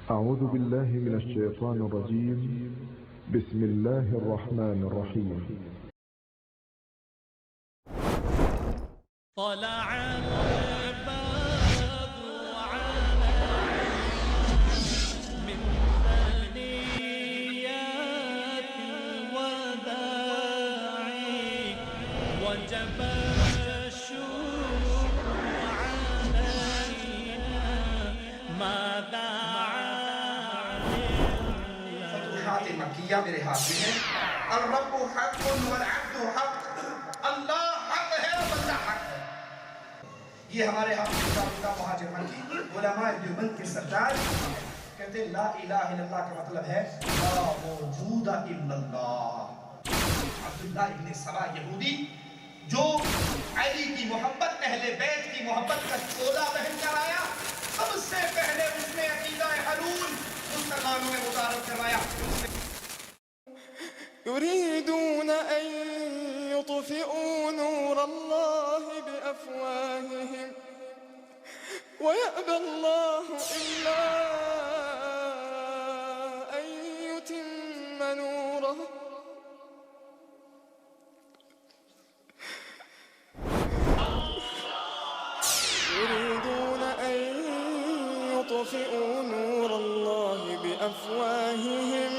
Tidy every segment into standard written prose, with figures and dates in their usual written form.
أعوذ بالله من الشيطان الرجيم. بسم الله الرحمن الرحيم. طلع البدر علينا من ثنيات الوداع وجب الشكر علينا ماذا فتوحات مکیہ میرے ہاتھ میں ہے. الرب حق والعبد حق. اللہ حق ہے اور بندہ حق ہے. یہ ہمارے ہاتھ میں کتاب مہاجر مکی علماء دیوبند کے سردار کہتے ہیں لا الہ الا اللہ کا مطلب ہے لا موجود الا اللہ. عبداللہ ابن سبا یہودی جو علی کی محبت اہل بیت کی محبت کا چولا پہن کر آیا, سب سے پہلے اس نے عقیدہ حلول مسلمانوں میں متعارف کروایا. يريدون أن يطفئوا نور الله بأفواههم ويأبى الله إلا أن يتم نوره يريدون أن يطفئوا نور الله بأفواههم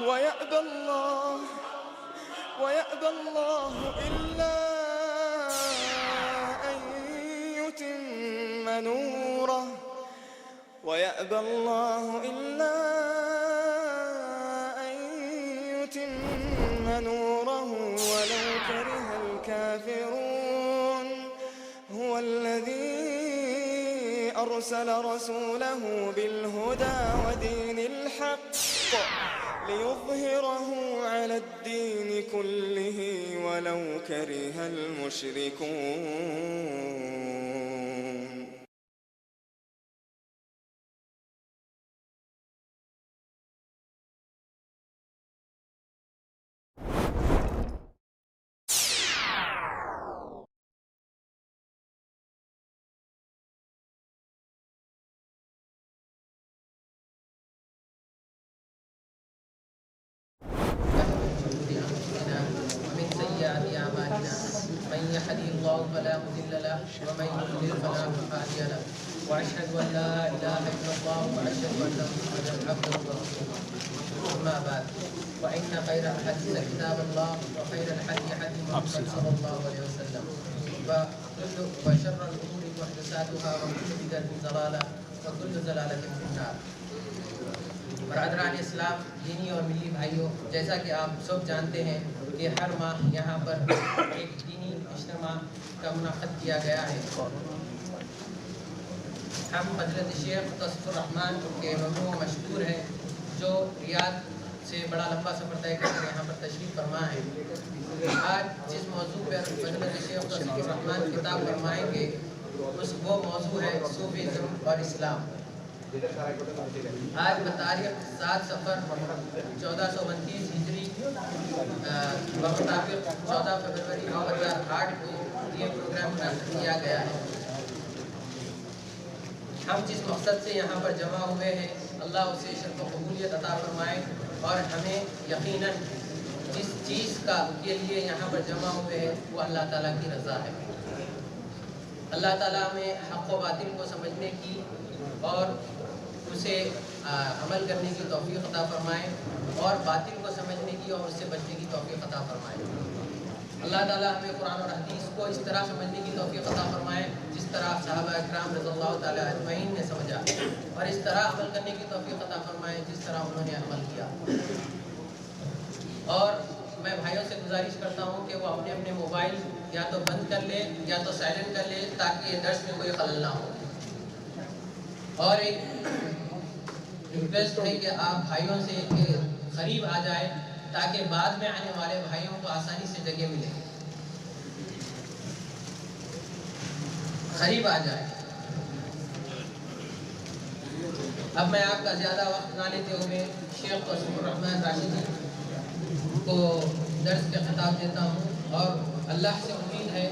ويأبى الله إلا أن يتم نوره ويأبى الله إلا أن يتم نوره ولو كره الكافرون. هو الذي أرسل رسوله بالهدى ودين الحق ليظهره على الدين كله ولو كره المشركون. ومن سيئات أعمالنا من يهده الله فلا مضل له ومن يضلل فلا هادي له وأشهد أن لا إله إلا الله وأشهد أن محمدا عبده ورسوله. أما بعد فإن خير الحديث كتاب الله وخير الهدي هدي محمد صلى الله عليه وسلم وشر الأمور محدثاتها وكل بدعة ضلالة وكل ضلالة في النار. برادران اسلام, دینی اور ملی بھائیوں, جیسا کہ آپ سب جانتے ہیں کہ ہر ماہ یہاں پر ایک دینی اجتماع کا منعقد کیا گیا ہے. ہم حضرت شیخ تصف الرحمن کے ممنوع مشکور ہیں جو ریاض سے بڑا لمبا سفر طے کر کے یہاں پر تشریف فرما ہے. آج جس موضوع پر حضرت شیخ تصف الرحمن خطاب فرمائیں گے وہ موضوع ہے صوفیزم اور اسلام. آج بتاریخ 7 صفر 1429 ہجری بمطابق 14 فروری 2008 کو یہ پروگرام منعقد کیا گیا ہے. ہم جس مقصد سے یہاں پر جمع ہوئے ہیں اللہ اسے شرف و قبولیت عطا فرمائے اور ہمیں یقیناً جس چیز کے لیے یہاں پر جمع ہوئے ہیں وہ اللہ تعالیٰ کی رضا ہے. اللہ تعالیٰ میں حق و باطل کو سمجھنے کی اور اسے عمل کرنے کی توفیق عطا فرمائے اور باطل کو سمجھنے کی اور اس سے بچنے کی توفیق عطا فرمائے. اللہ تعالیٰ ہمیں قرآن اور حدیث کو اس طرح سمجھنے کی توفیق عطا فرمائے جس طرح صحابہ اکرام رضی اللہ تعالیٰ اجمعین نے سمجھا, اور اس طرح عمل کرنے کی توفیق عطا فرمائے جس طرح انہوں نے عمل کیا. اور میں بھائیوں سے گزارش کرتا ہوں کہ وہ اپنے اپنے موبائل یا تو بند کر لے یا تو سائلنٹ کر لے تاکہ یہ درس میں کوئی خلل نہ ہو. اور ایک ریکویسٹ ہے کہ آپ بھائیوں سے قریب آ جائے تاکہ بعد میں آنے والے بھائیوں کو آسانی سے جگہ ملے. قریب آ جائے. اب میں آپ کا زیادہ وقت نہ لیتے ہوئے شیخ تصف الرحمن راشدی کو درس کا خطاب دیتا ہوں اور اللہ سے امید ہے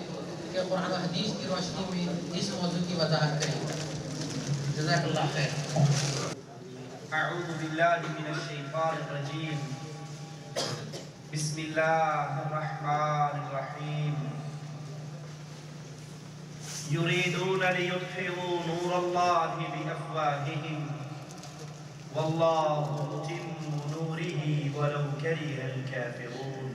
کہ قرآن و حدیث کی روشنی میں اس موضوع کی وضاحت کریں. جزاک اللہ خیر. اعوذ باللہ من الشیطان الرجیم. بسم اللہ الرحمن الرحیم. یریدون لیطفئوا نور اللہ بافواہہم واللہ متم نورہ ولو کرہ الکافرون.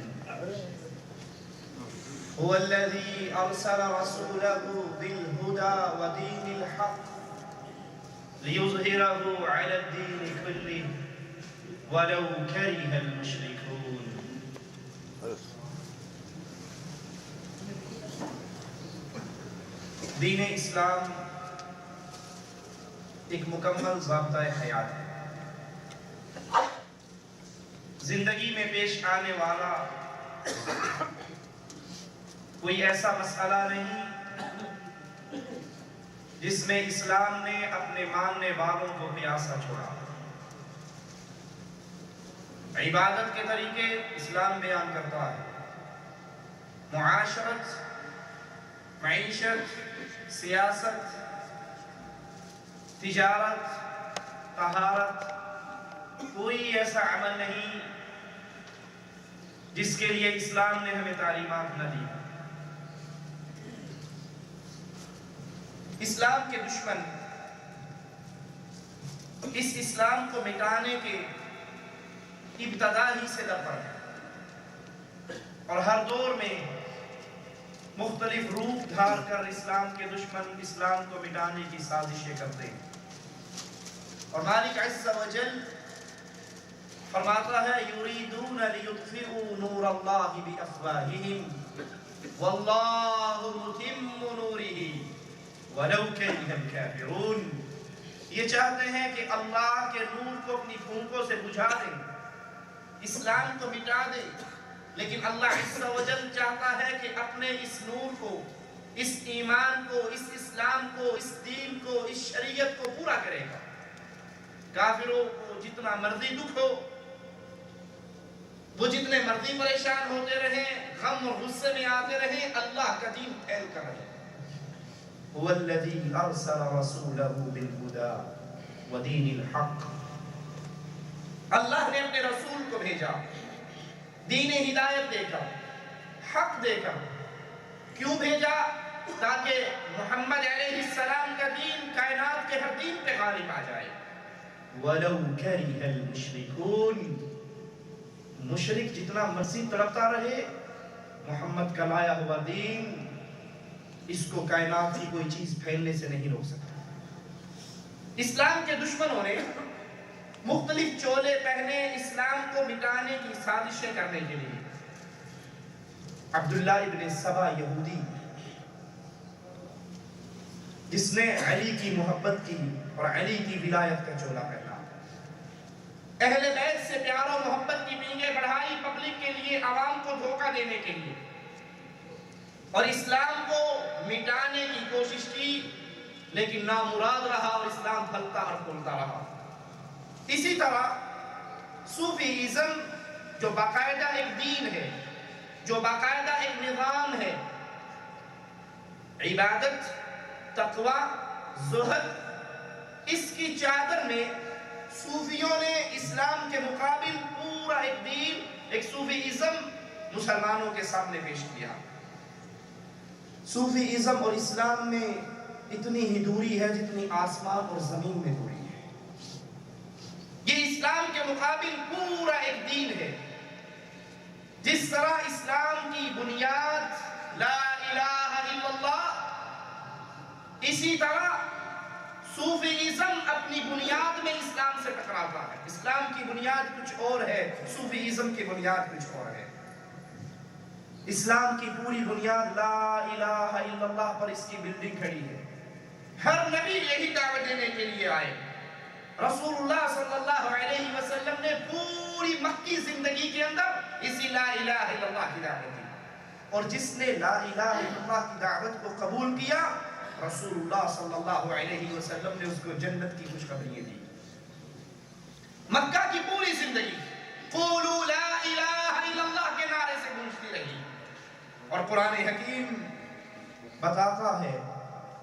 هو الذي أرسل رسوله بالهدى ودين الحق ليظهره على الدين كله ولو كره المشركون. دین اسلام ایک مکمل ضابطہ حیات ہے. زندگی میں پیش آنے والا کوئی ایسا مسئلہ نہیں جس میں اسلام نے اپنے ماننے والوں کو پیاسا چھوڑا. عبادت کے طریقے اسلام بیان کرتا ہے. معاشرت، معیشت، سیاست، تجارت، طہارت، کوئی ایسا عمل نہیں جس کے لیے اسلام نے ہمیں تعلیمات نہ دی. اسلام کے دشمن اس اسلام کو مٹانے کے ابتدا ہی سے لگ پڑے ہیں اور ہر دور میں مختلف روپ دھار کر اسلام کے دشمن اسلام کو مٹانے کی سازشیں کرتے ہیں. اور مالک عز و جل فرماتا ہے یریدون لیطفئوا نور اللہ بافواہہم واللہ متم نورہ وَلَوْ كَرِهَ الْكَافِرُونَ. یہ چاہتے ہیں کہ اللہ کے نور کو اپنی پھونکوں سے بجھا دیں، اسلام کو مٹا دیں، لیکن اللہ عز و جل چاہتا ہے کہ اپنے اس نور کو، اس ایمان کو، اس اسلام کو، اس دین کو، اس شریعت کو پورا کرے گا. کافروں کو جتنا مرضی دکھ ہو، وہ جتنے مرضی پریشان ہوتے رہیں، غم اور غصے میں آتے رہیں، اللہ کا دین پھیل کر رہے. هو الذي أرسل رسوله بالهدى ودين الحق. اللہ نے اپنے رسول کو بھیجا دین ہدایت دے کر، حق دے کر. کیوں بھیجا؟ تاکہ محمد علیہ السلام کا دین کائنات کے ہر دین پہ غالب آ جائے. وَلَوْ كَرِهَ الْمُشْرِكُونَ. مشرک جتنا مرضی تڑپتا رہے، محمد کا لایا ہوا دین اس کو کائنات کی کوئی چیز پھیلنے سے نہیں روک سکتا. اسلام کے دشمنوں نے مختلف چولے پہنے اسلام کو مٹانے کی سازشیں کرنے کے لیے. عبداللہ ابن سبا یہودی جس نے علی کی محبت کی اور علی کی ولایت کا چولا پہنا، اہل بیت سے پیار و محبت کی پینگیں بڑھائی پبلک کے لیے، عوام کو دھوکہ دینے کے لیے، اور اسلام کو مٹانے کی کوشش کی، لیکن نامراد رہا اور اسلام پھلتا اور پھولتا رہا. اسی طرح صوفیزم جو باقاعدہ ایک دین ہے، جو باقاعدہ ایک نظام ہے، عبادت، تقوی، زہد، اس کی چادر میں صوفیوں نے اسلام کے مقابل پورا ایک دین، ایک صوفیزم مسلمانوں کے سامنے پیش کیا. صوفیزم اور اسلام میں اتنی ہی دوری ہے جتنی آسمان اور زمین میں دوری ہے. یہ اسلام کے مقابل پورا ایک دین ہے. جس طرح اسلام کی بنیاد لا الہ الا اللہ، اسی طرح صوفیزم اپنی بنیاد میں اسلام سے ٹکراتا ہے. اسلام کی بنیاد کچھ اور ہے، صوفیزم کی بنیاد کچھ اور ہے. اسلام کی پوری بنیاد لا الہ الا اللہ پر اس کی بلڈنگ کھڑی ہے. ہر نبی یہی دعوت دینے کے لیے آئے. رسول اللہ صلی اللہ علیہ وسلم نے پوری مکی زندگی کے اندر اسی لا الہ الا اللہ کی دعوت دی، اور جس نے لا الہ الا اللہ کی دعوت کو قبول کیا، رسول اللہ صلی اللہ علیہ وسلم نے اس کو جنت کی خوشخبری دی. مکہ کی پوری زندگی قولوا لا الہ الا اللہ کے نعرے سے گونجتی رہی. اور قرآن حکیم بتاتا ہے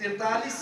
43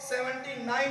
79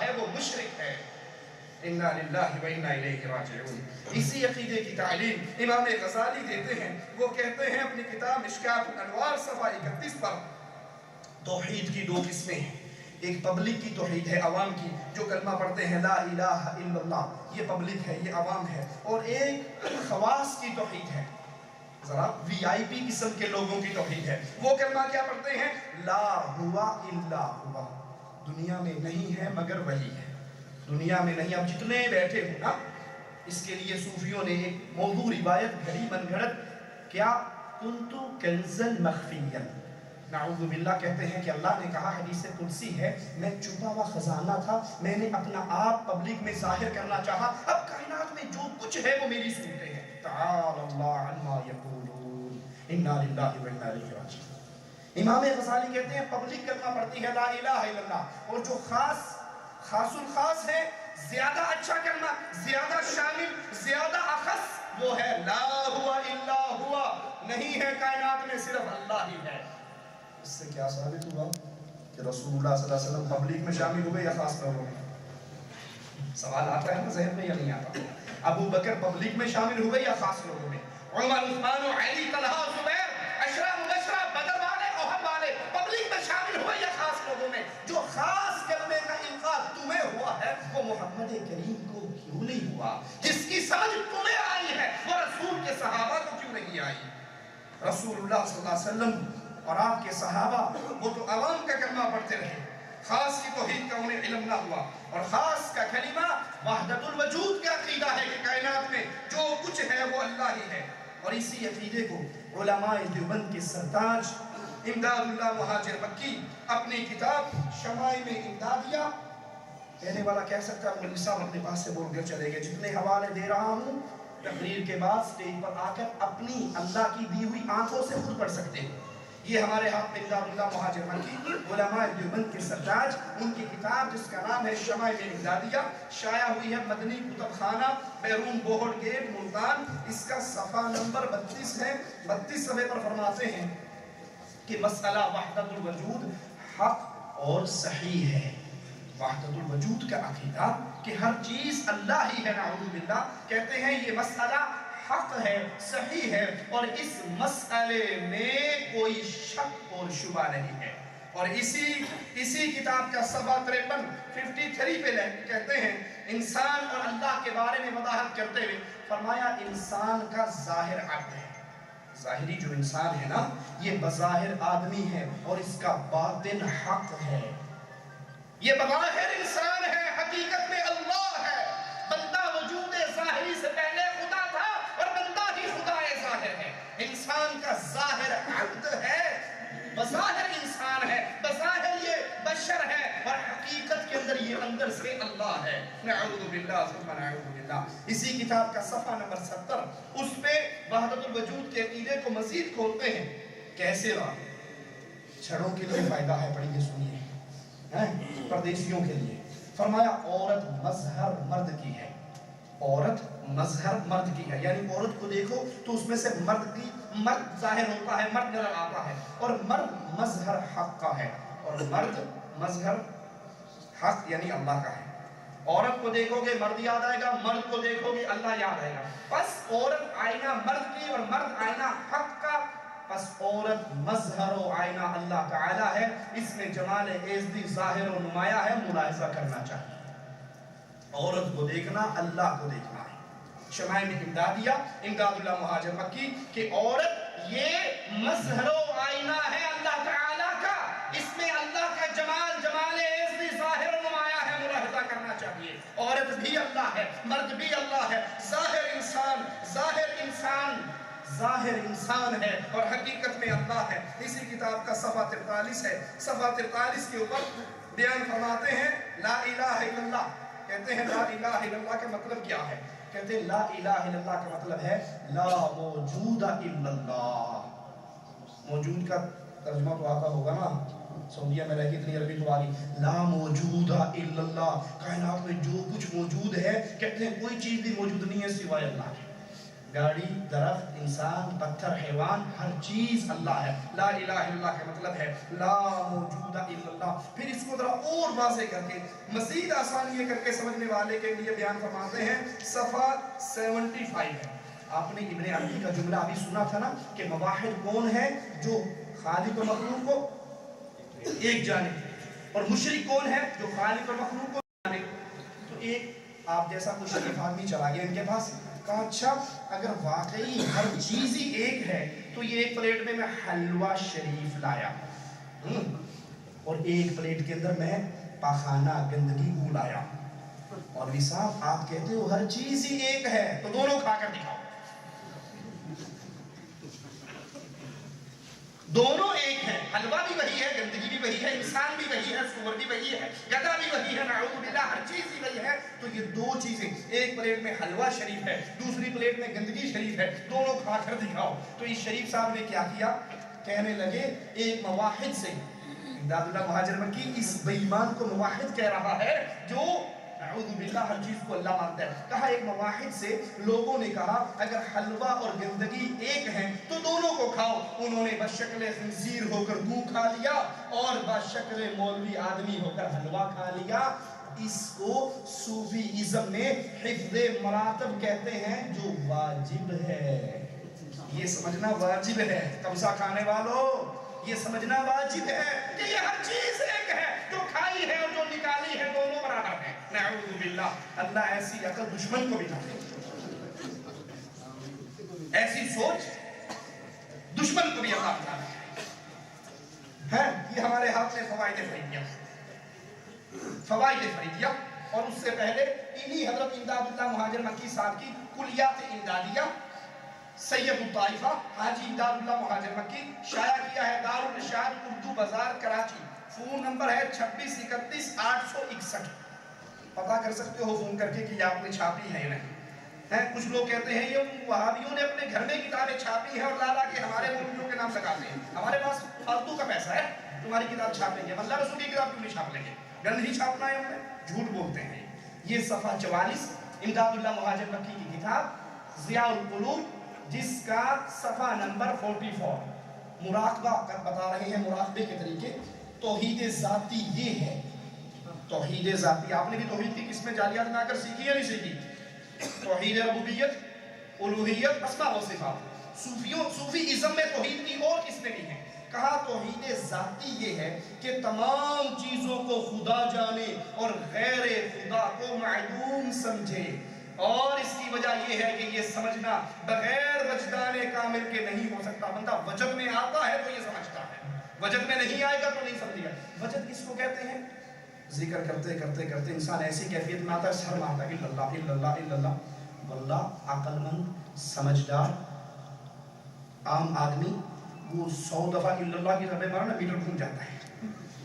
ہے وہ مشرک ہے۔ اِنَّا لِلَّهِ وَإِنَّا إِلَيْهِ رَاجِعُونَ۔ اسی عقیدے کی تعلیم امام غزالی دیتے ہیں۔ وہ کہتے ہیں اپنی کتاب مشکات الانوار صفحہ 31 پر، توحید کی دو قسمیں ہیں، ایک پبلک کی توحید ہے، عوام کی، جو کلمہ پڑھتے ہیں لا الہ الا اللہ، یہ پبلک ہے، یہ عوام ہے، اور ایک خواص کی توحید ہے، ذرا وی آئی پی قسم کے لوگوں کی توحید ہے۔ وہ کلمہ کیا پڑھتے ہیں؟ لا ہوا الا ہوا، دنیا میں نہیں ہے مگر وہی ہے، دنیا میں نہیں۔ اب جتنے بیٹھے ہو نا، اس کے لیے صوفیوں نے ایک موضوع روایت گھڑی من گھڑت، کیا کنتو کنزن مخفیا، نعوذ باللہ کہتے ہیں کہ اللہ نے کہا، حدیث قدسی ہے، میں چھپا ہوا خزانہ تھا، میں نے اپنا آپ پبلک میں ظاہر کرنا چاہا، اب کائنات میں جو کچھ ہے وہ میری صورتیں ہیں۔ تعالی اللہ عما یقولون انا للہ و انا الیہ راجعون۔ امام غزالی کہتے ہیں پبلک کلمہ پڑھتی ہے لا الہ الا اللہ، اور جو خاص الخاص ہے، زیادہ اچھا کلمہ، زیادہ شامل، زیادہ اخص، وہ ہے لا ہوا الا ہوا، نہیں ہے کائنات میں صرف اللہ ہی ہے۔ اس سے کیا ثابت ہوا کہ رسول اللہ صلی اللہ علیہ وسلم پبلک میں شامل ہوئے یا خاص لوگوں میں؟ سوال آتا ہے نا ذہن میں یا نہیں آتا؟ ابو بکر پبلک میں شامل ہوئے یا خاص لوگوں میں؟ عمر، عثمان و علی، طلحہ، زبیر، عشرہ مبشرہ، بدر والے، احد والے پبلک میں شامل ہوئے یا خاص لوگوں میں؟ جو خاص کلمے کا انقاذ تمہیں ہوا ہے وہ محمد کریم کو کیوں نہیں ہوا؟ جس کی سمجھ تمہیں آئی ہے وہ رسول کے صحابہ کو کیوں نہیں آئی؟ رسول اللہ صلی اللہ علیہ وسلم اور آپ کے صحابہ وہ تو عوام کا کلمہ پڑھتے رہے، خاص کی توحید کا انہیں علم نہ ہوا، اور خاص کا کلمہ وحدت الوجود کا عقیدہ ہے کہ کائنات میں جو کچھ ہے وہ اللہ ہی ہے۔ اور اسی عقیدے کو علماء دیوبند کے سرتاج امداد اللہ مہاجر مکی اپنی کتاب شمائل امدادیہ، کہنے والا کہہ سکتا ہے مولوی صاحب اپنے پاس سے بول کر چلے گئے، جتنے حوالے دے رہا ہوں تقریر کے بعد سٹیج پر آ کر اپنی اللہ کی دی ہوئی آنکھوں سے خود پڑھ سکتے ہیں۔ یہ ہمارے ہاتھ میں امداد اللہ مہاجر مکی علماء دیوبند کے سرتاج، ان کی کتاب جس کا نام ہے شمائل امدادیہ، شائع ہوئی ہے مدنی کتب خانہ بیرون بوہڑ گیٹ ملتان، اس کا صفحہ نمبر 32 ہے۔ 32 صفحے پر فرماتے ہیں کہ مسئلہ وحدت الوجود حق اور صحیح ہے۔ وحدت الوجود کا عقیدہ کہ ہر چیز اللہ ہی ہے، نعوذ باللہ، کہتے ہیں یہ مسئلہ حق ہے، صحیح ہے، اور اس مسئلے میں کوئی شک اور شبہ نہیں ہے۔ اور اسی کتاب کا صفحہ 53 پہ کہتے ہیں انسان اور اللہ کے بارے میں وضاحت کرتے ہوئے فرمایا انسان کا ظاہر عبد ہے، ظاہری جو انسان ہے نا یہ بظاہر آدمی ہے، اور اس کا باطن حق ہے۔ یہ بظاہر انسان ہے، حقیقت میں اللہ ہے۔ بندہ وجود ظاہری سے پہلے خدا تھا اور بندہ ہی خدا ظاہر ہے۔ انسان کا ظاہر عبد ہے، بظاہر انسان ہے، بظاہر یہ بشر ہے، اور حقیقت کے اندر یہ اندر سے اللہ ہے۔ نعوذ باللہ ثم نعوذ باللہ۔ اسی کتاب کا صفحہ نمبر 70 اس پہ وحدت الوجود کے عقیدے کو مزید کھولتے ہیں۔ کیسے رہا؟ چھڑوں کے لیے فائدہ ہے، پڑھیے سنیے، پردیسیوں کے لیے۔ فرمایا عورت مظہر مرد کی ہے، عورت مظہر مرد کی ہے، یعنی عورت کو دیکھو تو اس میں سے مرد ظاہر ہوتا ہے، مرد نظر آتا ہے، اور مرد مظہر حق کا ہے، اور مرد مظہر حق یعنی اللہ کا ہے۔ عورت کو دیکھو گے مرد یاد آئے گا، مرد کو دیکھو گے اللہ یاد آئے گا۔ بس عورت آئینہ مرد کی اور مرد آئینہ حق کا، بس عورت مظہر و آئینہ اللہ تعالی ہے، اس میں جمال ایزدی ظاہر و نمایاں ہے، ملاحظہ کرنا چاہیے۔ عورت کو دیکھنا اللہ کو دیکھنا ہے۔ شمائل امدادیہ امداد اللہ مہاجر مکی کہ عورت یہ مظہر و آئینہ ہے اللہ تعالی کا، اس میں اللہ کا جمال ایزدی ظاہر و نمایاں ہے، ملاحظہ کرنا چاہیے۔ عورت بھی اللہ ہے، مرد بھی اللہ ہے، ظاہر انسان ہے اور حقیقت میں اللہ ہے۔ اسی کتاب کا صفحہ 43 ہے، صفحہ 43 کے اوپر بیان فرماتے ہیں لا الہ الا اللہ، کہتے ہیں لا الہ الا اللہ کا مطلب کیا ہے؟ کہتے ہیں لا الہ الا اللہ کا مطلب ہے لا موجود الا اللہ۔ موجود کا ترجمہ تو آتا ہوگا نا، سعودیہ میں رہ کے اتنی عربی تو آگی، لا موجود الا اللہ، کائنات میں جو کچھ موجود ہے، کہتے ہیں کوئی چیز بھی موجود نہیں ہے سوائے اللہ کے۔ گاڑی، درخت، انسان، پتھر، حیوان، ہر چیز اللہ ہے. لا الہ الا اللہ کا مطلب ہے لا موجود الا اللہ. پھر اس کو ذرا اور واضح کر کے مزید آسانی کر کے سمجھنے والے کے لیے بیان فرماتے ہیں. صفحہ 75 ہے. آپ نے ابن عربی کا جملہ ابھی سنا تھا نا کہ مواحد کون ہے؟ جو خالق و مخلوق کو ایک جانے، اور مشرک کون ہے؟ جو خالق اور مخلوق کو جانے. تو ایک آپ جیسا کوئی شریف آدمی چلا گیا ان کے پاس، کہا اچھا اگر واقعی ہر چیز ہی ایک ہے تو یہ ایک پلیٹ میں حلوہ شریف لایا اور ایک پلیٹ کے اندر میں پاخانہ گندگی کو لایا، اور صاحب آپ کہتے ہو ہر چیز ہی ایک ہے تو دونوں کھا کر دکھاؤ. دونوں ایک ہیں، حلوہ بھی وہی ہے، گندگی بھی وہی ہے، انسان بھی وہی ہے، سور بھی وہی ہے، گدھا بھی وہی ہے، نعوذ باللہ ہر چیز ہی وہی ہے. تو یہ دو چیزیں، ایک پلیٹ میں حلوہ شریف ہے، دوسری پلیٹ میں گندگی شریف ہے، دونوں کھا کر دکھاؤ. تو اس شریف صاحب نے کیا کیا؟ کہنے لگے ایک موحد سے، امداد اللہ مہاجر مکی اس بے ایمان کو موحد کہہ رہا ہے جو نعوذ باللہ ہر چیز کو اللہ مانتا ہے. کہا ایک موحد سے لوگوں نے کہا اگر حلوہ اور گندگی ایک ہیں تو دونوں کو کھاؤ. انہوں نے بشکل خنزیر ہو کر گو کھا لیا اور بشکل مولوی آدمی ہو کر حلوہ کھا لیا. اس کو صوفی ازم میں حفظ مراتب کہتے ہیں جو واجب ہے. یہ سمجھنا واجب ہے قبضہ کھانے والوں، یہ سمجھنا واجب ہے کہ یہ ہر چیز ایک ہے، جو کھائی ہے اور جو نکالی ہے دونوں برابر ہیں. نعوذ باللہ اللہ ایسی عقل دشمن کو بھی نہ دے، ایسی سوچ دشمن کو بھی عطا ہے. یہ ہمارے ہاتھ میں فوائد فریدیہ اور اس سے پہلے انہی حضرت امداد اللہ مہاجر مکی صاحب کی کلیات امدادیہ سید الطائفہ حاجی امداد اللہ مہاجر مکی شائع کیا ہے دار الرشاد اردو بازار کراچی. فون نمبر ہے 2631 پتہ کر سکتے ہو فون کر کے کہ یہ آپ نے چھاپی ہے یا نہیں. کچھ لوگ کہتے ہیں یہ وہابیوں نے اپنے گھر میں کتابیں چھاپی ہیں اور لا کے ہمارے مولویوں کے نام لگاتے ہیں. ہمارے پاس فالتو کا پیسہ ہے، تمہاری کتاب چھاپ لیں گے، اللہ رسول کی کتاب کیوں نہیں چھاپ لیں گے؟ گند ہی چھاپنا ہے ہم نے، جھوٹ بولتے ہیں. یہ صفحہ 44 امداد اللہ مہاجر مکی کی کتاب ضیاء القلوب جس کا صفحہ نمبر 44. مراقبہ بتا رہے ہیں، مراقبے کے طریقے. توحید ذاتی یہ ہے، توحید ذاتی. آپ نے بھی توحید کی قسمیں جالیات میں آ کر سیکھی یا نہیں سیکھی؟ توحید ربوبیت، الوہیت، اسماء و صفات. صوفی ازم میں توحید کی اور قسمیں بھی ہیں. کہا توحید ذاتی یہ ہے کہ تمام چیزوں کو خدا جانے اور غیر خدا کو معدوم سمجھے، اور اس کی وجہ یہ ہے کہ یہ سمجھنا بغیر وجدان کامل کے نہیں ہو سکتا. بندہ وجد میں آتا ہے تو یہ سمجھتا ہے، وجد میں نہیں آئے گا تو نہیں سمجھے گا. وجد کس کو کہتے ہیں؟ ذکر کرتے کرتے کرتے انسان ایسی کیفیت میں آتا ہے سر مارتا ہے الا اللہ الا اللہ الا اللہ. واللہ عقل مند سمجھدار عام آدمی وہ 100 دفعہ الا اللہ کی ربے مارا نا میٹر گھوم جاتا ہے.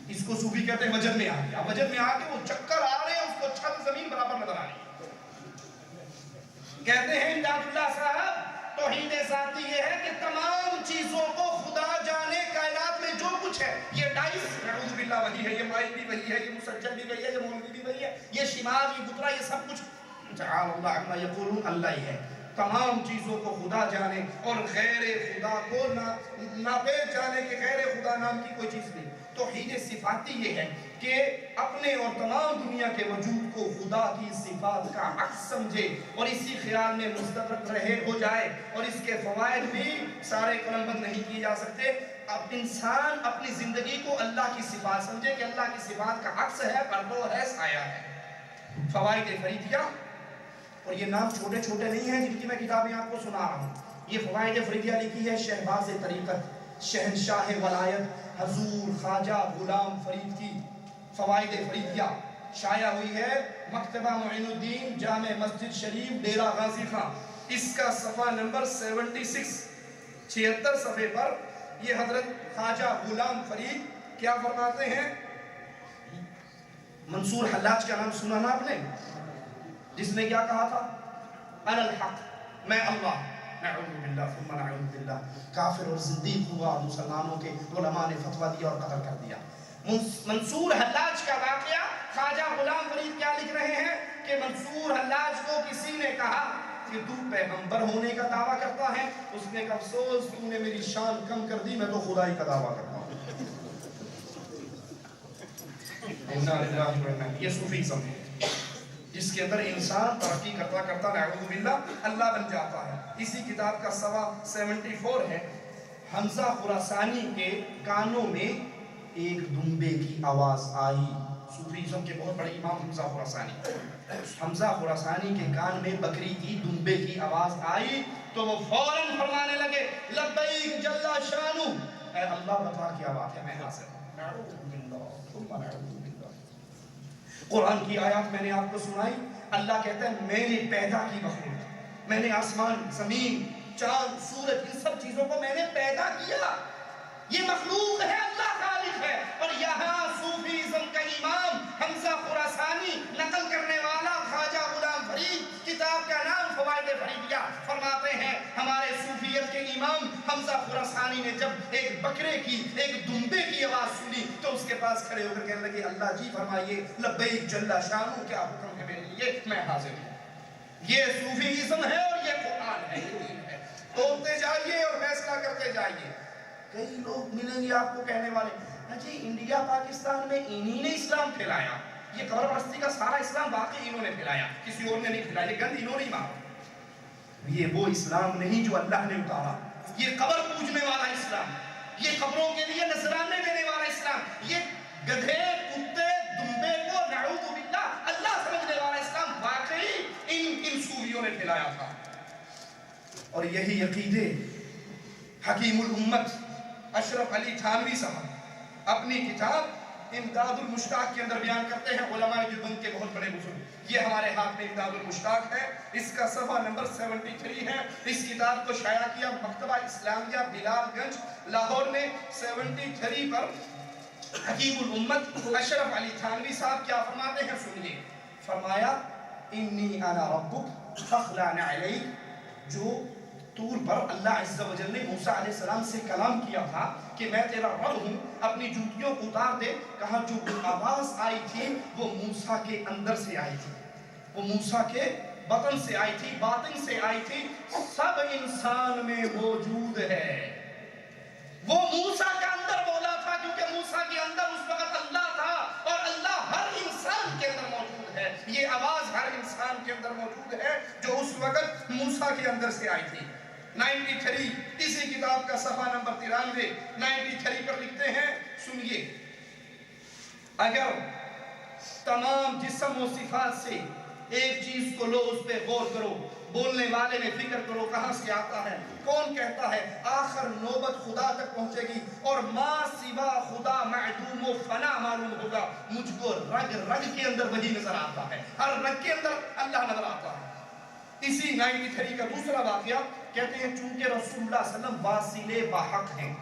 اس کو صوفی کہتے ہیں وجد میں آ گیا. وجد میں آ کے وہ چکر آ رہے ہیں، اس کو چھت زمین برابر نظر آ رہی ہے. کہتے ہیں امداد اللہ صاحب توحید ذاتی یہ ہے کہ تمام چیزوں کو خدا جانے، کائنات میں جو کچھ ہے، یہ ڈائس نعوذ باللہ وہی ہے، یہ مائل بھی وہی ہے، یہ مسجل بھی وہی ہے، یہ مولوی بھی وہی ہے، یہ شمال یہ گترا، یہ سب کچھ تعالی اللہ عما یقولون اللہ ہی ہے. تمام چیزوں کو خدا جانے اور غیر خدا کو ناپید جانے کہ غیر خدا نام کی کوئی چیز نہیں. توحید صفاتی یہ ہے کہ اپنے اور تمام دنیا کے وجود کو خدا کی صفات کا عکس سمجھے اور اسی خیال میں مستقر رہے ہو جائے. اور اس کے فوائد بھی سارے قلم بند نہیں کیے جا سکتے. اب انسان اپنی زندگی کو اللہ کی صفات سمجھے کہ اللہ کی صفات کا عکس ہے، پردو ہے، سایہ ہے. فوائد فریدیہ، اور یہ نام چھوٹے چھوٹے نہیں ہیں جن کی میں کتابیں آپ کو سنا رہا ہوں. یہ فوائد فریدیہ لکھی ہے شہباز طریقت شہنشاہ ولایت حضور خواجہ غلام فرید کی. فوائد فریدیہ شائع ہوئی ہے مکتبہ معین الدین جامع مسجد شریف ڈیرہ غازی خان. اس کا صفحہ نمبر 76 صفحے پر یہ حضرت خواجہ غلام فرید کیا فرماتے ہیں؟ منصور حلاج کا نام سنا نا آپ نے، جس نے کیا کہا تھا؟ انا الحق، میں اللہ. نعوذ باللہ ثم نعوذ باللہ. کافر اور زندیق ہوا، مسلمانوں کے علماء نے فتویٰ دیا اور قتل کر دیا. منصور حلاج کا واقعہ خواجہ غلام فرید کیا لکھ رہے ہیں کہ منصور حلاج کو کسی نے کہا کہ تو پیغمبر ہونے کا دعویٰ کرتا ہے؟ اس نے کہا افسوس تو نے میری شان کم کر دی، میں تو خدائی کا دعویٰ کرتا ہوں۔ یہ صوفیزم ہے جس کے اندر انسان ترقی کرتا کرتا نعوذ باللہ اللہ بن جاتا ہے۔ اسی کتاب کا صفحہ 74 ہے، حمزہ خراسانی کے کانوں میں ایک دمبے کی آواز آئی۔ صوفیزم کے بہت بڑے امام حمزہ خراسانی، حمزہ خراسانی کے کان میں بکری کی دمبے کی آواز آئی تو وہ فوراً فرمانے لگے لبیک جل شانو، اے اللہ بتا کیا بات ہے، میں حاضر ہوں۔ نعوذ باللہ ثم نعوذ باللہ۔ قرآن کی آیات میں نے آپ کو سنائی، اللہ کہتا ہے میں نے پیدا کی مخلوق، میں نے آسمان، زمین، چاند، سورج، ان سب چیزوں کو میں نے پیدا کیا، یہ مخلوق ہے، اللہ خالق ہے۔ اور یہاں صوفیزم کا امام حمزہ خراسانی نقل کرنے والا خواجہ غلام فرید، کتاب کا نام فوائد فریدیہ، فرماتے ہیں ہمارے صوفیت کے امام حمزہ خراسانی نے جب ایک بکرے کی، ایک دمبے کی آواز سنی تو اس کے پاس کھڑے ہو کر کہنے لگے اللہ جی فرمائیے لبیک جل شانو، کیا حکم ہے میرے لیے، میں حاضر ہوں۔ یہ صوفیزم ہے اور یہ قرآن ہے، یہ دین ہے۔ توڑتے جائیے اور فیصلہ کرتے جائیے۔ کئی لوگ ملیں گے آپ کو کہنے والے جی انڈیا پاکستان میں انہی نے اسلام پھیلایا، یہ قبر پرستی کا سارا اسلام واقعی انہوں نے پھیلایا، کسی اور نے نہیں پھیلایا، یہ گند انہوں نے ہی مارا۔ یہ وہ اسلام نہیں جو اللہ نے اتارا، یہ قبر پوجنے والا اسلام، یہ قبروں کے لیے نذرانے دینے والا اسلام، یہ گدھے، کتے، دمبے کو نعوذ باللہ اللہ سمجھنے والا اسلام واقعی ان صوفیوں نے پھیلایا تھا۔ اور یہی عقیدے حکیم الامت اشرف علی تھانوی صاحب اپنی کتاب امداد المشتاق کے اندر بیان کرتے ہیں، علماء دیوبند کے بہت بڑے بزرگ۔ یہ ہمارے ہاتھ میں امداد المشتاق ہے، اس کا صفحہ نمبر 73 ہے۔ اس کتاب کو شائع کیا مکتبہ اسلامیہ بلال گنج لاہور نے 73 پر۔ حکیم الامت اشرف علی تھانوی صاحب کیا فرماتے ہیں سنیے، فرمایا انی انا ربک فاخلع نعلیک، جو طور پر اللہ عز و جل نے موسیٰ علیہ السلام سے کلام کیا تھا کہ میں تیرا رب ہوں، اپنی جوتیوں کو اتار دے، کہا جو آواز آئی تھی وہ موسیٰ کے اندر سے آئی تھی، وہ موسیٰ کے بطن سے آئی تھی، باطن سے آئی تھی، سب انسان میں موجود ہے۔ وہ موسیٰ کا اندر بولا تھا کیونکہ موسیٰ کے اندر اس وقت اللہ تھا، اور اللہ ہر انسان کے اندر موجود ہے۔ یہ آواز ہر انسان کے اندر موجود ہے جو اس وقت موسیٰ کے اندر سے آئی تھی۔ 93 اسی کتاب کا صفحہ نمبر 93 پر لکھتے ہیں سنیے، اگر تمام جسم و صفات سے ایک چیز کو لو، اس پہ غور کرو، بولنے والے میں فکر کرو کہاں سے آتا ہے، کون کہتا ہے، آخر نوبت خدا تک پہنچے گی اور ما سوا خدا معدوم و فنا معلوم ہوگا۔ مجھ کو رگ رگ کے اندر وہی نظر آتا ہے، ہر رگ کے اندر اللہ نظر آتا ہے۔ اسی 93 کا دوسرا واقعہ کہتے ہیں چونکہ رسول اللہ صلی اللہ علیہ وسلم واصل باحق ہیں،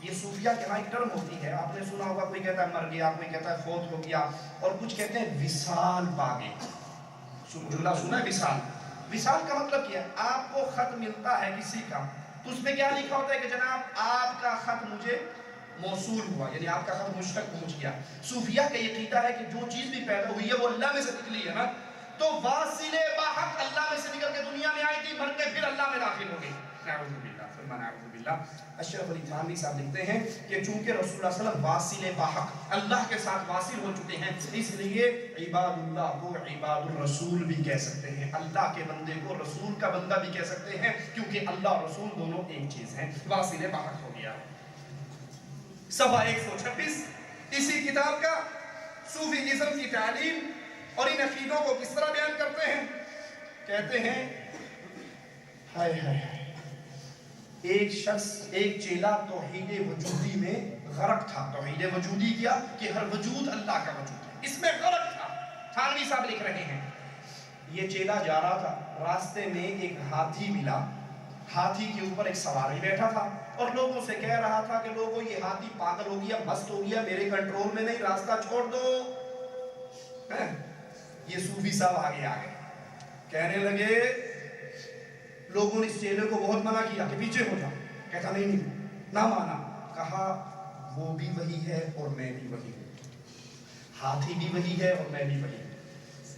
یہ صوفیہ کے ہاں ایک ٹرم ہوتی ہے، آپ نے سنا ہوگا، کوئی کہتا ہے مر گیا، کوئی کہتا ہے فوت ہو گیا، اور کچھ کہتے ہیں وصال پا گئے۔ جملہ سنا ہے وصال، وصال کا مطلب کیا ہے، آپ کو خط ملتا ہے کسی کا تو اس میں کیا لکھا ہوتا ہے کہ جناب آپ کا خط مجھے موصول ہوا، یعنی آپ کا خط مجھ تک پہنچ گیا۔ صوفیہ کا یہ عقیدہ ہے کہ جو چیز بھی پیدا ہوئی ہے وہ اللہ میں سے نکلی ہے نا، تو واصل باحق اللہ میں سے نکل کے دنیا میں آئی تھی، مر کے پھر اللہ میں داخل ہو گئی۔ نعوذ باللہ ثم نعوذ باللہ۔ اشرف علی تھانوی صاحب لکھتے ہیں کہ چونکہ رسول اللہ صلی اللہ علیہ وسلم واصل باحق اللہ کے ساتھ واصل ہو چکے ہیں، اس لیے عباد اللہ کو عباد الرسول بھی کہہ سکتے ہیں، اللہ کے بندے کو رسول کا بندہ بھی کہہ سکتے ہیں، کیونکہ اللہ اور رسول دونوں ایک چیز ہیں، واصل باحق ہو گیا۔ صفحہ 126 اسی کتاب کا صوفیزم کی تعلیم اور ان عقیدوں کو کس طرح بیان کرتے ہیں، کہتے ہیں ہائے ہائے ایک شخص، ایک چیلا توحید وجودی میں غرق تھا۔ توحید وجودی کیا کہ ہر وجود اللہ کا وجود ہے، اس میں غرق تھا۔ تھانوی صاحب لکھ رہے ہیں یہ چیلا جا رہا تھا، راستے میں ایک ہاتھی ملا، ہاتھی کے اوپر ایک سواری بیٹھا تھا اور لوگوں سے کہہ رہا تھا کہ لوگوں یہ ہاتھی پاگل ہو گیا، مست ہو گیا، میرے کنٹرول میں نہیں، راستہ چھوڑ دو۔ یہ صوفی صاحب آگے آ گئے، کہنے لگے، لوگوں نے اس چیلے کو بہت منع کیا کہ پیچھے ہو جاؤ، کہتا نہیں نہ مانا، کہا وہ بھی وہی ہے اور میں بھی وہی ہوں، ہاتھی بھی وہی ہے اور میں بھی وہی ہوں۔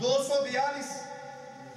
242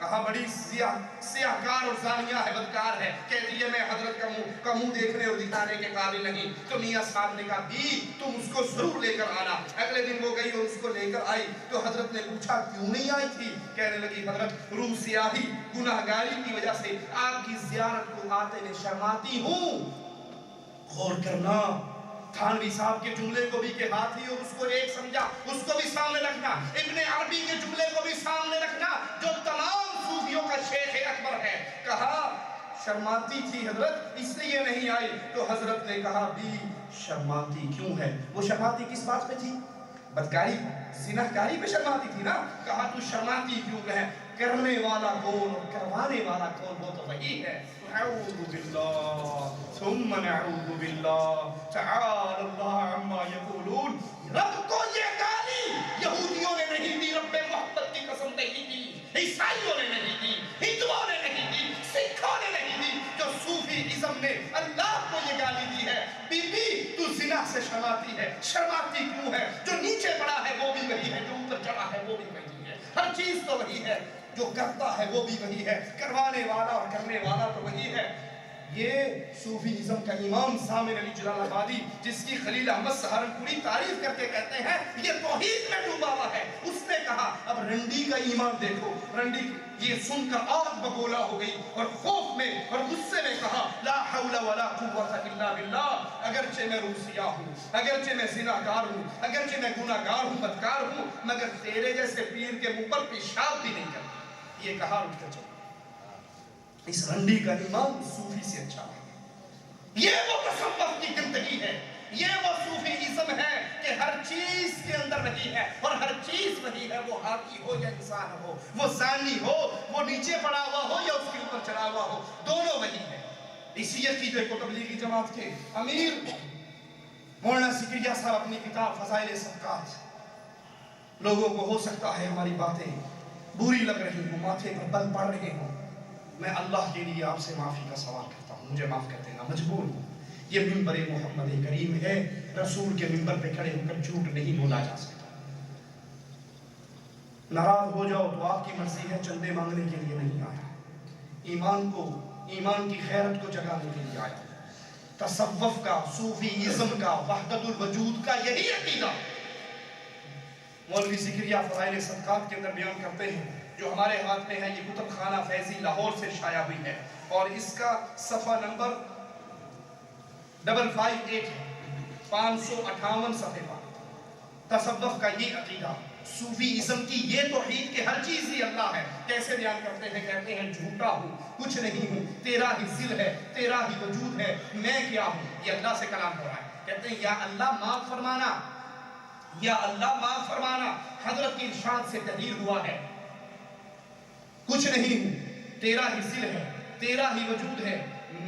کہا بڑی سیاہکار اور زانیہ ہے، بدکار ہے، کہتی ہے میں حضرت کا منہ دیکھنے اور دکھانے کے قابل نہیں۔ تو میاں صاحب نے کہا دی تم اس کو ضرور لے کر آنا۔ اگلے دن وہ گئی اور اس کو لے کر آئی تو حضرت نے پوچھا کیوں نہیں آئی تھی؟ کہنے لگی حضرت روح سیاہی گناہگاری کی وجہ سے آپ کی زیارت کو آتے میں شرماتی ہوں۔ غور کرنا تھانوی صاحب کے جملے کو بھی کہ ہاتھی اور اس کو ایک سمجھا، اس کو بھی سامنے رکھنا، ابن عربی کے جملے کو بھی سامنے رکھنا جو تمام صوفیوں کا شیخ اکبر ہے۔ کہا شرماتی تھی حضرت اس لیے نہیں آئی۔ تو حضرت نے کہا بھی شرماتی کیوں ہے؟ وہ شرماتی کس بات پہ تھی؟ بدکاری زناکاری پہ شرماتی تھی نا۔ کہا تو شرماتی کیوں ہے؟ کرنے والا کون اور کروانے والا کون؟ وہ تو وہی ہے۔ اعوذ باللہ ثم نعوذ باللہ تعالی اللہ عما یقولون۔ رب کو یہ گالی یہودیوں نے نہیں دی، رب محبت کی قسم نہیں دی، عیسائیوں نے نہیں دی، ہندوؤں نے نہیں دی، سکھوں نے نہیں دی، جو صوفی ازم نے اللہ کو یہ گالی دی ہے۔ بی بی تو زنا سے شرماتی ہے، شرماتی کیوں ہے؟ جو نیچے پڑا ہے وہ بھی وہی ہے، جو اوپر چڑھا ہے وہ بھی وہی ہے، ہر چیز تو وہی ہے، جو کرتا ہے وہ بھی وہی ہے، کروانے والا اور کرنے والا تو وہی ہے۔ یہ صوفی ازم کا امام سامر علی جلال آبادی جس کی خلیل احمد سہارنپوری تعریف کر کے کہتے ہیں یہ توحید میں ڈوبا ہوا ہے، اس نے کہا اب رنڈی کا ایمان دیکھو۔ رنڈی یہ سن کر آگ بگولا ہو گئی اور خوف میں اور غصے میں کہا لا حول ولا قوت الا باللہ، اگرچہ میں روسیہ ہوں، اگرچہ میں زناکار ہوں، اگرچہ میں گناہگار ہوں، بدکار ہوں، مگر تیرے جیسے پیر کے منہ پر پیشاب بھی نہیں کرتا۔ یہ کہا اٹھ کر چلو۔ اس رنڈی کا ایمان صوفی سے اچھا ہے۔ یہ وہ تصوف کی زندگی ہے، یہ وہ صوفی ازم ہے کہ ہر چیز کے اندر وہی ہے اور ہر چیز وہی ہے، وہ ہاتھی ہو یا انسان ہو، وہ زانی ہو، وہ نیچے پڑا ہوا ہو یا اس کے اوپر چڑھا ہوا ہو، دونوں وہی ہے۔ اسی عقیدے کو تبلیغی جماعت کے امیر مولانا زکریا صاحب اپنی کتاب فضائل صدقات، لوگوں کو ہو سکتا ہے ہماری باتیں بری لگ رہی ہوں، ماتھے پر بل پڑ رہے ہوں، میں اللہ کے لیے آپ سے معافی کا سوال کرتا ہوں، مجھے معاف کر دینا، مجبور ہوں۔ یہ منبر محمد کریم ہے، رسول کے منبر پہ کھڑے ہو کر جھوٹ نہیں بولا جا سکتا۔ ناراض ہو جاؤ تو آپ کی مرضی ہے، چندے مانگنے کے لیے نہیں آیا، ایمان کی خیرت کو جگانے کے لیے آیا۔ تصوف کا، صوفی ازم کا، وحدت الوجود کا یہی عقیدہ مولوی زکریا فضائل صدقات کے اندر بیان کرتے ہیں، جو ہمارے ہاتھ میں ہے۔ یہ کتب خانہ فیضی لاہور سے شائع ہوئی ہے اور اس کا صفحہ نمبر 558 ہے، 558 صفحے پر۔ تصوف کا یہ عقیدہ، صوفی ازم کی یہ توحید کہ ہر چیز ہی اللہ ہے۔ کیسے بیان کرتے ہیں؟ کہتے ہیں جھوٹا ہوں، کچھ نہیں ہوں، تیرا ہی ذل ہے، تیرا ہی وجود ہے، میں کیا ہوں؟ یہ اللہ سے کلام ہو رہا ہے۔ کہتے ہیں یا اللہ معاف فرمانا، یا اللہ معاف فرمانا، حضرت کی ارشاد سے تحریر ہوا ہے، کچھ نہیں ہوں، تیرا ہی ذل ہے، تیرا ہی وجود ہے،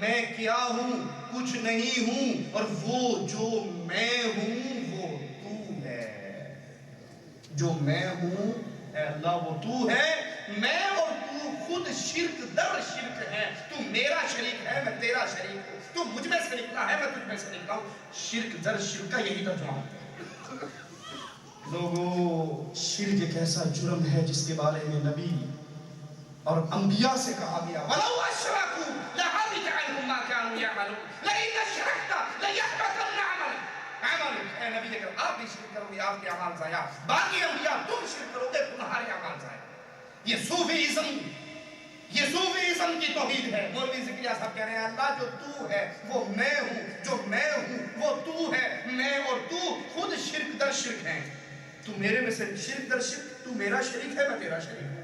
میں کیا ہوں؟ کچھ نہیں ہوں، اور وہ جو میں ہوں وہ تو ہے۔ جو میں ہوں اے اللہ وہ تو ہے، میں اور تو خود شرک در شرک ہے۔ تو میرا شریک ہے، میں تیرا شریک ہوں، تو مجھ میں شریک ہے، میں تجھ میں شریک ہوں۔ شرک در شرک کا یہی ترجمہ ہے۔ لوگوں، شرک ایک ایسا جرم ہے جس کے بارے میں نبی اور انبیاء سے کہا گیا وَلَوْ أَشْرَكُوا لَحَبِطَ عَنْهُمْ مَا كَانُوا يَعْمَلُونَ لَئِنْ أَشْرَكْتَ لَيَحْبَطَنَّ عَمَلُكَ۔ اے نبی اگر آپ بھی شرک کرو گے آپ کے اعمال ضائع، باقی انبیاء تم شرک کرو گے تمہارے اعمال ضائع۔ یہ صوفی ازم کی توحید ہے۔ مولوی زکریا صاحب کہہ رہے ہیں اللہ جو تو ہے وہ میں ہوں، جو میں ہوں وہ تو ہے، میں اور تو خود شرک در شرک ہیں۔ تو میرے میں سے شرک در شرک، تو میرا شریک ہے، میں تیرا شریک ہوں۔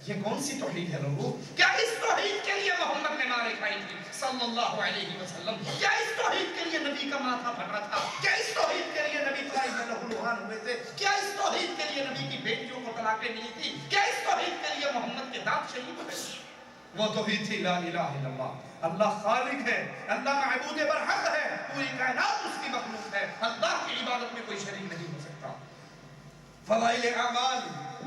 یہ کون سی توحید ہے لوگوں؟ کیا اس توحید کے لیے محمد نے مارے کھائی تھی صلی اللہ علیہ وسلم؟ کیا اس توحید کے لیے نبی کا ماتھا پھٹا تھا؟ کیا اس توحید کے لیے نبی طائف میں لہولہان ہوئے تھے؟ کیا اس توحید کے لیے نبی کی بیٹیوں کو طلاقیں ملی تھی؟ کیا اس توحید کے لیے محمد کے دانت شہید ہوئے؟ وہ توحید تھی لا الہ الا اللہ، اللہ خالق ہے، اللہ معبود برحق ہے، پوری کائنات اس کی مخلوق ہے، اللہ کی عبادت میں کوئی شریک نہیں ہو سکتا۔ فضائل اعمال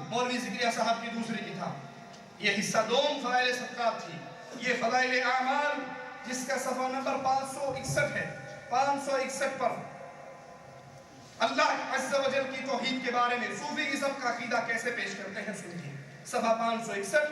مولوی زکریا صاحب کی دوسری کتاب، یہ حصہ دوم فضائل صدقات تھی۔ یہ فضائل اعمال جس کا صفحہ نمبر 561 ہے، 561 پر اللہ عز و جل کی توحید کے بارے میں صوفی ازم کا عقیدہ کیسے پیش کرتے ہیں سنیے۔ صفحہ 561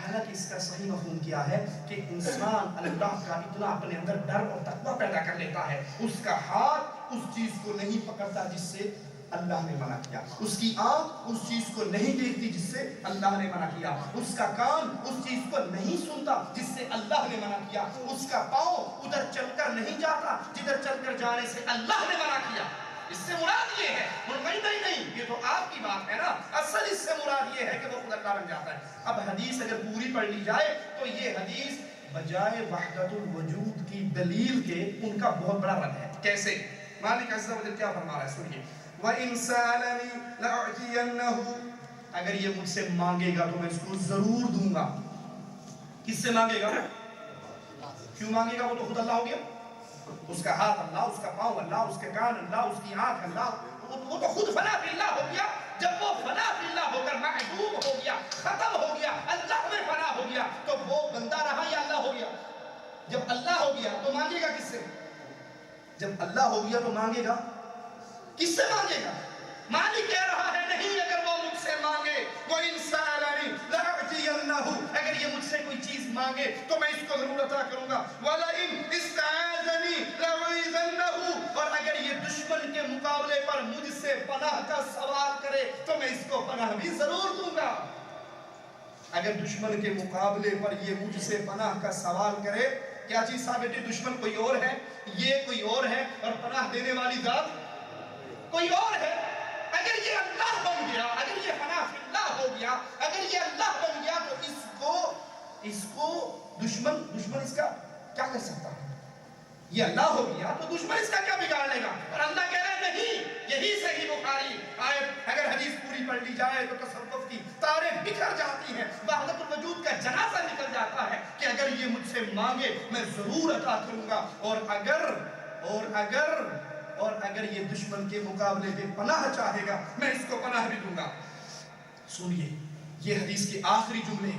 حالانکہ اس کا صحیح مفہوم کیا ہے کہ انسان اللہ کا اتنا اپنے اندر ڈر اور تقوی پیدا کر لیتا ہے، اس کا ہاتھ اس چیز کو نہیں پکڑتا جس سے اللہ نے منع کیا، اس کی آنکھ اس چیز کو نہیں دیکھتی جس سے اللہ نے منع کیا، اس کا کان اس چیز کو نہیں سنتا جس سے اللہ نے منع کیا، اس کا پاؤں ادھر چل کر نہیں جاتا جدھر چل کر جانے سے اللہ نے منع کیا۔ اس سے مراد یہ ہے، نہیں یہ تو آپ کی بات ہے نا، اصل اس سے مراد یہ ہے کہ وہ خود اللہ بن جاتا ہے۔ اب حدیث اگر پوری پڑھ لی جائے تو یہ حدیث بجائے وحدت الوجود کی دلیل کے ان کا بہت بڑا رد ہے۔ کیسے؟ مالک عز و جل کیا فرما رہا ہے، سنیے، وَإِن سَأَلَنِي لَأُعْطِيَنَّهُ، اگر یہ مجھ سے مانگے گا تو میں اس کو ضرور دوں گا۔ کس سے مانگے گا؟ کیوں مانگے گا؟ وہ تو خود اللہ ہو گیا، اس کا ہاتھ اللہ، اس کا پاؤں اللہ، اس کے کان اللہ، اس کی آنکھ اللہ، وہ تو خود فنا فی اللہ ہو گیا۔ جب وہ فنا فی اللہ ہو کر معدوم ہو گیا، ختم ہو گیا، اللہ میں فنا ہو گیا، تو وہ بندہ رہا یا اللہ ہو گیا؟ جب اللہ ہو گیا تو مانگے گا کس سے؟ جب اللہ ہو گیا تو مانگے گا کس سے؟ مانگے گا مالک کہہ رہا ہے نہیں، اگر وہ مجھ سے مانگے، وَإِن سَأَلَنِي لَأُعْطِيَنَّهُ، اگر یہ مجھ سے کوئی چیز مانگے تو میں اس کو ضرور عطا کروں گا، وَلَئِنِ اسْتَعَاذَنِي لَأُعِيذَنَّهُ، اور اگر یہ دشمن کے مقابلے پر مجھ سے پناہ کا سوال کرے تو میں اس کو پناہ بھی ضرور دوں گا۔ اگر دشمن کے مقابلے پر یہ مجھ سے پناہ کا سوال کرے، کیا چیز ثابت ہے؟ دشمن کوئی اور ہے، یہ کوئی اور ہے، اور پناہ دینے والی ذات کوئی اور ہے۔ اگر یہ اللہ بن گیا، اگر یہ فنا فی اللہ ہو گیا، اگر یہ اللہ بن گیا تو اس کو دشمن اس کا کیا کر سکتا ہے؟ یہ اللہ ہو گیا تو دشمن اس کا کیا بگاڑ لے گا؟ اور اللہ کہہ رہا ہے نہیں، یہی صحیح بخاری آیت اگر حدیث پوری پڑھ لی جائے تو تصوف کی تاریں بکھر جاتی ہیں، وحدت الوجود کا جنازہ نکل جاتا ہے کہ اگر یہ مجھ سے مانگے میں ضرور عطا کروں گا، اور اگر یہ دشمن کے مقابلے میں پناہ چاہے گا میں اس کو پناہ بھی دوں گا۔ سنیے، یہ حدیث کے آخری جملے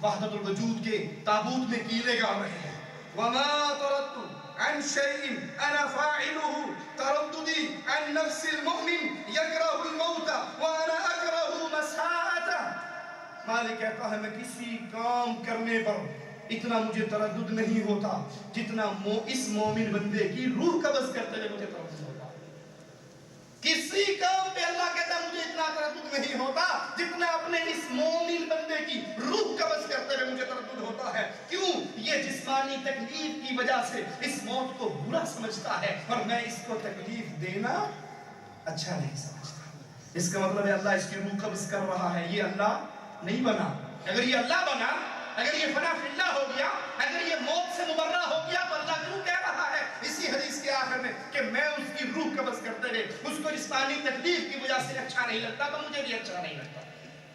وحدت الوجود کے تابوت میں کیلے گا رہے ہیں، وَمَا تَرَدْتُ عَنْ شَيْءٍ أَنَا فَاعِلُهُ تَرَدُّدِي عَنْ نَفْسِ الْمُؤْمِنِ يَكْرَهُ الْمَوْتَ وَأَنَا أَكْرَهُ مَسَاءَتَهُ، مالک کہتا ہے میں کسی کام کرنے پر اتنا مجھے تردد نہیں ہوتا جتنا اس مومن بندے کی روح قبض کرتے ہوئے مجھے تردد ہوتا ہے۔ کسی کام پہ اللہ کہتا ہے مجھے اتنا تردد نہیں ہوتا جتنا اپنے اس مومن بندے کی روح قبض کرتے ہوئے مجھے تردد ہوتا ہے۔ کیوں؟ یہ جسمانی تکلیف کی وجہ سے اس موت کو برا سمجھتا ہے اور میں اس کو تکلیف دینا اچھا نہیں سمجھتا۔ اس کا مطلب ہے اللہ اس کی روح قبض کر رہا ہے، یہ اللہ نہیں بنا۔ اگر یہ اللہ بنا، اگر یہ فنا فی اللہ ہو گیا، اگر یہ موت سے مبرہ ہو گیا تو اللہ کیوں کہہ رہا ہے اسی حدیث کے آخر میں کہ میں اس کی روح قبض کرتے رہے، اس کو جسمانی تکلیف کی وجہ سے اچھا نہیں لگتا تو مجھے بھی اچھا نہیں لگتا۔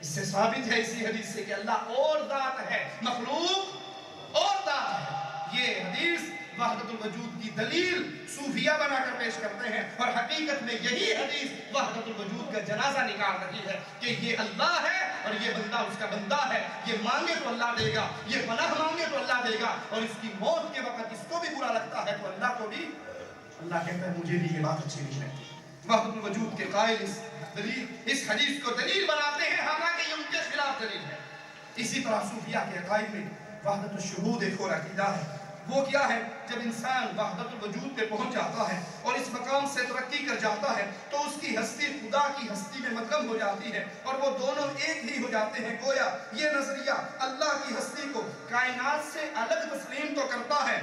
اس سے ثابت ہے اسی حدیث سے کہ اللہ اور ذات ہے، مخلوق اور ذات ہے۔ یہ حدیث وحدت الوجود کی دلیل صوفیہ بنا کر پیش کرتے ہیں، اور حقیقت میں یہی حدیث وحدت الوجود کا جنازہ نکال رہی ہے کہ یہ اللہ ہے اور یہ بندہ اس کا بندہ ہے، یہ مانگے تو اللہ دے گا، یہ پناہ مانگے تو اللہ دے گا، اور اس کی موت کے وقت اس کو بھی برا لگتا ہے تو اللہ کو بھی، اللہ کہتا ہے مجھے بھی یہ بات اچھی نہیں لگتی۔ وحدت الوجود کے قائل اس حدیث کو دلیل بناتے ہیں، حالانکہ یہ ان کے خلاف دلیل ہے۔ اسی طرح صوفیہ کے عقائد میں وحدت الشہود ایک اور عقیدہ ہے۔ وہ کیا ہے؟ جب انسان وحدت الوجود پہ پہنچ جاتا ہے اور اس مقام سے ترقی کر جاتا ہے تو اس کی ہستی خدا کی ہستی میں مدغم ہو جاتی ہے اور وہ دونوں ایک ہی ہو جاتے ہیں۔ گویا یہ نظریہ اللہ کی ہستی کو کائنات سے الگ تسلیم تو کرتا ہے،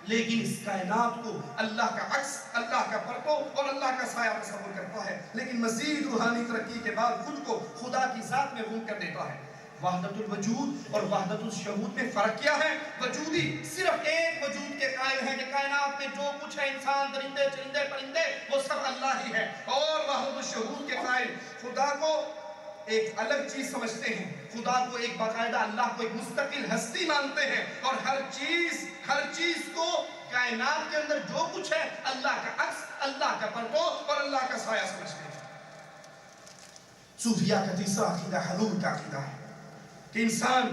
لیکن اس کائنات کو اللہ کا عکس، اللہ کا پرتو اور اللہ کا سایہ تصور کرتا ہے، لیکن مزید روحانی ترقی کے بعد خود کو خدا کی ذات میں غم کر دیتا ہے۔ وحدت الوجود اور وحدت الشہود میں فرق کیا ہے؟ وجودی صرف ایک وجود کے قائل ہیں کہ کائنات میں جو کچھ ہے، انسان، درندے، چرندے، پرندے، وہ سب اللہ ہی ہے، اور وحدت الشہود کے قائل خدا کو ایک الگ چیز سمجھتے ہیں، خدا کو ایک باقاعدہ، اللہ کو ایک مستقل ہستی مانتے ہیں، اور ہر چیز کو کائنات کے اندر جو کچھ ہے اللہ کا عکس، اللہ کا پرتو اور اللہ کا سایہ سمجھتے ہیں۔ صوفیہ کا تیسرا عقیدہ حلول کا عقیدہ ہے کہ انسان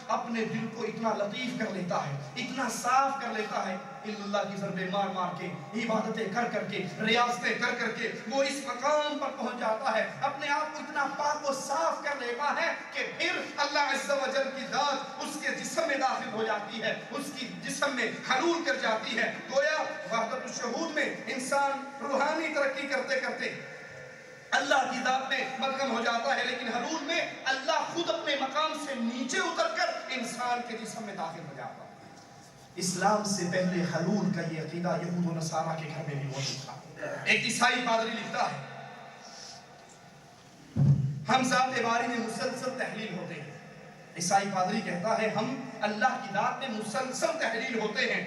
اپنے دل کو اتنا لطیف کر لیتا ہے، اتنا صاف کر لیتا ہے، اللہ کی ضربیں مار مار کے، عبادتیں کر کر کے، ریاضتیں کر کر کے وہ اس مقام پر پہنچ جاتا ہے، اپنے آپ کو اتنا پاک و صاف کر لیتا ہے کہ پھر اللہ اللہ عز و جل کی ذات اس کے جسم میں داخل ہو جاتی ہے، اس کی جسم میں حلول کر جاتی ہے۔ گویا وحدت الشہود میں انسان روحانی ترقی کرتے کرتے اللہ کی ذات میں مدغم ہو جاتا ہے، لیکن حلول میں اللہ خود اپنے مقام سے نیچے اتر کر انسان کے جسم میں داخل ہو جاتا ہے۔ اسلام سے پہلے حلول کا یہ عقیدہ یہود و نصارہ کے گھر میں بھی موجود تھا۔ ایک عیسائی پادری لکھتا ہے ہم ذات باری میں مسلسل تحلیل ہوتے ہیں۔ عیسائی پادری کہتا ہے ہم اللہ کی ذات میں مسلسل تحلیل ہوتے ہیں،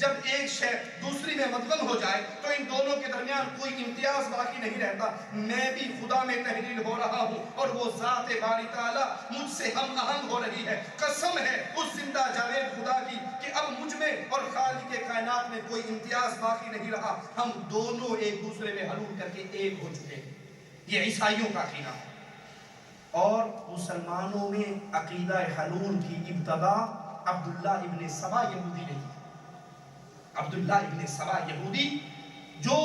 جب ایک شے دوسری میں مدغم ہو جائے تو ان دونوں کے درمیان کوئی امتیاز باقی نہیں رہتا۔ میں بھی خدا میں تحلیل ہو رہا ہوں اور وہ ذات باری تعالیٰ مجھ سے ہم آہنگ ہو رہی ہے۔ قسم ہے اس زندہ جاوید خدا کی کہ اب مجھ میں اور خالق کائنات میں کوئی امتیاز باقی نہیں رہا، ہم دونوں ایک دوسرے میں حلول کر کے ایک ہو چکے ہیں۔ یہ عیسائیوں کا عقیدہ ہے۔ اور مسلمانوں میں عقیدہ حلول کی ابتدا عبداللہ ابن سبا یہودی نے کی۔ عبداللہ ابن سبا یہودی جو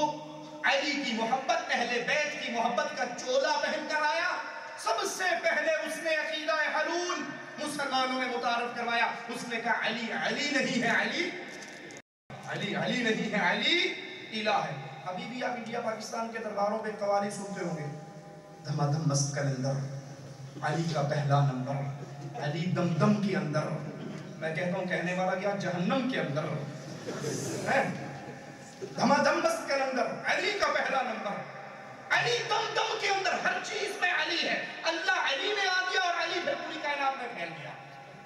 علی کی محبت، اہل بیت کی محبت کا چولا پہن کر آیا، سب سے پہلے اس نے عقیدہ حلول مسلمانوں میں متعارف کروایا۔ اس نے کہا علی علی نہیں ہے، علی نہیں ہے، علی الہ ہے۔ ابھی بھی آپ انڈیا پاکستان کے درباروں پہ قوالی سنتے ہوں گے، دھما دھم مست کلندر، علی کا پہلا نمبر، علی دم دم کے اندر۔ میں کہتا ہوں کہنے والا کیا، جہنم کے اندر ہے۔ دھما دم مست کلندر، علی کا پہلا نمبر، علی دم دم کے اندر، ہر چیز میں علی ہے۔ اللہ علی میں آ گیا اور علی پھر پوری کائنات میں پھیل گیا۔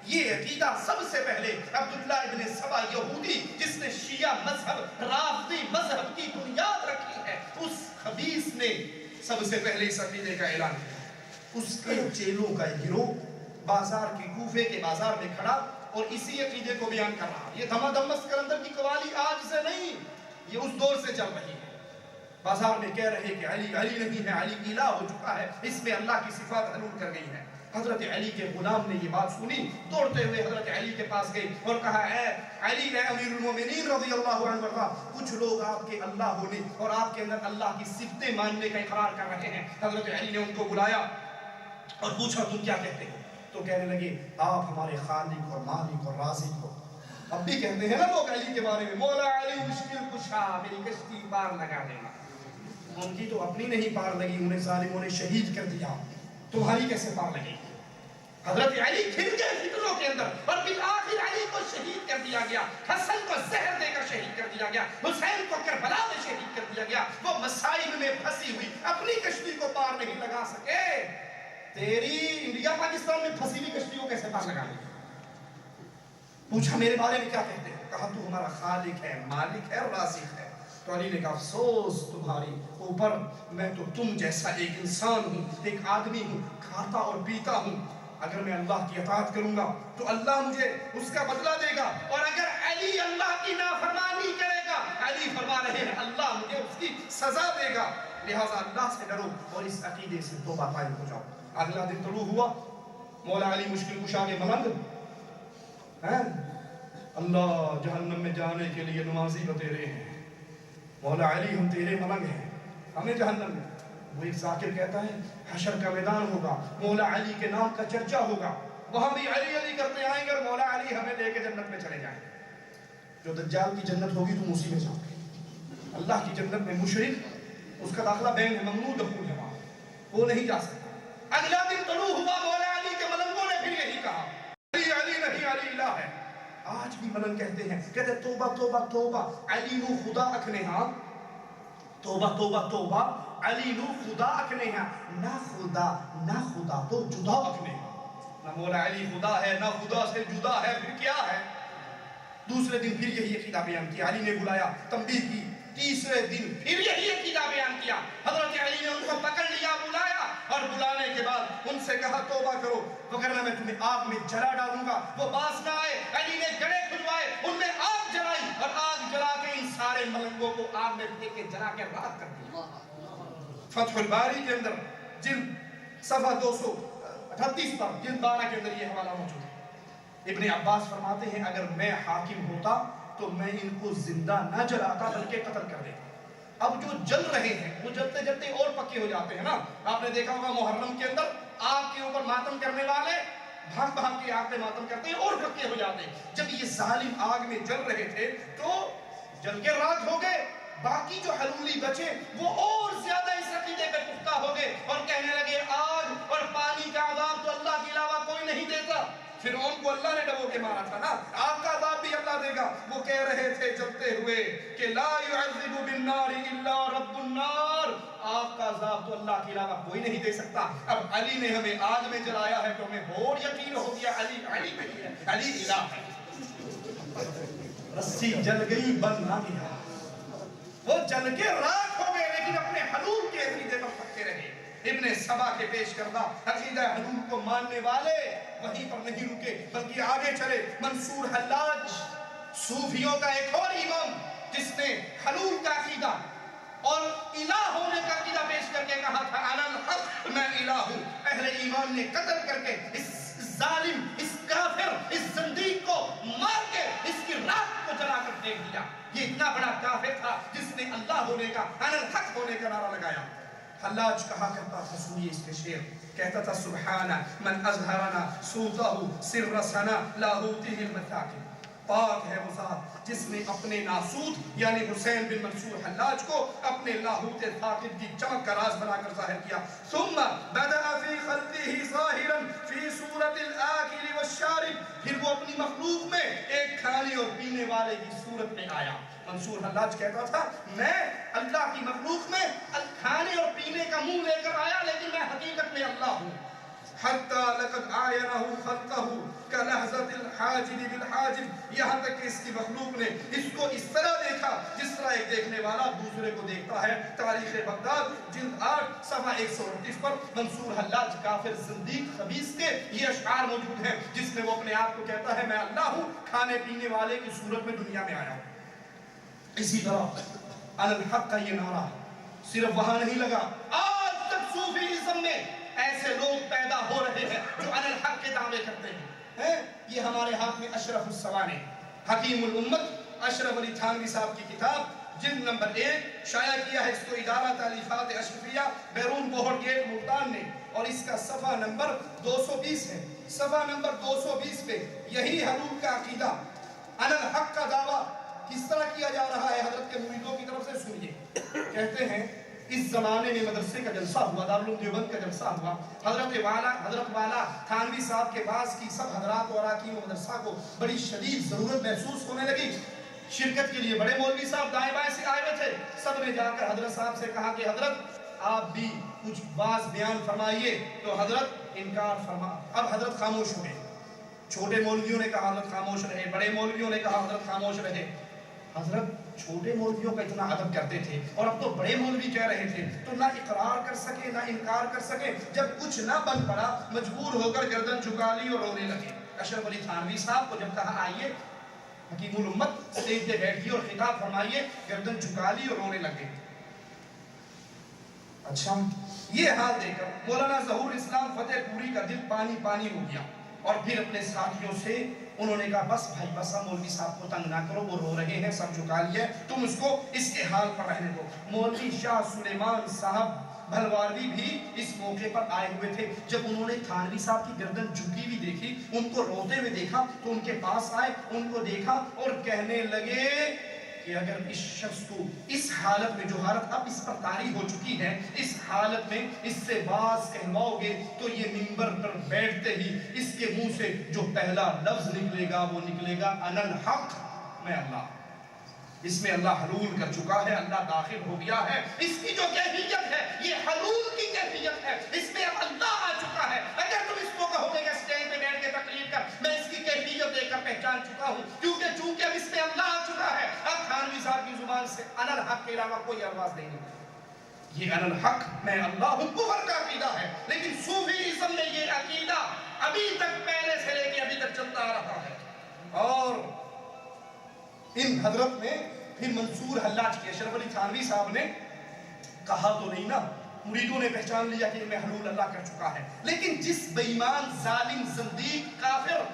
یہ عقیدہ سب سے پہلے عبداللہ ابن سبا یہودی، جس نے شیعہ مذہب، رافضی مذہب کی بنیاد رکھی ہے، اس خبیث نے سب سے پہلے اس عقیدے کا اعلان کیا۔ اس کے چیلوں کا گروہ بازار کے کوفے کے بازار میں کھڑا اور اسی عقیدے کو بیان کر رہا۔ یہ دھما دم مست کلندر کی قوالی آج سے نہیں، یہ اس دور سے چل رہی ہے۔ بازار میں کہہ رہے کہ علی علی نہیں ہے، علی الہ ہو چکا ہے، اس میں اللہ کی صفات حلول کر گئی ہے۔ حضرت علی کے غلام نے یہ بات سنی، دوڑتے ہوئے حضرت علی کے پاس گئے اور کہا اے علی، اے امیر المومنین رضی اللہ عنہ، کچھ لوگ آپ کے اللہ ہونے اور آپ کے اندر اللہ کی صفتیں ماننے کا اقرار کر رہے ہیں۔ حضرت علی نے ان کو بلایا اور پوچھا تم کیا کہتے ہو؟ تو کہنے لگے آپ ہمارے خالق اور مالک اور رازق ہو۔ اب بھی کہتے ہیں نا لوگ علی کے بارے میں، مولا علی مشکل کشا، میری کشتی پار لگا دینا۔ ان کی تو اپنی نہیں پار لگی، انہیں ظالموں نے شہید کر دیا، تمہاری کیسے پار لگے؟ حضرت علی کھل گئے فتنوں کے اندر اور بالآخر علی کو شہید کر دیا گیا، حسن کو زہر دے کر شہید کر دیا گیا، حسین کو کربلا میں شہید کر دیا گیا۔ وہ مصائب میں پھنسی ہوئی اپنی کشتی کو پار نہیں لگا سکے، تیری انڈیا پاکستان میں پھنسی ہوئی کشتی کو کیسے پار لگا لیں؟ پوچھا میرے بارے میں کیا کہتے ہیں؟ کہا تو ہمارا خالق ہے، مالک ہے اور رازق ہے۔ تو علی نے کہا افسوس تمہاری اوپر، میں تو تم جیسا ایک انسان ہوں، ایک آدمی ہوں، کھاتا اور پیتا ہوں۔ اگر میں اللہ کی اطاعت کروں گا تو اللہ مجھے اس کا بدلہ دے گا، اور اگر علی اللہ کی نافرمانی کرے گا، علی فرما رہے ہیں اللہ مجھے اس کی سزا دے گا، لہٰذا اللہ سے ڈرو اور اس عقیدے سے توبہ طائب ہو جاؤ۔ اگلا دن طلوع ہوا، مولا علی مشکل کشا کے ملنگ ہیں، اللہ جہنم میں جانے کے لیے نمازی بتیرے ہیں، مولا علی ہم تیرے ملنگ ہیں، ہمیں جہنم میں۔ وہ ایک ذاکر کہتا ہے حشر کا میدان ہوگا، مولا علی کے نام کا چرچا ہوگا، وہاں بھی علی علی کرتے آئیں گے اور مولا علی ہمیں لے کے جنت میں چلے جائیں گے۔ جو دجال کی جنت ہوگی تم اسی میں جاؤ گے۔ اللہ کی جنت میں مشرک، اس کا داخلہ بین ہے، ممنوع دخول ہے، وہاں وہ نہیں جا سکتا۔ اگلا دن طلوع ہوا، مولا علی کے ملنگوں نے پھر یہی کہا علی علی نہیں، علی الہ ہے۔ آج بھی ملنگ کہتے ہیں، کہتے توبہ توبہ توبہ، علی نو خدا اکھنے ہاں، توبہ توبہ توبہ، علی نو خدا اکھنے ہاں، نہ خدا تو جدا اکھنے ہاں۔ نہ مولا علی خدا ہے، نہ خدا سے جدا ہے، پھر کیا ہے؟ دوسرے دن پھر یہی عقیدہ بیان کیا، علی نے بلایا، تنبیہ کی۔ تیسرے دن پھر یہی عقیدہ بیان کیا، حضرت علی نے ان کو پکڑ لیا، بلایا، اور بلانے کے بعد ان سے کہا توبہ کرو وگرنہ میں تمہیں آگ میں جلا ڈالوں گا۔ وہ باز نہ آئے، علی نے گڑے کھلوائے، ان میں آگ جلائی اور آگ جلا کے ان سارے ملنگوں کو آگ میں پھینک کے جلا کے راکھ کر دیا۔ فتح الباری کے اندر جلد صفحہ 238 پر جلد 12 کے اندر یہ حوالہ موجود ہے۔ ابن عباس فرماتے ہیں اگر میں حاکم ہوتا تو میں ان کو زندہ نہ جلاتا بلکہ قتل کر دیتا۔ اب جو جل رہے ہیں وہ جلتے جلتے اور پکے ہو جاتے ہیں نا۔ آپ نے دیکھا ہوگا محرم کے اندر آگ کے اوپر ماتم کرنے والے بھاگ بھاگ کے آگ میں ماتم کرتے ہیں اور پکے ہو جاتے ہیں. جب یہ ظالم آگ میں جل رہے تھے تو جل کے راکھ ہو گئے. باقی جو حلولی بچے وہ اور زیادہ اس عقیدے پہ پختہ ہو گئے اور کہنے لگے آگ اور پانی کا عذاب تو اللہ کے علاوہ کوئی نہیں دیتا. فرعون کو اللہ نے ڈبو کے مارا تھا نا, آگ کا عذاب بھی اللہ دے گا. وہ کہہ رہے تھے جلتے ہوئے کہ لا يعذب بالنار الا رب النار, آگ کا عذاب تو اللہ کے علاوہ کوئی نہیں دے سکتا. اب علی نے ہمیں آگ میں جلایا ہے تو ہمیں اور یقین ہو گیا علی نہیں ہے, علی الہ ہے. رسی جل گئی بن نہ گیا, وہ جل کے راکھ ہو گئے لیکن اپنے حلول کے عقیدے پر پکے رہے. ابن سبا کے پیش کردہ عقیدہ حلول کو ماننے والے وہیں پر نہیں رکے بلکہ آگے چلے. منصور حلاج صوفیوں کا ایک اور امام جس نے حلول کا عقیدہ اور الہ ہونے کا عقیدہ پیش کر کے کہا تھا انا الحق میں الہ ہوں. اہل ایمان نے قتل کر کے اس ظالم, اس کافر, اس زندیق کو مار کے اس کی راکھ کو جلا کر پھینک دیا. یہ اتنا بڑا کافر تھا جس نے اللہ ہونے کا, انا الحق ہونے کا نعرہ لگایا. حلاج کہا کرتا تھا, سنیے اس کے شعر, کہتا تھا سبحان من اظہرنا صوتہ سر سنا لاہوتہ المثاقب. پاک ہے وہ ذات جس نے اپنے ناسوت یعنی حسین بن منصور حلاج کو اپنے لاہوت ثاقب کی چمک کا راز بنا کر ظاہر کیا. ثم بدأ فی خلقہ ظاہرا فی صورت الآکل والشارب, پھر وہ اپنی مخلوق میں ایک کھانے اور پینے والے کی صورت میں آیا. منصور حلاج کہتا تھا میں اللہ کی مخلوق میں کھانے اور پینے کا منہ لے کر آیا لیکن میں حقیقت میں اللہ ہوں. حتی لقد آینہ خلقہ کلحظت الحاجب بالحاجب, یہاں تک کہ اس کی مخلوق نے اس کو اس طرح دیکھا جس طرح ایک دیکھنے والا دوسرے کو دیکھتا ہے. تاریخ بغداد جلد 8 صفحہ 129 پر منصور حلاج کافر زندیق خبیث کے یہ اشعار موجود ہیں جس میں وہ اپنے آپ کو کہتا ہے میں اللہ ہوں, کھانے پینے والے کی صورت میں دنیا میں آیا ہوں. اسی طرح انا الحق کا یہ نعرہ صرف وہاں نہیں لگا, آج تک صوفیزم میں ایسے لوگ پیدا ہو رہے ہیں جو انا الحق کے دعوے کرتے ہیں. یہ ہمارے ہاتھ میں اشرف السوانح حکیم الامت اشرف علی تھانوی صاحب کی کتاب جلد نمبر 1 شائع کیا ہے. اس کو ادارہ تالیفات اشرفیہ بیرون بہڑ گیٹ ملتان نے, اور اس کا صفحہ نمبر 220 ہے. صفحہ نمبر 220 پہ یہی حلول کا عقیدہ انا الحق کا دعویٰ کس طرح کیا جا رہا ہے حضرت کے مریدوں کی طرف سے سنیے. کہتے ہیں اس زمانے میں مدرسے کا جلسہ ہوا, دارالعلوم دیوبند کا جلسہ ہوا. حضرت والا تھانوی صاحب کے پاس کی سب حضرات اور اراکین مدرسہ کو بڑی شدید ضرورت محسوس ہونے لگی شرکت کے لیے. بڑے مولوی صاحب دائیں بائیں سے آئے ہوئے تھے. سب نے جا کر حضرت صاحب سے کہا کہ حضرت آپ بھی کچھ باز بیان فرمائیے. تو حضرت انکار فرما. اب حضرت خاموش ہوئے. چھوٹے مولویوں نے کہا حضرت خاموش رہے, بڑے مولویوں نے کہا حضرت خاموش رہے. حضرت چھوٹے مولویوں کا اتنا ادب کرتے تھے اور اب تو بڑے مولوی کہہ رہے تھے تو نہ اقرار کر سکے نہ انکار کر سکے. جب کچھ نہ بن پڑا مجبور ہو کر گردن جھکا لی اور رونے لگے. اشرف علی تھانوی صاحب کو جب کہا آئیے حکیم الامت اسٹیج پہ بیٹھیے اور خطاب فرمائیے, گردن جھکا لی اور رونے لگے. اچھا یہ حال دیکھ کر مولانا ظہور اسلام فتح پوری کا دل پانی پانی ہو گیا اور پھر اپنے ساتھیوں سے انہوں نے کہا بس بھائی بس مولوی صاحب کو تنگ نہ کرو, وہ رو رہے ہیں, سب جھکا لیے, تم اس کو اس کے حال پر رہنے دو. مولوی شاہ سلیمان صاحب بھلواروی بھی اس موقع پر آئے ہوئے تھے. جب انہوں نے تھانوی صاحب کی گردن جھکی ہوئی دیکھی, ان کو روتے ہوئے دیکھا تو ان کے پاس آئے, ان کو دیکھا اور کہنے لگے کہ اگر اس شخص کو اس حالت میں, جو حالت اب اس پر طاری ہو چکی ہے, اس حالت میں اس سے باز کہلواؤ گے تو یہ منبر پر بیٹھتے ہی اس کے منہ سے جو پہلا لفظ نکلے گا وہ نکلے گا انا الحق میں اللہ. اس میں اللہ حلول کر چکا ہے, اللہ داخل ہو گیا ہے. اس کی جو کیفیت ہے یہ حلول کی کیفیت ہے, اس میں اب اللہ آ چکا ہے. اگر تم اس کو کہو گے کہ اسٹیج پہ بیٹھ کے تقریر کر, میں اس کی کیفیت دیکھ کر پہچان چکا ہوں چونکہ اب اس میں اللہ آ چکا ہے. اب تھانوی صاحب کی زبان سے انا الحق کے علاوہ کوئی الفاظ نہیں ہے. یہ انا الحق میں اللہ ہوں کفر کا عقیدہ ہے, لیکن صوفیزم میں یہ عقیدہ ابھی تک پہلے سے لے کے ابھی تک چلتا آ رہا ہے. اور ان حضرت نے پھر منصور حلاج کے اشرف علی تھانوی صاحب نے کہا تو نہیں نا, مریدوں نے پہچان لیا کہ میں حلول اللہ کر چکا ہے, لیکن جس بے ایمان ظالم زندیق کافر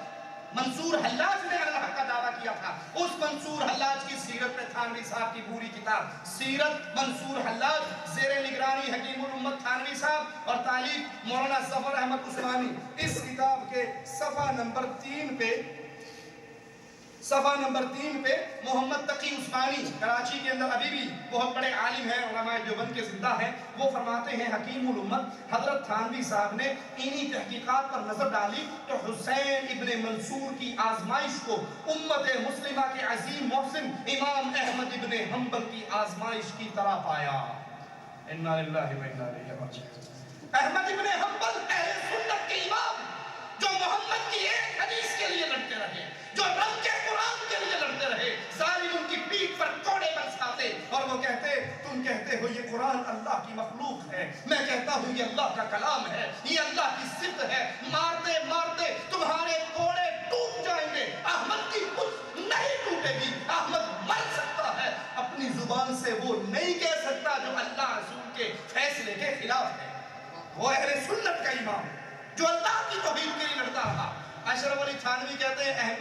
منصور حلاج نے اللہ کا دعویٰ کیا تھا, اس منصور حلاج کی سیرت میں تھانوی صاحب کی پوری کتاب سیرت منصور حلاج زیر نگرانی حکیم الامت تھانوی صاحب اور تالیف مولانا ظفر احمد عثمانی, اس کتاب کے صفحہ صفحہ نمبر 3 پہ محمد تقی عثمانی کراچی کے اندر ابھی بھی بہت بڑے عالم ہیں، علماء دیوبند کے زندہ ہیں، وہ فرماتے ہیں حکیم الامت حضرت تھانوی صاحب نے انہی تحقیقات پر نظر ڈالی تو حسین ابن منصور کی آزمائش کو امت مسلمہ کے عظیم محسن امام احمد ابن حنبل کی آزمائش کی طرح پایا۔ انا للہ و انا الیہ راجعون۔ احمد ابن حنبل اہل سنت کے امام، جو محمد کی ایک حدیث کے لیے لڑتے رہے، جو رب کے قرآن کے لیے لڑتے رہے، ظالم ان کی پیٹھ پر کوڑے برساتے اور وہ کہتے تم کہتے ہو یہ قرآن اللہ کی مخلوق ہے، میں کہتا ہوں یہ اللہ کا کلام ہے، یہ اللہ کی صفت ہے، مارتے مارتے تمہارے کوڑے ٹوٹ جائیں گے، احمد کی پشت نہیں ٹوٹے گی، احمد مر سکتا ہے، اپنی زبان سے وہ نہیں کہہ سکتا جو اللہ رسول کے فیصلے کے خلاف ہے۔ وہ اہل سنت کا امام جو اللہ کی توحید کے لیے لڑتا رہا۔ اشرف علی تھانوی کہتے ہیں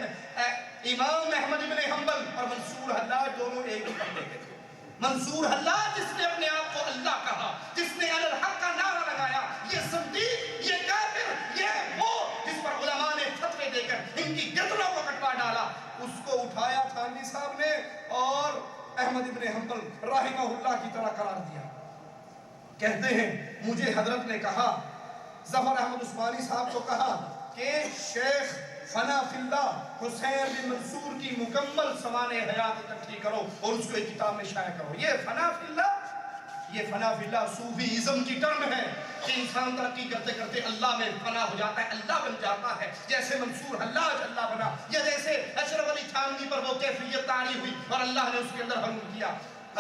امام احمد ابن حنبل اور منصور حلاج دونوں ایک ہی بندے کے تھے۔ منصور حلاج جس نے اپنے آپ کو اللہ کہا، جس نے علی الحق کا نعرہ لگایا، یہ زندیق، یہ کافر، یہ وہ جس پر علماء نے فتوے دے کر ان کی گردنوں کو کٹوا ڈالا، اس کو اٹھایا تھانوی صاحب نے اور احمد ابن حنبل رحمہ اللہ کی طرح قرار دیا۔ کہتے ہیں مجھے حضرت نے کہا، ظفر احمد عثمانی صاحب کو کہا کہ شیخ فنا فی اللہ حسین بن منصور کی مکمل سوانح حیات اکٹھی کرو اور اس کو ایک کتاب میں شائع کرو۔ یہ فنا فی اللہ صوفی ازم کی ٹرم ہے کہ انسان ترقی کرتے کرتے اللہ میں فنا ہو جاتا ہے، اللہ بن جاتا ہے، جیسے منصور حلاج اللہ بنا، یا جیسے اشرف علی تھانوی پر وہ کیفیت طاری ہوئی اور اللہ نے اس کے اندر حلول کیا۔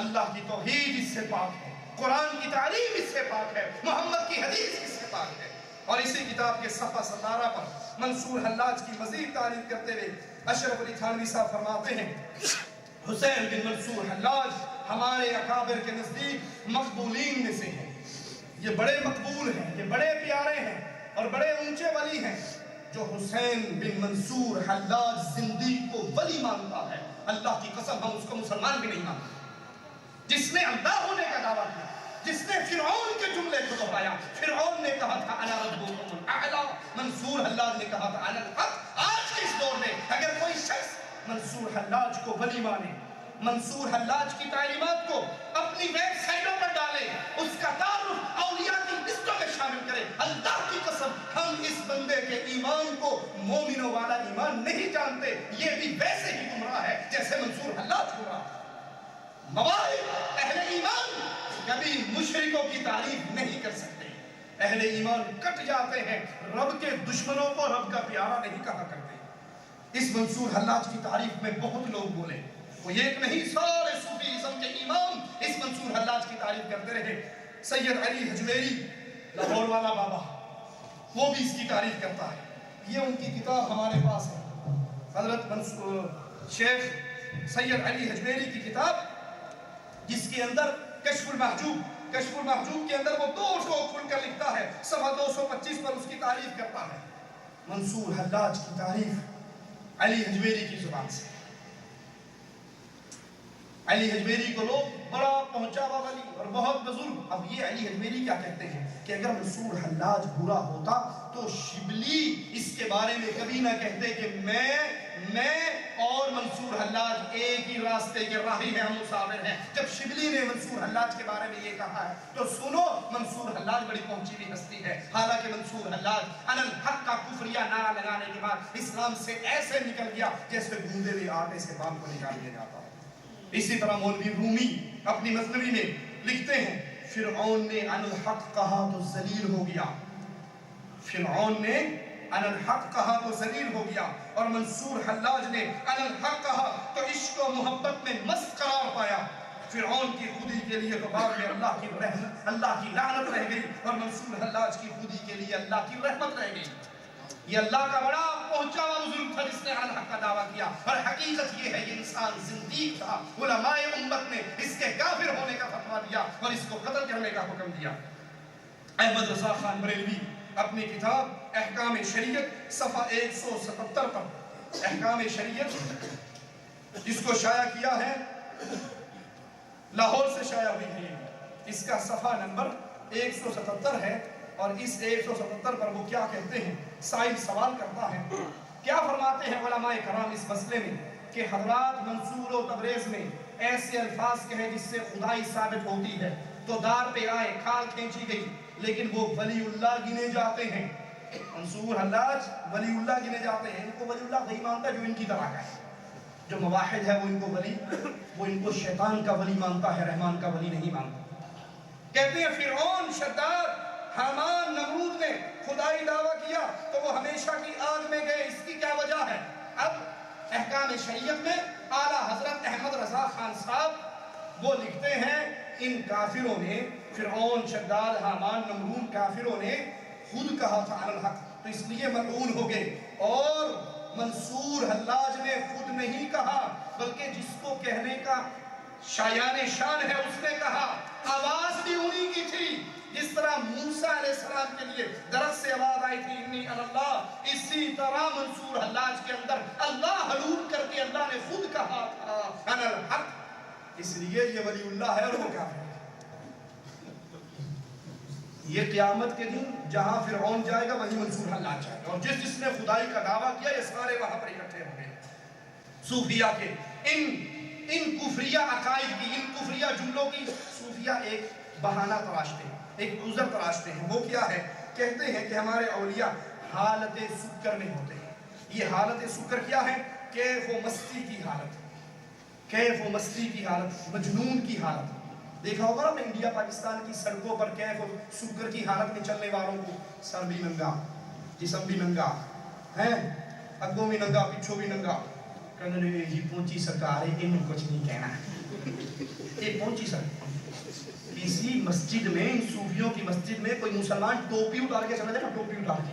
اللہ کی توحید اس سے پاک ہے، قرآن کی تعلیم اس سے پاک ہے، محمد کی حدیث اس سے پاک ہے۔ اور اسی کتاب کے صفحہ 17 پر منصور حلاج کی مزید تعریف کرتے ہوئے اشرف علی تھانوی صاحب فرماتے ہیں حسین بن منصور حلاج ہمارے اکابر کے نزدیک مقبولین میں سے ہیں، یہ بڑے مقبول ہیں، یہ بڑے پیارے ہیں اور بڑے اونچے ولی ہیں۔ جو حسین بن منصور حلاج زندیق کو ولی مانتا ہے، اللہ کی قسم ہم اس کو مسلمان بھی نہیں مانتے۔ جس نے اللہ ہونے کا دعویٰ کیا، جس نے فرعون کے جملے کو دہرایا، فرعون نے کہا تھا انا ربکم الاعلی، منصور حلاج نے کہا تھا انا الحق۔ آج کے اس دور میں اگر کوئی شخص منصور حلاج کو ولی مانے، منصور حلاج کی تعلیمات کو اپنی ویب سائٹوں پر ڈالے، اس کا تعارف اولیاء کی لسٹوں میں شامل کرے، اللہ کی قسم ہم اس بندے کے ایمان کو مومنوں والا ایمان نہیں جانتے، یہ بھی ویسے ہی گمراہ ہے جیسے منصور حلاج گمراہ ہے۔ مواہب اہل ایمان کبھی مشرکوں کی تعریف نہیں کر سکتے، اہل ایمان کٹ جاتے ہیں، رب کے دشمنوں کو رب کا پیارا نہیں کہا کرتے۔ اس منصور حلاج کی تعریف میں بہت لوگ بولے، وہ ایک نہیں سارے صوفی ازم کے امام اس منصور حلاج کی تعریف کرتے رہے۔ سید علی حجویری لاہور والا بابا وہ بھی اس کی تعریف کرتا ہے، یہ ان کی کتاب ہمارے پاس ہے، حضرت شیخ سید علی حجویری کی کتاب جس کے اندر کشف المحجوب کے اندر وہ دو ٹوک کھل کر لکھتا ہے، صفحہ 225 پر اس کی تعریف کرتا ہے۔ منصور حلاج کی تعریف علی حجویری کی زبان سے۔ علی حجویری کو لوگ بڑا پہنچا ہوا ولی اور بہت بزرگ، اب یہ علی حجویری کیا کہتے ہیں کہ اگر منصور حلاج برا ہوتا تو شبلی اس کے بارے میں کبھی نہ کہتے کہ میں اور منصور حلاج ایک ہی راستے کے راہی ہیں، ہم مسافر ہیں۔ جب شبلی نے منصور حلاج کے بارے میں یہ کہا ہے تو سنو، منصور حلاج بڑی پہنچی ہوئی ہستی ہے، حالانکہ منصور حلاج علی الحق کا کفریہ نعرہ لگانے کے بعد اسلام سے ایسے نکل گیا جیسے گوندے ہوئے آٹے سے بام کو نکال دیا جاتا ہے۔ اسی طرح مولوی رومی اپنی مثنوی میں لکھتے ہیں فرعون نے علی الحق کہا تو ذلیل ہو گیا، فرعون نے علی الحق کہا تو ذلیل ہو گیا، اور منصور حلاج نے علی الحق کہا تو عشق و محبت میں مست قرار پایا۔ فرعون کی خودی کے لیے تو بعد میں اللہ کی لعنت رہ گئی، اور منصور حلاج کی خودی کے لیے اللہ کی رحمت رہ گئی۔ یہ اللہ کا بڑا پہنچا ہوا بزرگ تھا جس نے علی الحق کا دعویٰ کیا، اور حقیقت یہ ہے یہ انسان زندیق تھا۔ علماء امت نے اس کے کافر ہونے کا فتویٰ دیا اور اس کو قتل کرنے کا حکم دیا۔ احمد رضا خان بریلوی اپنی کتاب احکام شریعت صفحہ 177 پر احکام شریعت جس کو شائع کیا ہے، لاہور سے شائع ہوئی ہے، اس کا صفحہ نمبر 177 ہے۔ اور اس 177 پر وہ کیا کہتے ہیں؟ سائل سوال کرتا ہے، کیا فرماتے ہیں علماء کرام اس مسئلے میں کہ حضرات منصور و تبریز میں ایسے الفاظ کہیں جس سے خدائی ثابت ہوتی ہے تو دار پہ آئے، کھال کھینچی گئی، لیکن وہ ولی اللہ گنے جاتے ہیں. منصور حلاج ولی اللہ گنے جاتے ہیں. ان کو ولی اللہ وہی مانتا ہے جو ان کی طرح کا ہے. جو مواحد ہے وہ ان کو ولی، وہ ان کو شیطان کا ولی مانتا ہے، رحمان کا ولی نہیں مانتا. کہتے ہیں فرعون، شداد، حامان، نمرود نے خدائی دعویٰ کیا تو وہ ہمیشہ کی آگ میں گئے. اس کی کیا وجہ ہے؟ اب احکام شریعت میں اعلیٰ حضرت احمد رضا خان صاحب وہ لکھتے ہیں ان کافروں نے، فرعون، شداد، حامان، نمرود کافروں نے خود کہا تھا علی الحق تو اس لیے ملعون ہو گئے. اور منصور حلاج نے خود نہیں کہا بلکہ جس کو کہنے کا شایان شان ہے اس نے کہا. آواز بھی انہی کی تھی. جس طرح موسیٰ علیہ السلام کے لیے درخت سے آواز آئی تھی انی اللہ، اسی طرح منصور حلاج کے اندر اللہ حلول کر کے اللہ نے خود کہا تھا علی الحق. اس لیے یہ ولی اللہ ہے اور وہ کافر ہے. یہ قیامت کے دن جہاں فرعون جائے گا وہی منصور حلاج جائے گا. اور جس نے خدائی کا دعویٰ کیا یہ سارے وہاں پر اکٹھے ہوں گے. صوفیہ کے ان کفریہ عقائد کی، ان کفریہ جملوں کی صوفیہ ایک بہانہ تراشتے ہیں، ایک عذر تراشتے ہیں. وہ کیا ہے؟ کہتے ہیں کہ ہمارے اولیاء حالت سکر میں ہوتے ہیں. یہ حالت سکر کیا ہے؟ کیف و مستی کی حالت، کیف و مستی کی حالت، مجنون کی حالت. دیکھا ہوگا نا انڈیا پاکستان کی سڑکوں پر کیف و سکر کی حالت میں چلنے والوں کو، سر بھی ننگا، جسم بھی ننگا ہے، اگوں بھی ننگا، پیچھوں بھی ننگا. کہنے یہ پہنچی سرکار ہے، انہوں کچھ نہیں کہنا ہے. یہ پہنچی سرکار. کسی مسجد میں، ان صوفیوں کی مسجد میں کوئی مسلمان ٹوپی اتار کے چلا جائے نا، ٹوپی اتار کے،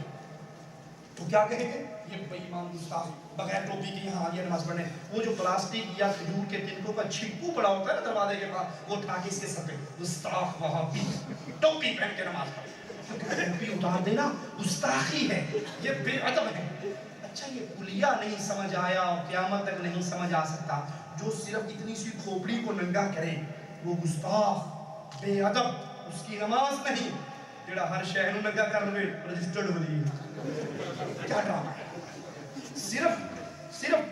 تو کیا کہیں گے؟ یہ بے ایمان گستاخ بغیر ٹوپی کے یہاں آگے نماز پڑھنے. وہ جو پلاسٹک یا کھجور کے تنکوں کا چھپکو پڑا ہوتا ہے نا دروازے کے پاس، وہ اٹھا کے اس کے سر پہ گستاخ وہابی ٹوپی پہن کے نماز پڑھے. ٹوپی اتار دینا گستاخی ہے، یہ بے ادب ہے. اچھا یہ کلیہ نہیں سمجھ آیا اور قیامت تک نہیں سمجھ آ سکتا. جو صرف اتنی سی کھوپڑی کو ننگا کرے وہ گستاخ، بے ادب، اس کی نماز نہیں. جڑا ہر شہر ننگا کر لے رجسٹرڈ ولی. کیا ڈرامہ ہے؟ صرف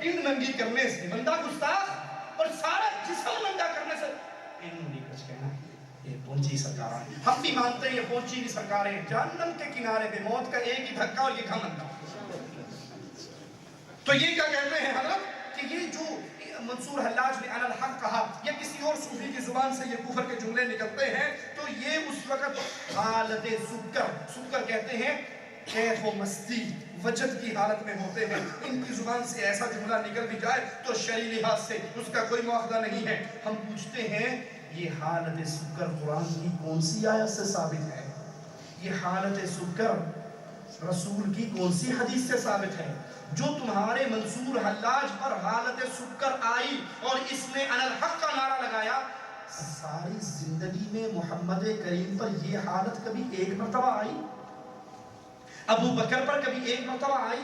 ان ننگی کرنے سے بندہ گستاخ، اور سارا جسم ننگا کرنے سے انہوں نے کچھ کہنا. یہ پہنچی سرکار ہے. ہم بھی مانتے ہیں یہ پہنچی کی سرکاریں جہنم کے کنارے پہ، موت کا ایک ہی دھکا اور یہ گھمنڈا. تو یہ کیا کہتے ہیں حضرت کہ یہ جو منصور حلاج نے علی الحق کہا یا کسی اور صوفی کی زبان سے یہ کفر کے جملے نکلتے ہیں تو یہ اس وقت حالت سکر کہتے ہیں، کیف و مستی، وجد کی حالت میں ہوتے ہیں. ان کی زبان سے ایسا جملہ نکل بھی جائے تو شرعی لحاظ سے اس کا کوئی مواخذہ نہیں ہے. ہم پوچھتے ہیں یہ حالت سکر قرآن کی کون سی آیت سے ثابت ہے؟ یہ حالت سکر رسول کی کون سی حدیث سے ثابت ہے؟ جو تمہارے منصور حلاج پر حالت سکر آئی اور اس نے علی الحق کا نعرہ لگایا، ساری زندگی میں محمد کریم پر یہ حالت کبھی ایک مرتبہ آئی؟ ابو بکر پر کبھی ایک مرتبہ آئی؟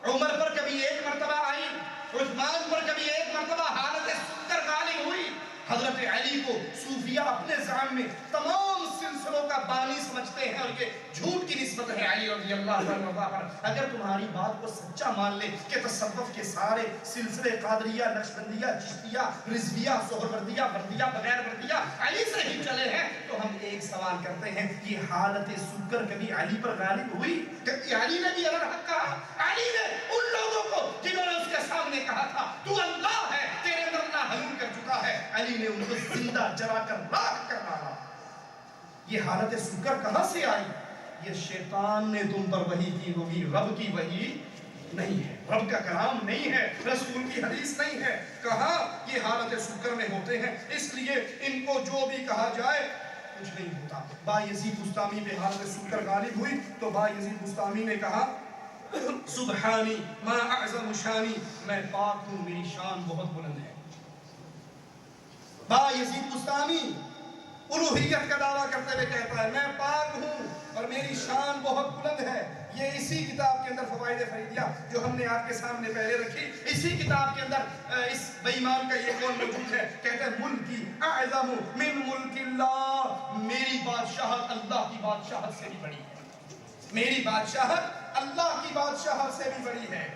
عمر پر کبھی ایک مرتبہ آئی؟ عثمان پر کبھی ایک مرتبہ حالت سکر غالب ہوئی؟ حضرت علی کو صوفیہ اپنے زعم میں تمام سلسلوں کا بانی سمجھتے ہیں اور یہ جھوٹ کی نسبت ہے علی رضی اللہ عنہ پر. اگر تمہاری بات کو سچا مان لے کہ تصوف کے سارے سلسلے قادریہ، نقشبندیہ، چشتیہ، رضویہ، سہروردیہ، بردیہ، بغیر بردیہ علی سے ہی چلے ہیں تو ہم ایک سوال کرتے ہیں، یہ حالت سکر کبھی علی پر غالب ہوئی؟ کبھی علی نے بھی الحق کہا؟ علی نے ان لوگوں کو جنہوں نے اس کے سامنے کہا تھا تو اللہ ہے، تیرے اندر اللہ حلول کر چکا ہے، علی نے ان کو زندہ جلا کر راکھ کر ڈالا. یہ حالت سکر کہاں سے آئی؟ یہ شیطان نے تم پر وحی کی ہوگی، رب کی وحی نہیں ہے، رب کا کلام نہیں ہے، رسول کی حدیث نہیں ہے. کہاں یہ حالت سکر میں ہوتے ہیں، اس لیے ان کو جو بھی کہا جائے کچھ نہیں ہوتا. با یزید بستامی پہ حالت سکر غالب ہوئی تو با یزید بستامی نے کہا سبحانی ما اعظم شانی، میں پاک ہوں، میری شان بہت بلند ہے. با یزید بستامی الوہیت کا دعویٰ کرتے ہوئے کہتا ہے میں پاک ہوں اور میری شان بہت بلند ہے. یہ اسی کتاب کے اندر فوائد فریدیہ جو ہم نے آپ کے سامنے پہلے رکھی، اسی کتاب کے اندر اس بے ایمان کا یہ قول موجود ہے، کہتا ہے ملکی اعظم من ملک اللہ، میری بادشاہت اللہ کی بادشاہت سے بھی بڑی ہے، میری بادشاہت اللہ کی بادشاہت سے بھی بڑی ہے۔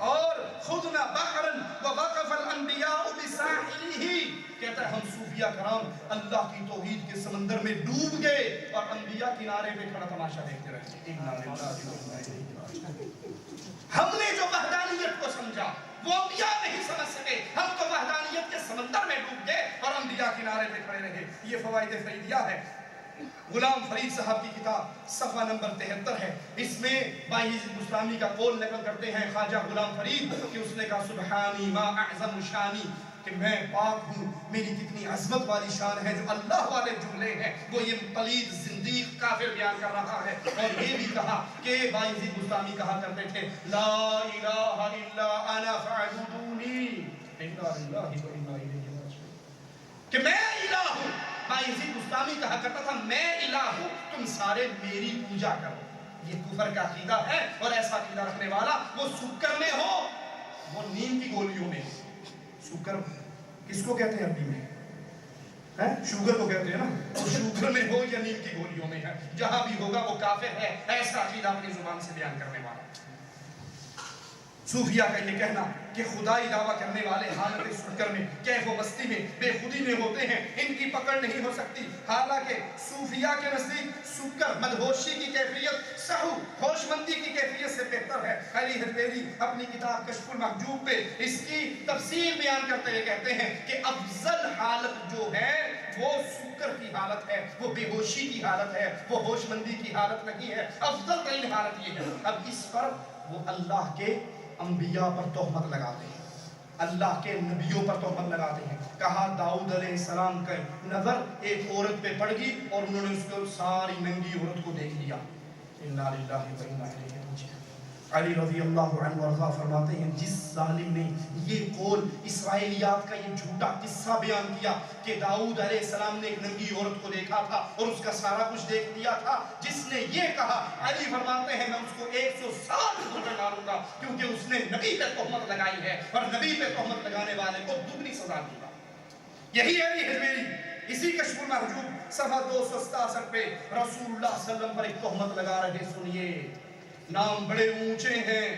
اور خذنا بحرا ووقف الانبیاء بساحلہ، کہتا ہے ہم صوفیہ کرام اللہ کی توحید کے سمندر میں ڈوب گئے اور انبیاء کنارے پہ کھڑا تماشا دیکھتے رہے۔ ہم نے جو وحدانیت کو سمجھا وہ انبیاء نہیں سمجھ سکے، ہم تو وحدانیت کے سمندر میں ڈوب گئے اور انبیاء کنارے پہ کھڑے رہے۔ یہ فوائد فریدیہ ہے۔ غلام فرید صاحب کی کتاب صفحہ نمبر 73 ہے، اس میں بائی حزب بستامی کا قول نقل کرتے ہیں خواجہ غلام فرید کہ اس نے کہا سبحانی ما اعظم شانی، کہ میں پاک ہوں، میری کتنی عظمت والی شان ہے۔ جو اللہ والے جملے ہیں وہ یہ پلید زندیق کافر بیان کر رہا ہے۔ اور یہ بھی کہا کہ بائی حزب بستامی کہا کرتے تھے لا الہ الا انا فاعبدونی، کہ میں الہ ہوں۔ بائی حزب بستامی کہا کرتا تھا میں الہ ہوں، تم سارے میری پوجا کرو۔ یہ کفر کا عقیدہ ہے، اور ایسا عقیدہ رکھنے والا وہ سکر میں ہو، وہ نیم کی گولیوں میں۔ سکر کس کو کہتے ہیں عربی میں؟ شوگر کو کہتے ہیں نا، وہ شوگر میں ہو یا نیم کی گولیوں میں ہے، جہاں بھی ہوگا وہ کافر ہے، ایسا عقیدہ اپنی زبان سے بیان کرنے والا۔ صوفیہ کا یہ کہنا کہ خدائی دعویٰ کرنے والے حالت سکر میں، کیف و مستی میں، بے خودی میں ہوتے ہیں، ان کی پکڑ نہیں ہو سکتی۔ حالانکہ صوفیہ کے نزدیک سکر مدہوشی کی کیفیت سہو ہوش مندی کی کیفیت سے بہتر ہے۔ علی حجویری اپنی کتاب کشف المحجوب پہ اس کی تفسیر بیان کرتے ہوئے کہتے ہیں کہ افضل حالت جو ہے وہ سکر کی حالت ہے، وہ بے ہوشی کی حالت ہے، وہ ہوش مندی کی حالت نہیں ہے، افضل ترین حالت یہ ہے۔ اب اس پر وہ اللہ کے انبیاء پر تہمت لگاتے ہیں، اللہ کے نبیوں پر تہمت لگاتے ہیں۔ کہا داؤد علیہ السلام کا نظر ایک عورت پہ پڑ گئی اور انہوں نے اس کو ساری ننگی عورت کو دیکھ لیا۔ انا للہ و انا الیہ راجعون۔ علی رضی اللہ عنہ وارضا فرماتے ہیں جس ظالم نے یہ قول اسرائیلیات کا یہ جھوٹا قصہ بیان کیا کہ داؤد علیہ السلام نے ایک ننگی عورت کو دیکھا تھا اور اس کا سارا کچھ دیکھ لیا تھا، جس نے یہ کہا علی فرماتے ہیں میں اس کو 100 سال سزا ماروں گا، کیونکہ اس نے نبی پہ تہمت لگائی ہے اور نبی پہ تہمت لگانے والے کو دگنی سزا دوں گا۔ یہی علی حجویری اسی کشف المحجوب صفحہ 267 پہ رسول اللہ صلی اللہ علیہ وسلم پر ایک تہمت لگا رہے۔ سنیے، نام بڑے اونچے ہیں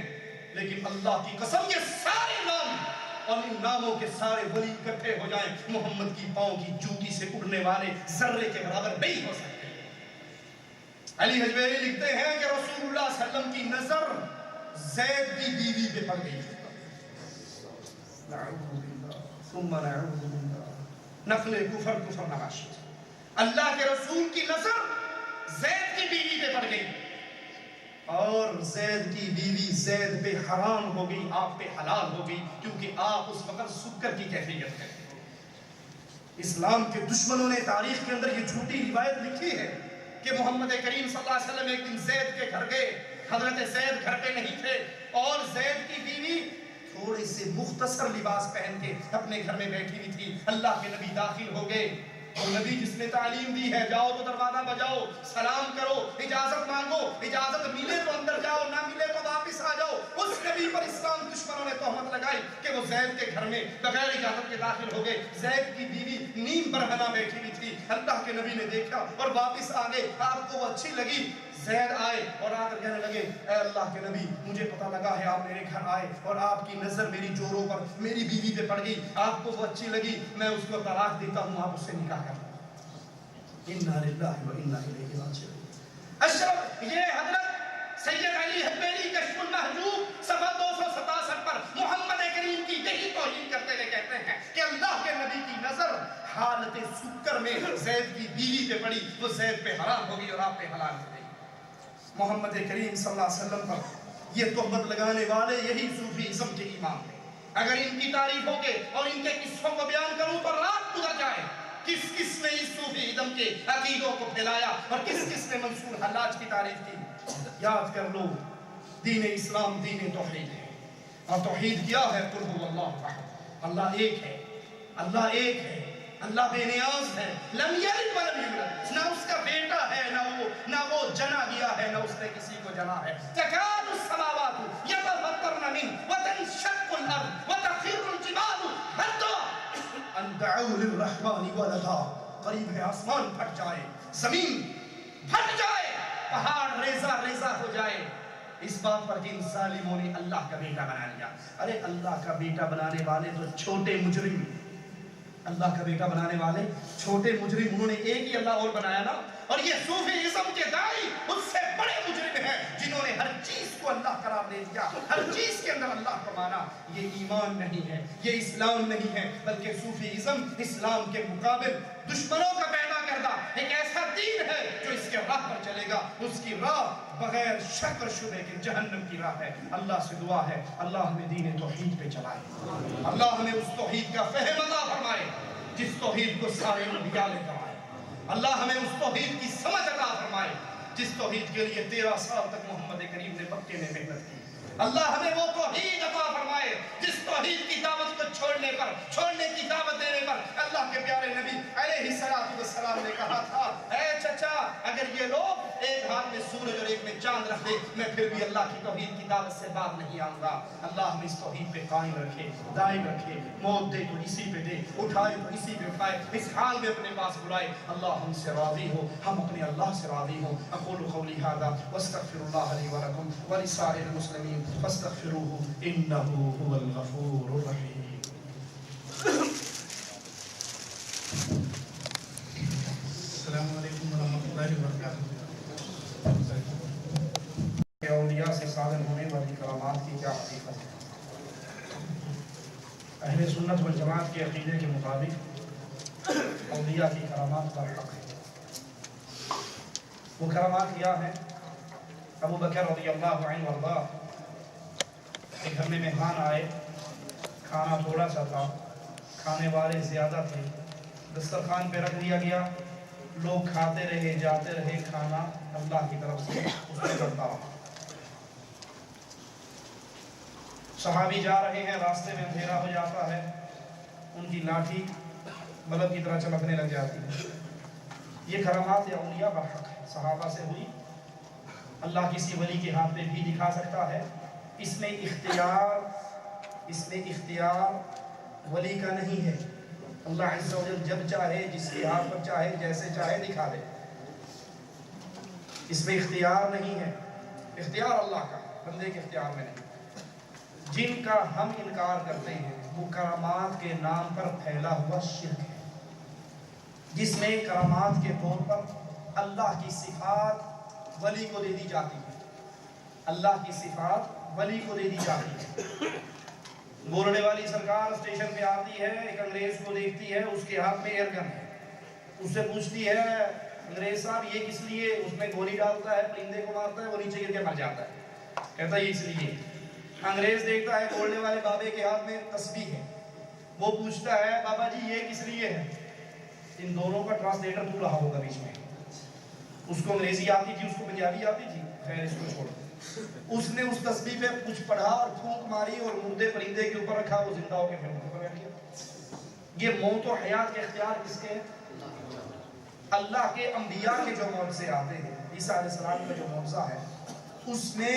لیکن اللہ کی قسم یہ سارے نام اور ان ناموں کے سارے ولی اکٹھے ہو جائیں محمد کی پاؤں کی جوتی سے اڑنے والے ذرے کے برابر نہیں ہو سکتے۔ علی حجویری لکھتے ہیں کہ رسول اللہ صلی اللہ علیہ وسلم کی نظر زید کی بیوی پہ پڑ گئی۔ ثم نعوذ باللہ، نقل کفر کفر نواشد۔ اللہ کے رسول کی نظر زید کی بیوی پہ پڑ گئی اور زید کی بیوی زید پہ حرام ہو گئی، آپ پہ حلال ہو گئی، کیونکہ آپ اس وقت سکر کی کیفیت ہے۔ اسلام کے دشمنوں نے تاریخ کے اندر یہ جھوٹی روایت لکھی ہے کہ محمد کریم صلی اللہ علیہ وسلم ایک دن زید کے گھر گئے، حضرت زید گھر پہ نہیں تھے اور زید کی بیوی تھوڑے سے مختصر لباس پہن کے اپنے گھر میں بیٹھی ہوئی تھی۔ اللہ کے نبی داخل ہو گئے، اور نبی جس نے تعلیم دی ہے جاؤ تو دروازہ بجاؤ، سلام کرو، اجازت مانگو، اجازت ملے تو اندر جاؤ، نہ ملے تو واپس آ جاؤ۔ اس نبی پر اسلام دشمنوں نے تہمت لگائی کہ وہ زید کے گھر میں بغیر اجازت کے داخل ہو گئے۔ زید کی بیوی نیم برہنہ بیٹھی ہوئی تھی، اللہ کے نبی نے دیکھا اور واپس آ گئے۔ آپ کو وہ اچھی لگی، زید آئے اور آ کر کہنے لگے اے اللہ کے نبی مجھے پتہ لگا ہے آپ میرے گھر آئے اور آپ کی نظر میری جوروں پر میری بیوی پہ پڑ گئی، آپ کو وہ اچھی لگی، میں اس کو طلاق دیتا ہوں، آپ اس سے نکاح کر لیں۔ انا للہ و انا الیہ راجعون۔ اشرف یہ حضرت سید علی حجویری کشف المحجوب صفحہ 267 پر محمد کریم کی یہی توہین کرتے ہوئے کہتے ہیں کہ اللہ کے نبی کی نظر حالت سکر میں زید کی بیوی پہ پڑی، وہ زید پہ حرام ہو گئی اور آپ پہ حلال ہو گئی۔ محمد کریم صلی اللہ علیہ وسلم پر یہ تہمت لگانے والے یہی صوفی ازم کے امام ہیں۔ اگر ان کی تعریفوں کے اور ان کے قصوں کو بیان کروں تو رات گزر جائے۔ کس کس نے اس صوفی ازم کے عقیدوں کو پھیلایا اور کس کس نے منصور حلاج کی تعریف کی۔ یاد کر لو دین اسلام دین توحید ہے، اور توحید کیا ہے؟ قل هو اللہ احد، اللہ ایک ہے، اللہ ایک ہے، اللہ بے نیاز ہے، لم یلد ولم یولد، نہ اس کا بیٹا ہے نہ وہ جنا گیا ہے، نہ اس نے کسی کو جنا ہے۔ تکاد السماوات یتفطرن منہ وتنشق الارض وتخر الجبال ہدا ان دعوا للرحمن ولدا، قریب ہے آسمان پھٹ جائے، زمین پھٹ جائے، پہاڑ ریزہ ریزہ ہو جائے، اس بات پر جن ظالموں نے اللہ کا بیٹا بنا لیا۔ ارے اللہ کا بیٹا بنانے والے تو چھوٹے مجرم، اللہ کا بیٹا بنانے والے چھوٹے مجرم، انہوں نے ایک ہی اللہ اور بنایا نا۔ اور یہ صوفیزم کے داعی اس سے بڑے مجرم ہیں جنہوں نے ہر چیز کو اللہ قرار دے دیا، ہر چیز کے اندر اللہ کو مانا۔ یہ ایمان نہیں ہے، یہ اسلام نہیں ہے، بلکہ صوفیزم اسلام کے مقابل دشمنوں کا پیدا کردہ ایک ایسا دین ہے جو اس کے راہ پر چلے گا، اس کی راہ بغیر شک و شبہ کے جہنم کی راہ ہے۔ اللہ سے دعا ہے اللہ ہمیں دین توحید پہ چلائے، اللہ ہمیں اس توحید کا فہم عطا فرمائے جس توحید کو سارے انبیاء نے کہا ہے، اللہ ہمیں اس توحید کی سمجھ عطا فرمائے جس توحید کے لیے 13 سال تک محمد کریم نے مکے میں محنت کی۔ اللہ ہمیں وہ توحید عطا فرمائے جس توحید کی دعوت کو چھوڑنے کی دعوت دینے پر اللہ کے پیارے نبی علیہ السلام نے کہا تھا، اے چچا اگر یہ لوگ ایک ہاتھ میں سورج اور ایک میں چاند رکھ دے میں پھر بھی اللہ کی توحید کی دعوت سے باز نہیں آؤں گا۔ اللہ ہمیں اس توحید پہ قائم رکھے، دائم رکھے، موت دے تو اسی پہ دے، اٹھائے تو اسی پہ اٹھائے، اس حال میں اپنے پاس بلائے۔ اللہ ہم سے راضی ہو، ہم اپنے اللہ سے راضی ہو۔ اقول قولی ھذا واستغفر اللہ لی ولکم ولسائر المسلمین فاستغفروه انه هو الغفور الرحیم۔ السلام علیکم ورحمۃ اللہ وبرکاتہ۔ اولیاء سے صادر ہونے والی کرامات کی کیا حقیقت ہے؟ اہل سنت والجماعت کے عقیدے کے مطابق اولیاء کی کرامات کا حق ہے۔ وہ کرامات کیا ہیں؟ ابو بکر رضی اللہ عنہ وارضاہ ایک گھر میں مہمان آئے، کھانا تھوڑا سا تھا، کھانے والے زیادہ تھے، دسترخوان پہ رکھ دیا گیا، لوگ کھاتے رہے جاتے رہے، کھانا اللہ کی طرف سے اس میں بڑھتا رہا۔ صحابی جا رہے ہیں، راستے میں اندھیرا ہو جاتا ہے، ان کی لاٹھی بلب کی طرح چمکنے لگ جاتی ہے۔ یہ کرامات اولیاء برحق ہے، صحابہ سے ہوئی، اللہ کسی ولی کے ہاتھ میں بھی دکھا سکتا ہے۔ اس میں اختیار ولی کا نہیں ہے، اللہ عز و جل جب چاہے جس کے ہاتھ پر چاہے جیسے چاہے دکھا دے، اس میں اختیار نہیں ہے، اختیار اللہ کا، بندے کے اختیار میں نہیں۔ جن کا ہم انکار کرتے ہیں وہ کرامات کے نام پر پھیلا ہوا شرک ہے، جس میں کرامات کے طور پر اللہ کی صفات ولی کو دے دی جاتی ہے، اللہ کی صفات ولی کو دے دی جاتی ہے۔ بولنے والی سرکار اسٹیشن پہ آتی ہے، ایک انگریز کو دیکھتی ہے، اس کے ہاتھ میں ایئر گن ہے، اس سے پوچھتی ہے انگریز صاحب یہ کس لیے؟ اس میں گولی ڈالتا ہے، پرندے کو مارتا ہے، وہ نیچے گر کے مر جاتا ہے، کہتا ہے یہ اس لیے۔ انگریز دیکھتا ہے بولنے والے بابے کے ہاتھ میں تسبیح ہے، وہ پوچھتا ہے بابا جی یہ کس لیے ہے؟ ان دونوں کا ٹرانسلیٹر تو رہا ہوگا بیچ میں، اس کو انگریزی آتی تھی، اس کو پنجابی آتی تھی، خیر اس کو چھوڑ، اس نے اس تسبیح پہ کچھ پڑھا اور پھونک ماری اور مردے پرندے کے اوپر رکھا، وہ زندہ ہو کے پھر اوپر بیٹھ گیا۔ یہ موت و حیات کے اختیار کس کے ہیں؟ اللہ کے انبیاء کے جو معجزے آتے ہیں، عیسیٰ علیہ السلام کا جو معجزہ ہے اس میں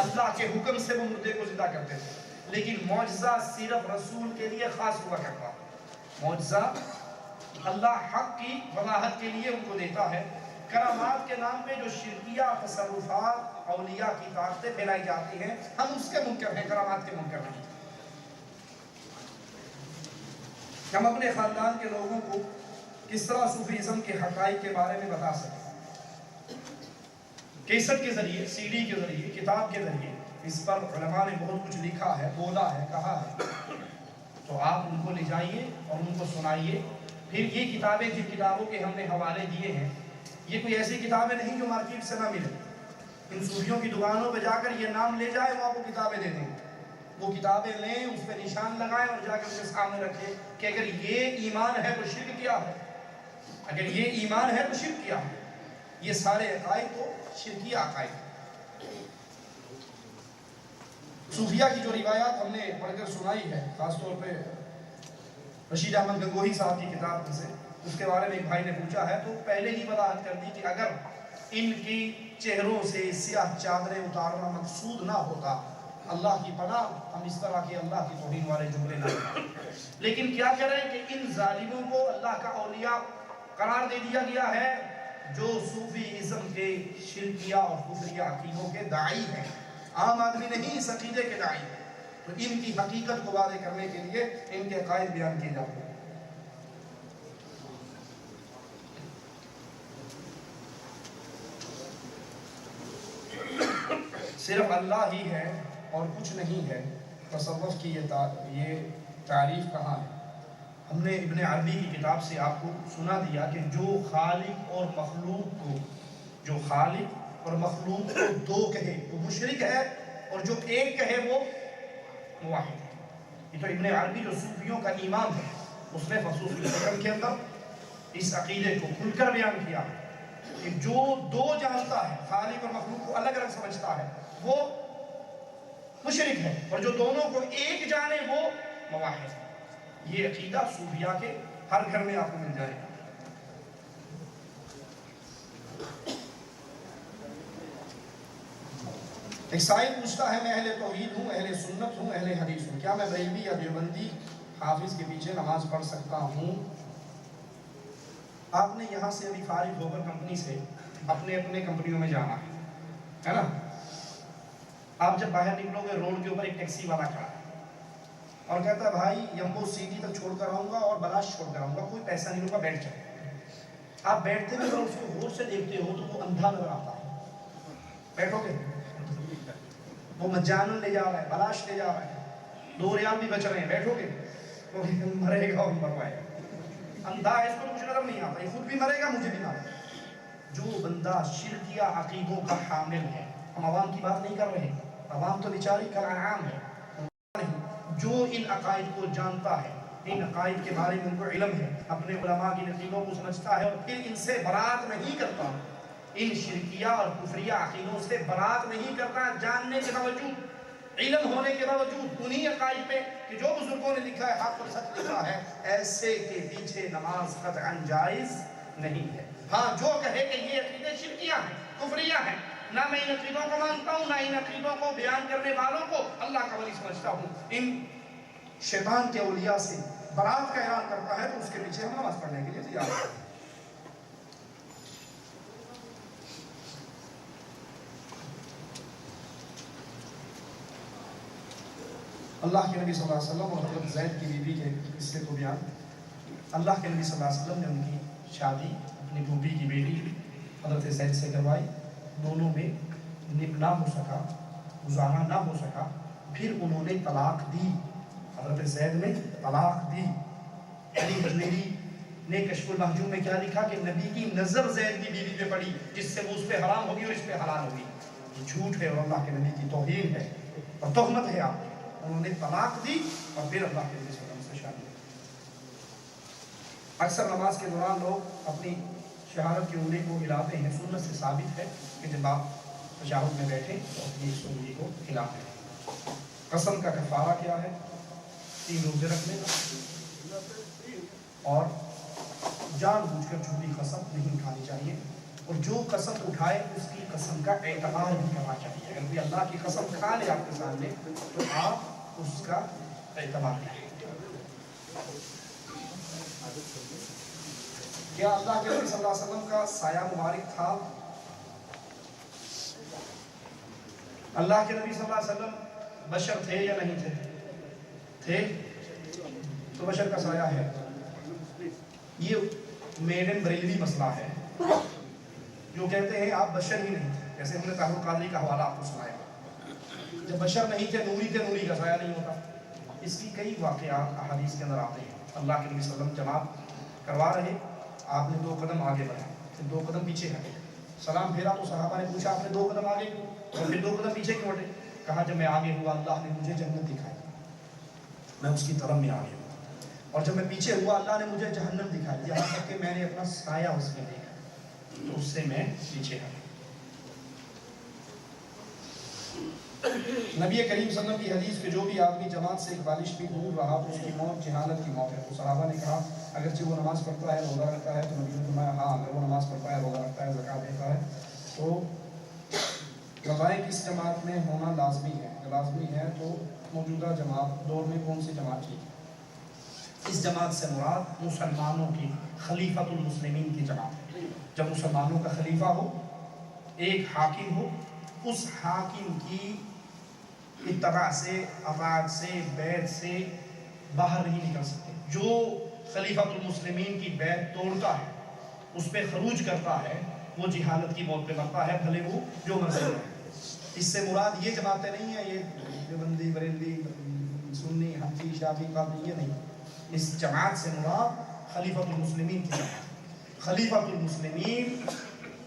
اللہ کے حکم سے وہ مردے کو زندہ کرتے تھے، لیکن معجزہ صرف رسول کے لیے خاص ہوا کرتا، معجزہ اللہ حق کی وضاحت کے لیے ان کو دیتا ہے۔ کرامات کے نام پہ جو شرکیہ تصرفات اولیاء کی طاقتیں پھیلائی جاتی ہیں، ہم اس کے منکر ہیں، کرامات کے منکر نہیں۔ ہم اپنے خاندان کے لوگوں کو کس طرح صوفیزم کے حقائق کے بارے میں بتا سکیں؟ کیسٹ کے ذریعے، سی ڈی کے ذریعے، کتاب کے ذریعے، اس پر علماء نے بہت کچھ لکھا ہے، بولا ہے، کہا ہے، تو آپ ان کو لے جائیے اور ان کو سنائیے۔ پھر یہ کتابیں جن کتابوں کے ہم نے حوالے دیے ہیں، یہ کوئی ایسی کتابیں نہیں جو مارکیٹ سے نہ ملے، ان صوفیوں کی دکانوں پہ جا کر یہ نام لے جائے، وہ آپ کو کتابیں دے دیں، وہ کتابیں لیں، اس پہ نشان لگائیں اور جا کر ان کے سامنے رکھیں کہ اگر یہ ایمان ہے تو شرک کیا ہے، اگر یہ ایمان ہے تو شرک کیا ہے۔ یہ سارے عقائد تو شرکیہ عقائد۔ صوفیہ کی جو روایات ہم نے پڑھ کر سنائی ہے، خاص طور پہ رشید احمد گنگوہی صاحب کی کتاب میں سے اس کے بارے میں ایک بھائی نے پوچھا ہے تو پہلے ہی وضاحت کر دی کہ اگر ان کی چہروں سے سیاہ چادریں اتارنا مقصود نہ ہوتا، اللہ کی پناہ ہم اس طرح کے اللہ کی توہین والے جملے نہ کریں، لیکن کیا کریں کہ ان ظالموں کو اللہ کا اولیاء قرار دے دیا گیا ہے جو صوفی ازم کے شرکیہ اور کفریہ عقیدوں کے داعی ہیں، عام آدمی نہیں، اس عقیدے کے داعی ہیں۔ تو ان کی حقیقت کو واضح کرنے کے لیے ان کے عقائد بیان کیے جاتے ہیں۔ صرف اللہ ہی ہے اور کچھ نہیں ہے، تصوف کی یہ تعریف کہاں ہے؟ ہم نے ابن عربی کی کتاب سے آپ کو سنا دیا کہ جو خالق اور مخلوق کو دو کہے وہ مشرک ہے، اور جو ایک کہے وہ موحد ہے۔ یہ تو ابن عربی جو صوفیوں کا امام ہے، اس نے فصوص الحکم کے اندر اس عقیدے کو کھل کر بیان کیا کہ جو دو جانتا ہے، خالق اور مخلوق کو الگ الگ سمجھتا ہے، وہ مشرک ہے، اور جو دونوں کو ایک جانے وہ موحد ہے۔ یہ عقیدہ صوفیہ کے ہر گھر میں آپ کو مل جائے گا۔ ایک سائل پوچھتا ہے میں اہل توحید ہوں، اہل سنت ہوں، اہل حدیث ہوں، کیا میں بریلوی یا دیوبندی حافظ کے پیچھے نماز پڑھ سکتا ہوں؟ آپ نے یہاں سے ابھی فارغ ہو کر کمپنی سے اپنے کمپنیوں میں جانا ہے نا؟ آپ جب باہر نکلو گے روڈ کے اوپر ایک ٹیکسی والا کھڑا ہے اور کہتا ہے بھائی یمبو سٹی تک چھوڑ کر آؤں گا اور بلاش چھوڑ کر آؤں گا، کوئی پیسہ نہیں لوں گا، بیٹھ جائے۔ آپ بیٹھتے ہوئے اگر اس کو غور سے دیکھتے ہو تو وہ اندھا نظر آتا ہے، بیٹھو گے؟ وہ مجانن لے جا رہا ہے، بلاش لے جا رہا ہے، 2 ریال بھی بچ رہے ہیں، بیٹھو گے؟ وہ مرے گا اور مروائے گا، اندھا ہے، اس کو کچھ نظر نہیں آتا، یہ خود بھی مرے گا، مجھے بھی نہ مرے۔ جو بندہ شرکیہ عقیدوں کا حامل ہے، ہم عوام کی بات نہیں کر رہے، عوام تو بیچاری کالانعام ہے، جو ان عقائد کو جانتا ہے، ان عقائد کے بارے میں ان کو علم ہے، اپنے علماء کی نتیجوں کو سمجھتا ہے اور پھر ان سے برات نہیں کرتا، ان شرکیہ اور کفریہ عقیدوں سے برات نہیں کرتا، جاننے کے باوجود، علم ہونے کے باوجود انہی عقائد پہ کہ جو بزرگوں نے لکھا ہے، حق اور سچ لکھا ہے، ایسے کے پیچھے نماز قطعاً جائز نہیں ہے۔ ہاں جو کہے کہ یہ عقیدے شرکیہ ہیں، کفریہ ہیں، نہ میں ان عقیدوں کو مانتا ہوں، نہ ان عقیدوں کو بیان کرنے والوں کو اللہ کا ولی سمجھتا ہوں، ان شیطان کے اولیاء سے برات کا اعلان کرتا ہے تو اس کے پیچھے ہم نماز پڑھنے کے لیے تیار ہیں۔ اللہ کے نبی صلی اللہ علیہ وسلم اور حضرت زید کی بیوی کے قصے کو بیان۔ اللہ کے نبی صلی اللہ علیہ وسلم نے ان کی شادی اپنی پھوپھی کی بیٹی حضرت زید سے کروائی، دونوں میں نہ ہو سکا، گزارا نہ ہو سکا، پھر انہوں نے طلاق دی، حضرت زید نے طلاق دی۔ علی حجویری نے کشف المحجوب میں کیا لکھا کہ نبی کی نظر زید کی بیوی پہ پڑی جس سے وہ اس پہ حرام ہوگی اور اس پہ حلال ہوگی۔ یہ جھوٹ ہے اور اللہ کے نبی کی توہین ہے اور تہمت ہے آپ۔ انہوں نے طلاق دی اور پھر اللہ کے نبی صلی اللہ علیہ وسلم سے شادی کی۔ اکثر نماز کے دوران لوگ اپنی شہادت کی انگلی کو ہلاتے ہیں، سنت سے ثابت ہے کہ جب آپ تشہد میں بیٹھیں تو اپنی اس انگلی کو ہلاتے ہیں۔ قسم کا کفارہ کیا ہے؟ 3 روزے رکھنے کا، اور جان بوجھ کر جھوٹی قسم نہیں اٹھانی چاہیے، اور جو قسم اٹھائے اس کی قسم کا اعتبار بھی کرنا چاہیے۔ اگر کوئی اللہ کی قسم کھا لے آپ کے سامنے تو آپ اس کا اعتبار کریں۔ کیا اللہ کے نبی صلی اللہ علیہ وسلم کا سایہ مبارک تھا؟ اللہ کے نبی صلی اللہ علیہ وسلم بشر تھے یا نہیں تھے؟ تھے، تو بشر کا سایہ ہے۔ یہ میڈ ان بریلوی مسئلہ ہے، جو کہتے ہیں آپ بشر ہی نہیں تھے، جیسے ہم نے طاہر القادری کا حوالہ آپ کو سنایا، جب بشر نہیں تھے، نوری تھے، نوری کا سایہ نہیں ہوتا۔ اس کی کئی واقعات احادیث کے اندر آتے ہیں۔ اللہ کے نبی صلی اللہ علیہ وسلم جماعت کروا رہے، آپ نے 2 قدم آگے بڑھائے، پھر 2 قدم پیچھے ہٹے، سلام پھیرا تو صحابہ نے پوچھا آپ نے 2 قدم آگے کیوں اور پھر 2 قدم پیچھے کیوں ہٹے؟ کہا جب میں آگے ہوا اللہ نے مجھے جنت دکھائی، میں اس کی طرف میں آگے ہوا، اور جب میں پیچھے ہوا اللہ نے مجھے جہنم دکھائی، یہاں تک کہ میں نے اپنا سایہ اس میں دیکھا تو اس سے میں پیچھے ہٹا۔ نبی کریم صلی اللہ علیہ وسلم کی حدیث کہ جو بھی آدمی جماعت سے ایک بالش بھی دور رہا تو اس کی موت جہالت کی موت ہے. تو صحابہ نے کہا اگرچہ وہ نماز پڑھتا ہے روزہ رکھتا ہے, تو نبی نے فرمایا ہاں اگر وہ نماز پڑھتا ہے روزہ رکھتا ہے زکوٰۃ دیتا ہے تو بتائیں کس جماعت میں ہونا لازمی ہے. اگر لازمی ہے تو موجودہ جماعت دور میں کون سی جماعت ٹھیک ہے؟ اس جماعت سے مراد مسلمانوں کی خلیفۃ المسلمین کی جماعت ہے. جب مسلمانوں کا خلیفہ ہو, ایک حاکم ہو, اس حاکم کی اتباع سے, اطاعت سے, بیعت سے باہر نہیں نکل سکتے. جو خلیفۃ المسلمین کی بیعت توڑتا ہے, اس پہ خروج کرتا ہے, وہ جہالت کی موت پہ مرتا ہے, بھلے وہ جو مرضی ہے. اس سے مراد یہ جماعتیں نہیں ہیں, یہ دیوبندی, بریلوی, سنی, حنفی, شافعی, قادری, یہ نہیں. اس جماعت سے مراد خلیفۃ المسلمین کی جماعت. خلیفۃ المسلمین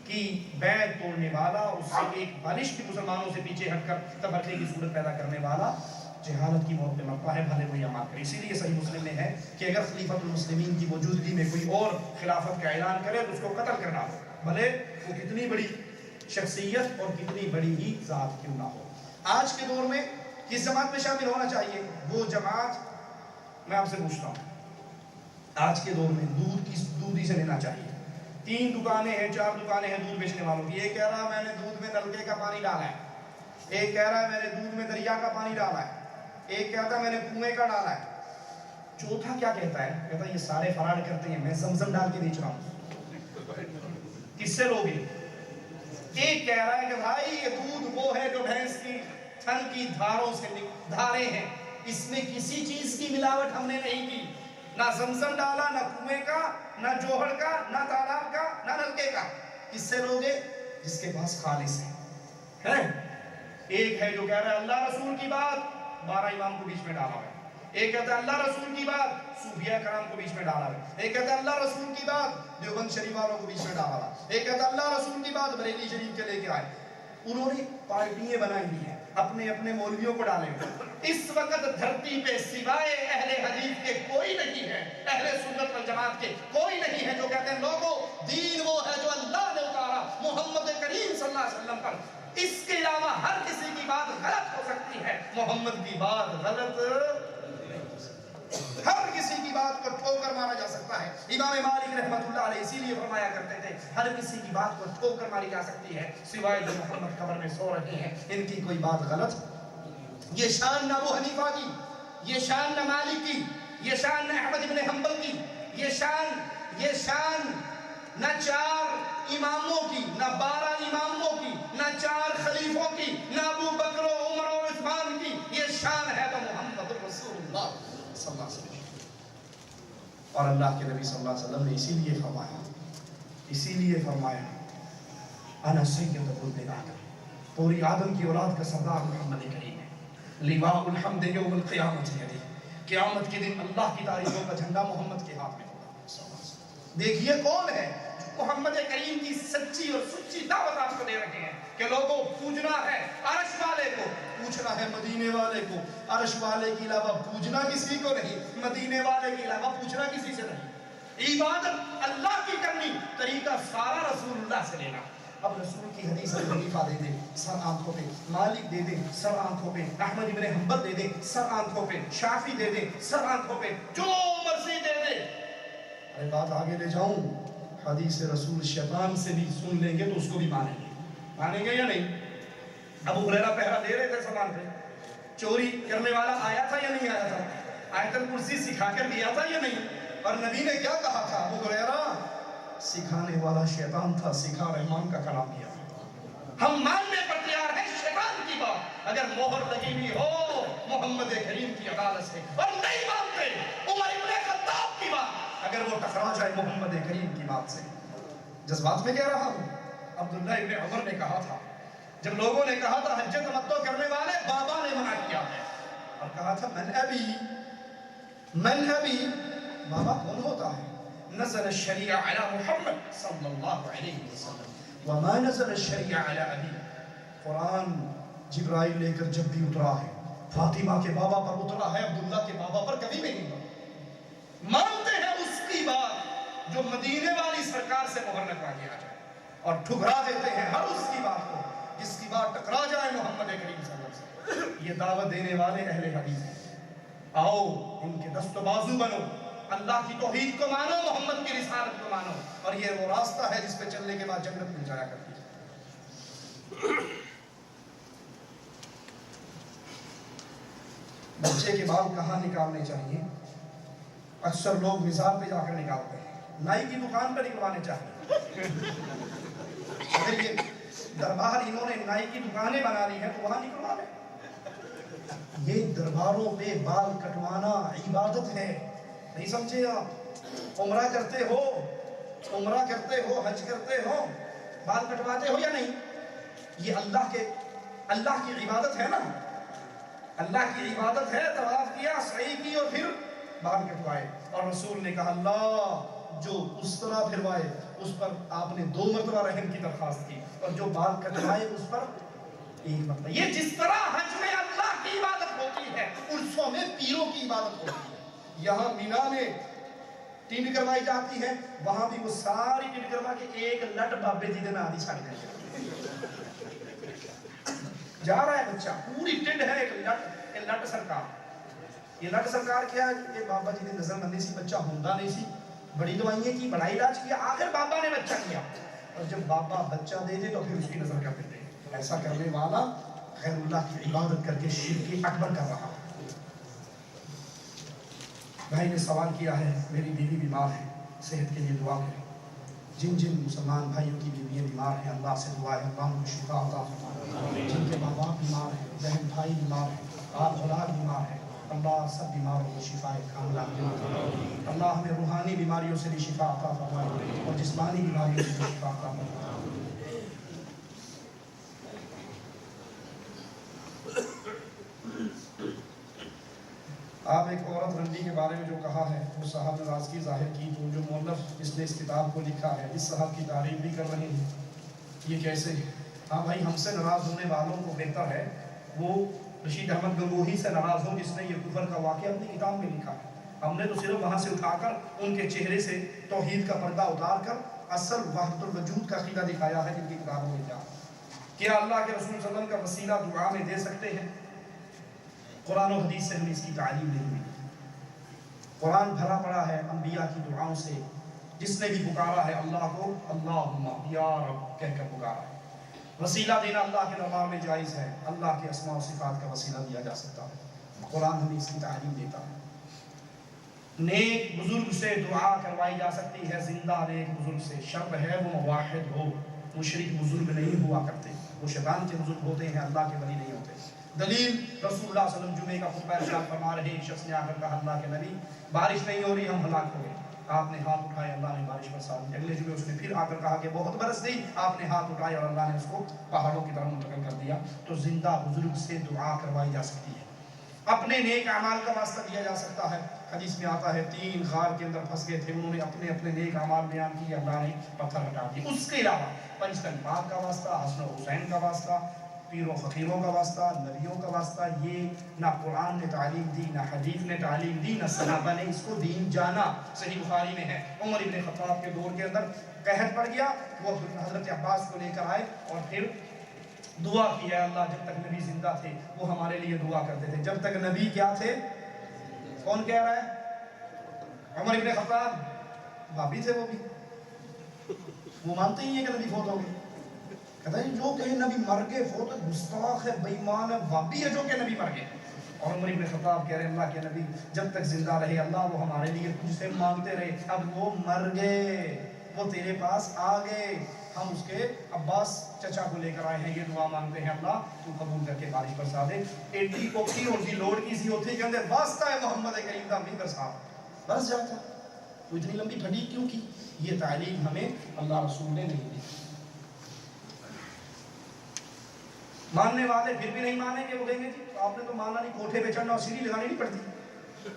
کی بیعت توڑنے والا, اس سے ایک بالش بھی مسلمانوں سے پیچھے ہٹ کر تفرقے کی صورت پیدا کرنے والا جہالت کی موت پہ مرتا ہے, بھلے وہ عمل کرے. اسی لیے صحیح مسلم میں ہے کہ اگر خلیفۃ المسلمین کی موجودگی میں کوئی اور خلافت کا اعلان کرے تو اس کو قتل کرنا ہو, بھلے وہ کتنی بڑی شخصیت اور کتنی بڑی ہی ذات کیوں نہ ہو. آج کے دور میں کس جماعت میں شامل ہونا چاہیے؟ وہ جماعت, میں آپ سے پوچھتا ہوں, آج کے دور میں دودھ ہی سے لینا چاہیے. 3 دکانیں ہیں, 4 دکانیں ہیں دودھ بیچنے والوں کی. ایک کہہ رہا ہے میں نے دودھ میں نلکے کا پانی ڈالا ہے, ایک کہہ رہا ہے میں نے دودھ میں دریا کا پانی ڈالا ہے, ایک کہتا ہے میں نے کنویں کا ڈالا ہے, چوتھا کیا کہتا ہے؟ کہتا ہے یہ سارے فراڈ کرتے ہیں, میں زمزم ڈال کے بیچ رہا ہوں. کس سے لوگے؟ ایک کہہ رہا ہے کہ بھائی یہ دودھ وہ ہے جو بھینس کی تھن کی دھاروں سے دھارے ہیں, اس میں کسی چیز کی ملاوٹ ہم نے نہیں کی, نہ زمزم ڈالا, نہ کنویں کا, نہ جوہر کا, نہ تالاب کا, نہ نلکے کا. کس سے لوگے؟ جس کے پاس خالص ہے. ایک ہے جو کہہ رہا ہے اللہ رسول کی بات 12 امام کو بیچ میں ڈالا ہے, ایک کہتا ہے اللہ رسول کی بات صوفیہ کرام کو بیچ میں ڈالا ہے, ایک کہتا ہے اللہ رسول کی بات دیوبند شریف والوں کو بیچ میں ڈالا ہے, ایک کہتا ہے اللہ رسول کی بات بریلی شریف کے لے کے آئے. انہوں نے پارٹیاں بنائی ہوئی ہیں, اپنے اپنے مولویوں کو ڈالے ہوئے. اس وقت دھرتی پہ سوائے اہل حدیث کے کوئی نہیں ہے, اہل سنت والجماعت کے کوئی نہیں ہے جو کہتے ہیں لوگوں دین وہ ہے جو اللہ نے اتارا محمد کریم صلی اللہ علیہ وسلم پر, اس کے علاوہ ہر کسی کی بات غلط ہو سکتی ہے, محمد کی بات غلط, ہر کسی کی بات کو ٹھوکر مارا جا سکتا ہے. امام مالک رحمۃ اللہ علیہ اسی لیے فرمایا کرتے تھے ہر کسی کی بات کو ٹھوکر ماری جا سکتی ہے سوائے جو محمد قبر میں سو رہے ہیں, ان کی کوئی بات غلط. یہ شان نہ ابو حنیفہ کی, یہ شان نہ مالک کی, یہ شان نہ احمد بن حنبل کی, یہ شان نہ 4 اماموں کی, نہ 12 اماموں کی, نہ 4 خلیفوں کی, نہ ابو بکر و عمر و عثمان کی. یہ شان ہے تو محمد رسول اللہ صلی اللہ علیہ وسلم. اور اللہ کے نبی صلی اللہ علیہ وسلم نے اسی لیے فرمایا انا سید ولد آدم, پوری آدم کی اولاد کا سردار محمد کریم ہے. لواء الحمد یوم القیامت یدی, قیامت کے دن اللہ کی تعریفوں کا جھنڈا محمد کے ہاتھ میں ہوگا. دیکھیے کون ہے محمد کریم کی سچی اور سچی دعوت آپ کو دے رہے ہیں کہ لوگوں پوجنا ہے عرش والے کو, پوچھنا ہے مدینے والے کو, عرش والے کے علاوہ پوجنا کسی کو نہیں, مدینے والے کے علاوہ پوچھنا کسی سے نہیں. عبادت اللہ کی کرنی, طریقہ سارا رسول اللہ سے لینا. اب رسول کی حدیث ابو حنیفہ دے دے سر آنکھوں پہ, مالک دے دے سر آنکھوں پہ, احمد بن حنبل دے دے سر آنکھوں پہ, شافعی دے دے سر آنکھوں پہ, جو مرضی دے دے. ارے بات آگے لے جاؤں, حدیث رسول شیطان سے بھی سن لیں گے تو اس کو بھی مانیں گے یا نہیں؟ ابو ہریرہ پہرا دے رہے تھے سامان پہ, چوری کرنے والا آیا تھا یا نہیں آیا تھا؟ آیت الکرسی سکھا کر گیا تھا یا نہیں؟ اور نبی نے کیا کہا تھا؟ ابو ہریرہ سکھانے والا شیطان تھا, سکھا رحمان کا کلام کیا. ہم ماننے پر تیار ہیں شیطان کی بات اگر مہر لگی ہوئی ہو محمد کریم کی عدالت سے, اور نہیں مانتے عمر ابن خطاب کی بات اگر وہ ٹکرا جائے محمد کریم کی بات سے. جذبات میں کہہ رہا ہوں, عبداللہ ابن عمر نے کہا تھا جب لوگوں نے کہا تھا حج تمتع کرنے والے, بابا نے منع کیا ہے اور کہا تھا من ابی, بابا کون ہوتا ہے؟ نزل الشریعہ علی محمد صلی اللہ علیہ وسلم وما نزل الشریعہ علی ابی. قرآن جبرائیل لے کر جب بھی اترا ہے فاطمہ کے بابا پر اترا ہے, عبداللہ کے بابا پر کبھی نہیں اترا. مانتے ہیں اس کی بات جو مدینے والی سرکار سے مہر لگوا دیا جائے, اور ٹھکرا دیتے ہیں ہر اس کی بات کو جس کی بات ٹکرا جائے محمد کریم صلی اللہ علیہ وسلم. یہ دعوت دینے والے اہل حدیث ہیں. آؤ ان کے دست و بازو بنو, اللہ کی توحید کو مانو, محمد کی رسالت کو مانو, اور یہ وہ راستہ ہے جس پہ چلنے کے بعد جنت مل جایا کرتی ہے. بچے کے بال کہاں نکالنے چاہیے؟ اکثر لوگ مزار پہ جا کر نکالتے ہیں, نائی کی دکان پہ نکلوانے چاہیے. اگر یہ دربار انہوں نے نائی کی دکانیں بنا لی ہیں تو وہاں نکلوا لیں. یہ درباروں پہ بال کٹوانا عبادت ہے, نہیں سمجھے آپ؟ عمرہ کرتے ہو, حج کرتے ہو, بال کٹواتے ہو یا نہیں؟ یہ اللہ کی عبادت ہے نا, اللہ کی عبادت ہے. طواف کیا, سعی کی, اور پھر بال کٹوائے. اور رسول نے کہا اللہ جو اس طرح پھروائے اس پر آپ نے 2 مرتبہ رحم کی درخواست کی, اور جو بال کٹوائے اس پر 1 مرتبہ. یہ جس طرح حج میں اللہ کی عبادت ہوتی ہے, عرسوں میں پیروں کی عبادت ہوتی ہے. یہاں مینا میں ٹینڈ کروائی جاتی ہے, وہاں بھی وہ ساری ٹینڈ کروا کے ایک لٹ بابے جی دینا آدھی چھاڑ دیں. جا رہا ہے بچہ, پوری ٹینڈ ہے, ایک لٹ سرکار. یہ لٹ سرکار کیا ہے؟ یہ بابا جی نے نظر بندی سی, بچہ ہوندہ نہیں سی, بڑی دوائیں کی, بڑا علاج کیا, آخر بابا نے بچہ کیا. اور جب بابا بچہ دے دے تو پھر اس کی نظر کر دیتے. ایسا کرنے والا غیر اللہ کی عبادت کر کے شرک اکبر کر رہا. بھائی نے سوال کیا ہے, میری بیوی بیمار ہے, صحت کے لیے دعا کریں. جن مسلمان بھائیوں کی بیویاں بیمار ہیں, اللہ سے دعا ہے اللہ ان کو شفا عطا فرمائے. جن کے ماں باپ بیمار ہیں, بہن بھائی بیمار ہیں, آپ اولاد بیمار ہیں, اللہ سب بیماروں کو شفا کاملہ عطا فرمائے. اللہ ہمیں روحانی بیماریوں سے بھی شفا عطا فرمائے اور جسمانی بیماریوں سے بھی شفا عطا فرمائے. آپ ایک عورت رنڈی کے بارے میں جو کہا ہے وہ صاحب ناراضگی ظاہر کی, تو جو مؤلف جس نے اس کتاب کو لکھا ہے اس صاحب کی تعریف بھی کر رہے ہیں, یہ کیسے؟ ہاں بھائی, ہم سے ناراض ہونے والوں کو بہتر ہے وہ رشید احمد گنگوہی سے ناراض ہو جس نے یہ کفر کا واقعہ اپنی کتاب میں لکھا ہے. ہم نے تو صرف وہاں سے اٹھا کر ان کے چہرے سے توحید کا پردہ اتار کر اصل وحدت الوجود کا عقیدہ دکھایا ہے جن کی کتابوں میں کیا. کیا اللہ کے رسول صلی اللہ علیہ وسلم کا وسیلہ دعا میں دے سکتے ہیں؟ قرآن و حدیث سے ہمیں اس کی تعلیم نہیں ملی. قرآن بھرا پڑا ہے انبیاء کی دعاؤں سے. جس نے بھی پکارا ہے اللہ کو اللہم یا رب کہہ کر پکارا ہے. وسیلہ دینا اللہ کے دربار میں جائز ہے, اللہ کے اسماء و صفات کا وسیلہ دیا جا سکتا ہے. قرآن ہمیں اس کی تعلیم دیتا ہے. نیک بزرگ سے دعا کروائی جا سکتی ہے, زندہ نیک بزرگ سے. شرط ہے وہ موحد ہو, مشرک بزرگ نہیں ہوا کرتے. وہ شیطان کے بزرگ ہوتے ہیں, اللہ کے ولی نہیں ہوتے. دلیل رسول اللہ صلی اللہ علیہ وسلم جمعے کا خطبہ ارشاد فرما رہے, ایک شخص نے آ کر کہا اللہ کے نبی بارش نہیں ہو رہی, ہم ہلاک ہو گئے. آپ نے ہاتھ اٹھائے, اللہ نے بارش برسا دی. اگلے جمعے اس نے پھر آ کر کہا کہ بہت برس گئی, آپ نے ہاتھ اٹھائے اور اللہ نے اس کو پہاڑوں کی طرف منتقل کر دیا. تو زندہ بزرگ سے دعا کروائی جا سکتی ہے. اپنے نیک اعمال کا واسطہ دیا جا سکتا ہے. حدیث میں آتا ہے 3 غار کے اندر پھنس گئے تھے, انہوں نے اپنے اپنے نیک اعمال بیان کیے, اللہ نے پتھر ہٹا دیے. اس کے علاوہ پنجتن پاک کا واسطہ, حسن و حسین کا واسطہ, پیروں فقیروں کا واسطہ, نبیوں کا واسطہ, یہ نہ قرآن نے تعلیم دی, نہ حدیث نے تعلیم دی, نہ صحابہ نے اس کو دین جانا. صحیح بخاری میں ہے, عمر ابن خطاب کے دور کے اندر قحط پڑ گیا, وہ حضرت عباس کو لے کر آئے اور پھر دعا کی ہے اللہ جب تک نبی زندہ تھے وہ ہمارے لیے دعا کرتے تھے, جب تک نبی کیا تھے؟ کون کہہ رہا ہے؟ عمر ابن خطاب. بھابی تھے وہ بھی, وہ مانتے ہی ہیں کہ نبی فوت ہو گئے. کہتا ہے جو کہیں نبی مر گئے فوت ہے, گستاخ ہے, بے ایمان ہے, بھابی ہے جو کہ نبی مر گئے. اور عمر ابن خطاب کہہ رہے ہیں اللہ کے نبی جب تک زندہ رہے اللہ وہ ہمارے لیے تجھ سے مانگتے رہے, اب وہ مر گئے, وہ تیرے پاس آ گئے, ہم اس کے عباس چچا کو لے کر آئے ہیں, یہ دعا مانگتے ہیں اللہ تو قبول کر کے بارش برسا دے. ایڈی کوکی ان کی لوڑ کی سی ہوتی کہ اندر واسطہ ہے محمد کریم کا بھی برسا برس جاتا. تو اتنی لمبی پھٹی کیوں کی؟ یہ تعلیم ہمیں اللہ رسول نے نہیں دی. ماننے والے پھر بھی نہیں مانیں گے, وہ کہیں گے جی آپ نے تو ماننا نہیں, کوٹھے پہ چڑھنا اور سیڑھی لگانی نہیں پڑتی,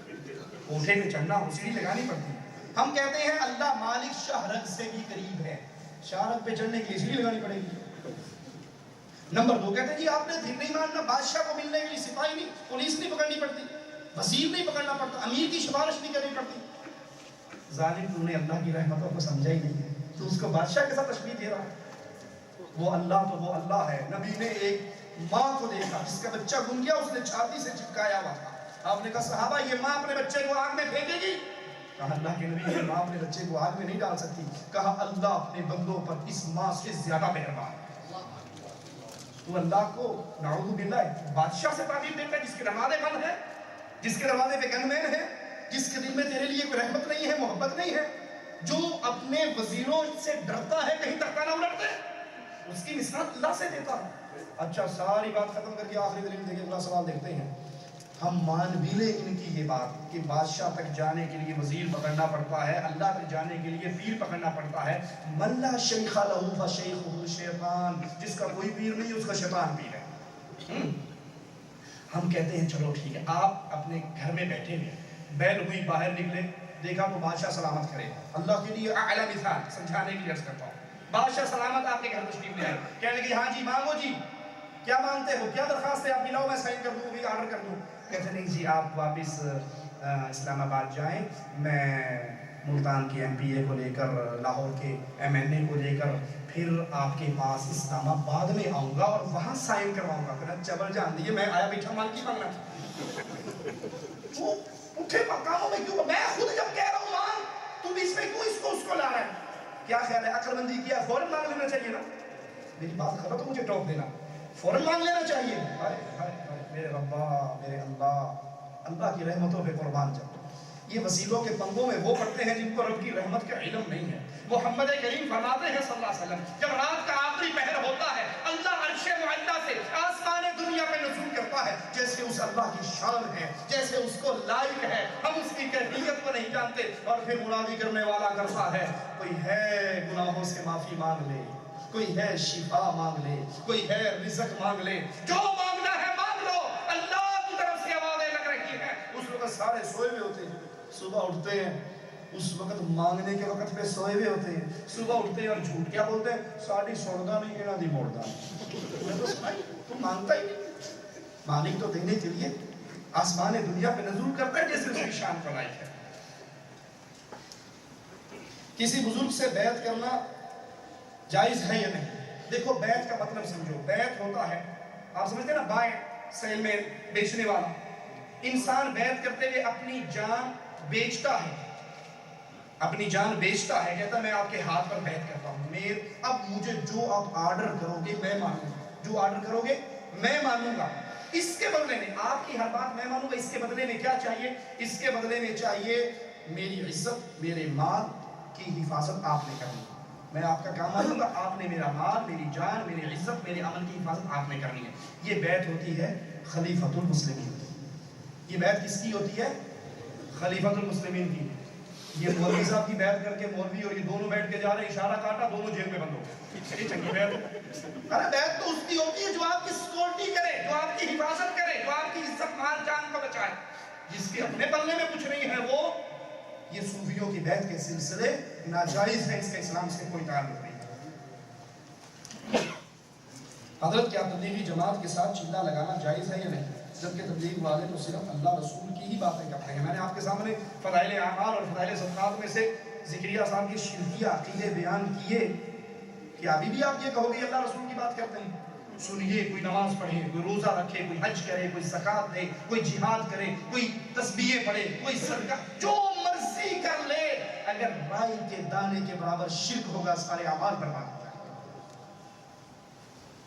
کوٹھے پہ چڑھنا اور سیڑھی لگانی پڑتی. ہم کہتے ہیں اللہ مالک شاہ رگ سے بھی قریب ہے, شاہ رگ پہ چڑھنے کے لیے سیڑھی لگانی پڑے گی. نمبر 2 کہتے ہیں جی آپ نے پھر نہیں ماننا, بادشاہ کو ملنے کے لیے سپاہی نہیں, پولیس نہیں پکڑنی پڑتی, وزیر نہیں پکڑنا پڑتا, امیر کی سفارش نہیں کرنی پڑتی. ظالم تو نے اللہ کی رحمتوں کو سمجھا ہی نہیں ہے, تو اس کو بادشاہ کے ساتھ تشبیہ دے رہا ہے. وہ اللہ ہے. نبی نے ایک ماں کو دیکھا جس کا بچہ گم گیا, اس نے چھاتی سے چپکایا ہوا تھا. آپ نے کہا صحابہ یہ ماں اپنے بچے کو آگ میں پھینکے گی؟ کہا اللہ کے نبی یہ ماں اپنے بچے کو آگ میں نہیں ڈال سکتی. کہا اللہ اپنے بندوں پر اس ماں سے زیادہ مہربان ہے. تو اللہ کو نعوذ باللہ بادشاہ سے تعبیر دیتا ہے جس کے دروازے بند ہے, جس کے دروازے پہ گن مین ہے, جس کے دل میں تیرے لیے کوئی رحمت نہیں ہے, محبت نہیں ہے, جو اپنے وزیروں سے ڈرتا ہے کہیں تک نہ الٹتے, اس کی مثال اللہ سے دیتا ہے. اچھا ساری بات ختم کر کے آخری دلیل دیکھیں, اگلا سوال دیکھتے ہیں. ہم مان بھی لیں ان کی یہ بات کہ بادشاہ تک جانے کے لیے وزیر پکڑنا پڑتا ہے, اللہ تک جانے کے لیے پیر پکڑنا پڑتا ہے. من لا شیخ لہ فشیخہ شیطان, جس کا کوئی پیر نہیں اس کا شیطان پیر ہے. ہم کہتے ہیں چلو ٹھیک ہے, آپ اپنے گھر میں بیٹھے ہوئے, بیل ہوئی باہر نکلے, دیکھا تو بادشاہ سلامت کرے. اللہ کے لیے اعلیٰ مثال سمجھانے کی عرض کرتا ہوں. بادشاہ سلامت آپ کے گھر تشریف لے آئے, کہنے لگے ہاں جی مانگو جی, کیا مانگتے ہو, کیا درخواست ہے, آپ ملاؤ میں سائن کر دوں, بھی آرڈر کر دوں. کہتے نہیں جی آپ واپس اسلام آباد جائیں, میں ملتان کے ایم پی اے کو لے کر, لاہور کے ایم این اے کو لے کر پھر آپ کے پاس اسلام آباد میں آؤں گا اور وہاں سائن کرواؤں گا. پھر چبل جان دیے میں آیا بیٹھا مال کی مانگنا. اٹھے مقاموں میں کیوں, میں خود جب کہہ رہا ہوں مان, تو بھی اس میں کیوں اس کو لا رہا ہے؟ کیا خیال ہے, عقل مندی کیا فوراً مانگ لینا چاہیے نا؟ میری بات خبر تو مجھے ٹوک دینا, فوراً مانگ لینا چاہیے. میرے ربا, میرے اللہ کی رحمتوں پہ قربان جاؤ. یہ وسیلوں کے پنگوں میں وہ پڑتے ہیں جن کو رب کی رحمت کا علم نہیں ہے. محمد کریم فرماتے ہیں صلی اللہ علیہ وسلم, جب رات کا آخری پہر ہوتا ہے اللہ عرش معلیٰ سے آسمان دنیا پہ نزول کرتا ہے. جیسے اس اللہ کی شان ہے, جیسے اس کو لائق ہے, ہم اس کی کیفیت کو نہیں جانتے. اور پھر منادی کرنے والا کرتا ہے, کوئی ہے گناہوں سے معافی مانگ لے, کوئی ہے شفا مانگ لے, کوئی ہے رزق مانگ لے, جو مانگنا ہے مانگ لو. اللہ کی طرف سے آوازیں لگ رہی ہیں. اس وقت سارے سوئے ہوئے ہوتے ہیں, صبح اٹھتے ہیں اس وقت مانگنے کے وقت پہ سوئے ہوئے ہوتے ہیں. صبح اٹھتے ہیں اور جھوٹ کیا بولتے ہیں, ساڑی سوڑدا نہیں کہنا دی موڑدا. تو مانگتا ہی نہیں. مالک تو دینے کے لیے آسمان دنیا پہ نزول کرتا ہے جیسے اس کی شان کو لائق ہے. کسی بزرگ سے بیعت کرنا جائز ہے یا نہیں؟ دیکھو بیعت کا مطلب سمجھو. بیعت ہوتا ہے, آپ سمجھتے ہیں نا, بائیں سیل میں بیچنے والا. انسان بیعت کرتے ہوئے اپنی جان بیچتا ہے, اپنی جان بیچتا ہے, کہتا ہے میں آپ کے ہاتھ پر بیعت کرتا ہوں. اب مجھے جو آپ آرڈر کرو گے میں مانوں گا, جو آرڈر کرو گے میں مانوں گا. اس کے بدلے میں آپ کی ہر بات میں مانوں گا. اس کے بدلے میں کیا چاہیے؟ اس کے بدلے میں چاہیے میری عزت, میرے مال کی حفاظت آپ نے کرنی. میں آپ کا کام مانوں گا, آپ نے میرا مال, میری جان, میری عزت, میرے عمل کی حفاظت آپ نے کرنی ہے. یہ بیعت ہوتی ہے خلیفۃ المسلمین. یہ بیعت کس کی ہوتی ہے؟ خلیفۃ المسلمین کی. یہ مولوی صاحب کی بیعت کر کے مولوی اور یہ دونوں بیٹھ کے جا رہے ہیں, اشارہ کاٹا, دونوں جیل میں بند ہو گئے. یہ چنگی بیعت ہے؟ ارے بیعت تو اس کی ہوتی ہے جو آپ کی سیکورٹی کرے, جو آپ کی حفاظت کرے, جو آپ کی عزت مال جان کو بچائے. جس کے اپنے پلے میں کچھ نہیں ہے وہ, یہ صوفیوں کی بیعت کے سلسلے ناجائز ہے, اس کا اسلام سے کوئی تعلق نہیں. حضرت کیا تبلیغی جماعت کے ساتھ چندہ لگانا جائز ہے یا نہیں؟ جبکہ تبلیغ والے تو صرف اللہ رسول کی ہی باتیں کرتے ہیں. میں نے آپ کے سامنے فضائل اعمال اور فضائل صدقات میں سے ذکریہ صاحب کے شرکیہ عقیدے بیان کیے. کہ ابھی بھی آپ یہ کہو گے اللہ رسول کی بات کرتے ہیں؟ سنیے, کوئی نماز پڑھے, کوئی روزہ رکھے, کوئی حج کرے, کوئی زکات دے, کوئی جہاد کرے, کوئی تسبیحیں پڑھے, کوئی صدقہ, جو مرضی کر لے, اگر رائی کے دانے کے برابر شرک ہوگا سارے اعمال برباد ہو جائیں.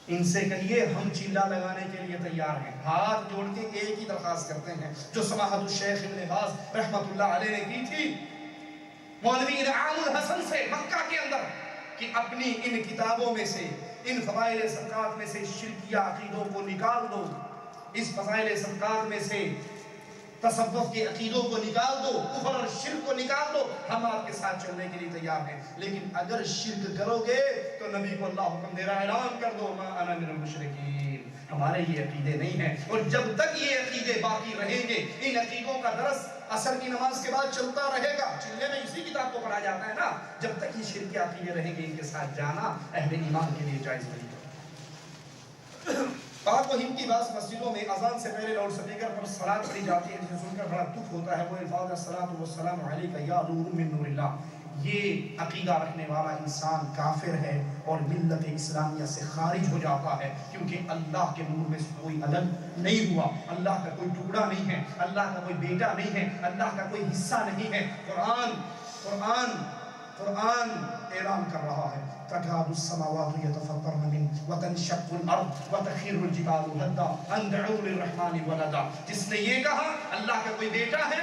ان سے کہیے ہم چیلا لگانے کے لیے تیار ہیں. ہاتھ جوڑ کے ایک ہی درخواست کرتے ہیں جو سماحت الشیخ ابن باز رحمت اللہ علیہ نے کی تھی مولوی انعام الحسن سے مکہ کے اندر, کہ اپنی ان کتابوں میں سے, ان فضائل صدقات میں سے شرکیہ عقیدوں کو نکال دو, اس فضائل صدقات میں سے تصوف کے عقیدوں کو نکال دو, کفر اور شرک کو نکال دو, ہم آپ کے ساتھ چلنے کے لیے تیار ہیں. لیکن اگر شرک کرو گے تو نبی کو اللہ حکم دے رہا ہے, اعلان کر دو ما انا من المشرکین, ہمارے یہ عقیدے نہیں ہیں. اور جب تک یہ عقیدے باقی رہیں گے, ان عقیدوں کا درس عصر کی نماز کے بعد چلتا رہے گا. چلنے میں اسی کتاب کو پڑھا جاتا ہے نا. جب تک یہ شرک کے عقیدے رہیں گے, ان کے ساتھ جانا اہل ایمان کے لیے جائز نہیں. پاک و ہند کی بعض مسجدوں میں اذان سے پہلے لاؤڈ سپیکر پر صلاۃ پڑھی جاتی ہے, جسے سن کر بڑا دکھ ہوتا ہے. وہ الفاظ الصلاۃ والسلام علیک یا نور من نور اللہ, یہ عقیدہ رکھنے والا انسان کافر ہے اور ملت اسلامیہ سے خارج ہو جاتا ہے، کیونکہ اللہ کے نور میں کوئی الگ نہیں ہوا، اللہ کا کوئی ٹکڑا نہیں ہے، اللہ کا کوئی بیٹا نہیں ہے، اللہ کا کوئی حصہ نہیں ہے۔ قرآن اعلان کر رہا ہے تکاد السماوات یتفطرن منہ وتنشق الارض وتخر الجبال هدا ان دعوا للرحمن ولدا۔ جس نے یہ کہا اللہ کا کوئی بیٹا ہے،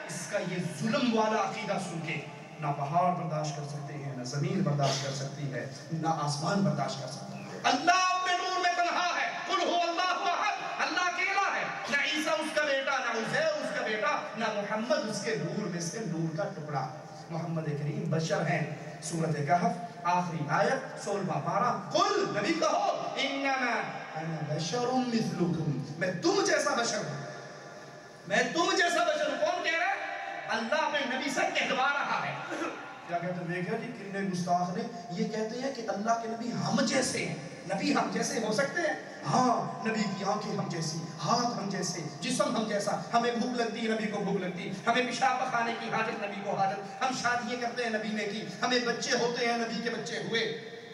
اس کا یہ ظلم والا عقیدہ سن کے نہ پہاڑ برداشت کر سکتے ہیں، نہ زمین برداشت کر سکتی ہے، نہ آسمان برداشت کر سکتا ہے۔ اللہ اپنے نور میں تنہا ہے، قل هو اللہ احد، اللہ اکیلا ہے، نہ عیسیٰ اس کا بیٹا، نہ عزیر اس کا بیٹا، نہ محمد اس کے نور میں سے نور کا ٹکڑا۔ محمد کریم بشر ہیں۔ سورۃ کہف آخری آیت 16واں پارہ، قل نبی کہو انما انا بشر مثلکم، میں تم جیسا بشر ہوں، میں تم جیسا بشر ہوں۔ کون کہہ رہا ہے؟ اللہ اپنے نبی سے کہلوا رہا ہے۔ کیا کہتے ہیں؟ دیکھا جی کتنے گستاخ نے یہ کہتے ہیں کہ اللہ کے نبی ہم جیسے ہیں۔ نبی ہم جیسے ہو سکتے ہیں؟ ہاں، نبی کی آنکھیں ہم جیسی، ہاتھ ہم جیسے، جسم ہم جیسا، ہمیں بھوک لگتی ہے نبی کو بھوک لگتی، ہمیں پیشاب پخانے کی حاجت نبی کو حاجت، ہم شادیاں کرتے ہیں نبی نے کی، ہمیں بچے ہوتے ہیں نبی کے بچے ہوئے،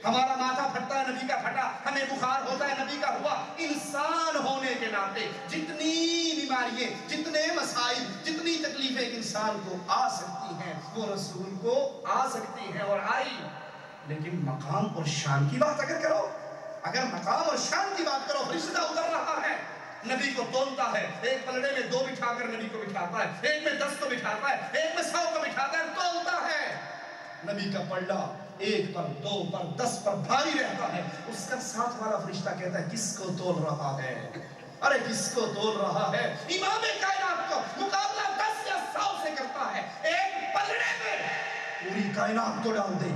ہمارا ماتھا پھٹتا ہے نبی کا پھٹا، ہمیں بخار ہوتا ہے نبی کا ہوا۔ انسان ہونے کے ناطے جتنی بیماریاں، جتنے مسائل، جتنی تکلیفیں انسان کو آ سکتی ہیں وہ رسول کو آ سکتی ہیں اور آئی۔ لیکن مقام اور شان کی بات اگر کرو، اگر مقام اور شان کی بات کرو، فرشتہ اتر رہا ہے، نبی کو تولتا ہے، ایک پلڑے میں 2 بٹھا کر نبی کو بٹھاتا ہے، ایک میں 10 کو بٹھاتا ہے، ایک میں 100 کو بٹھاتا ہے، تولتا ہے۔ نبی کا پلڑا 1 پر 2 پر 10 پر بھاری رہتا ہے۔ اس کا ساتھ والا فرشتہ کہتا ہے کس کو تول رہا ہے؟ ارے کس کو تول رہا ہے؟ امام کائنات کو مقابلہ 10 یا 100 سے کرتا ہے، ایک پلڑے میں پوری کائنات کو ڈال دے،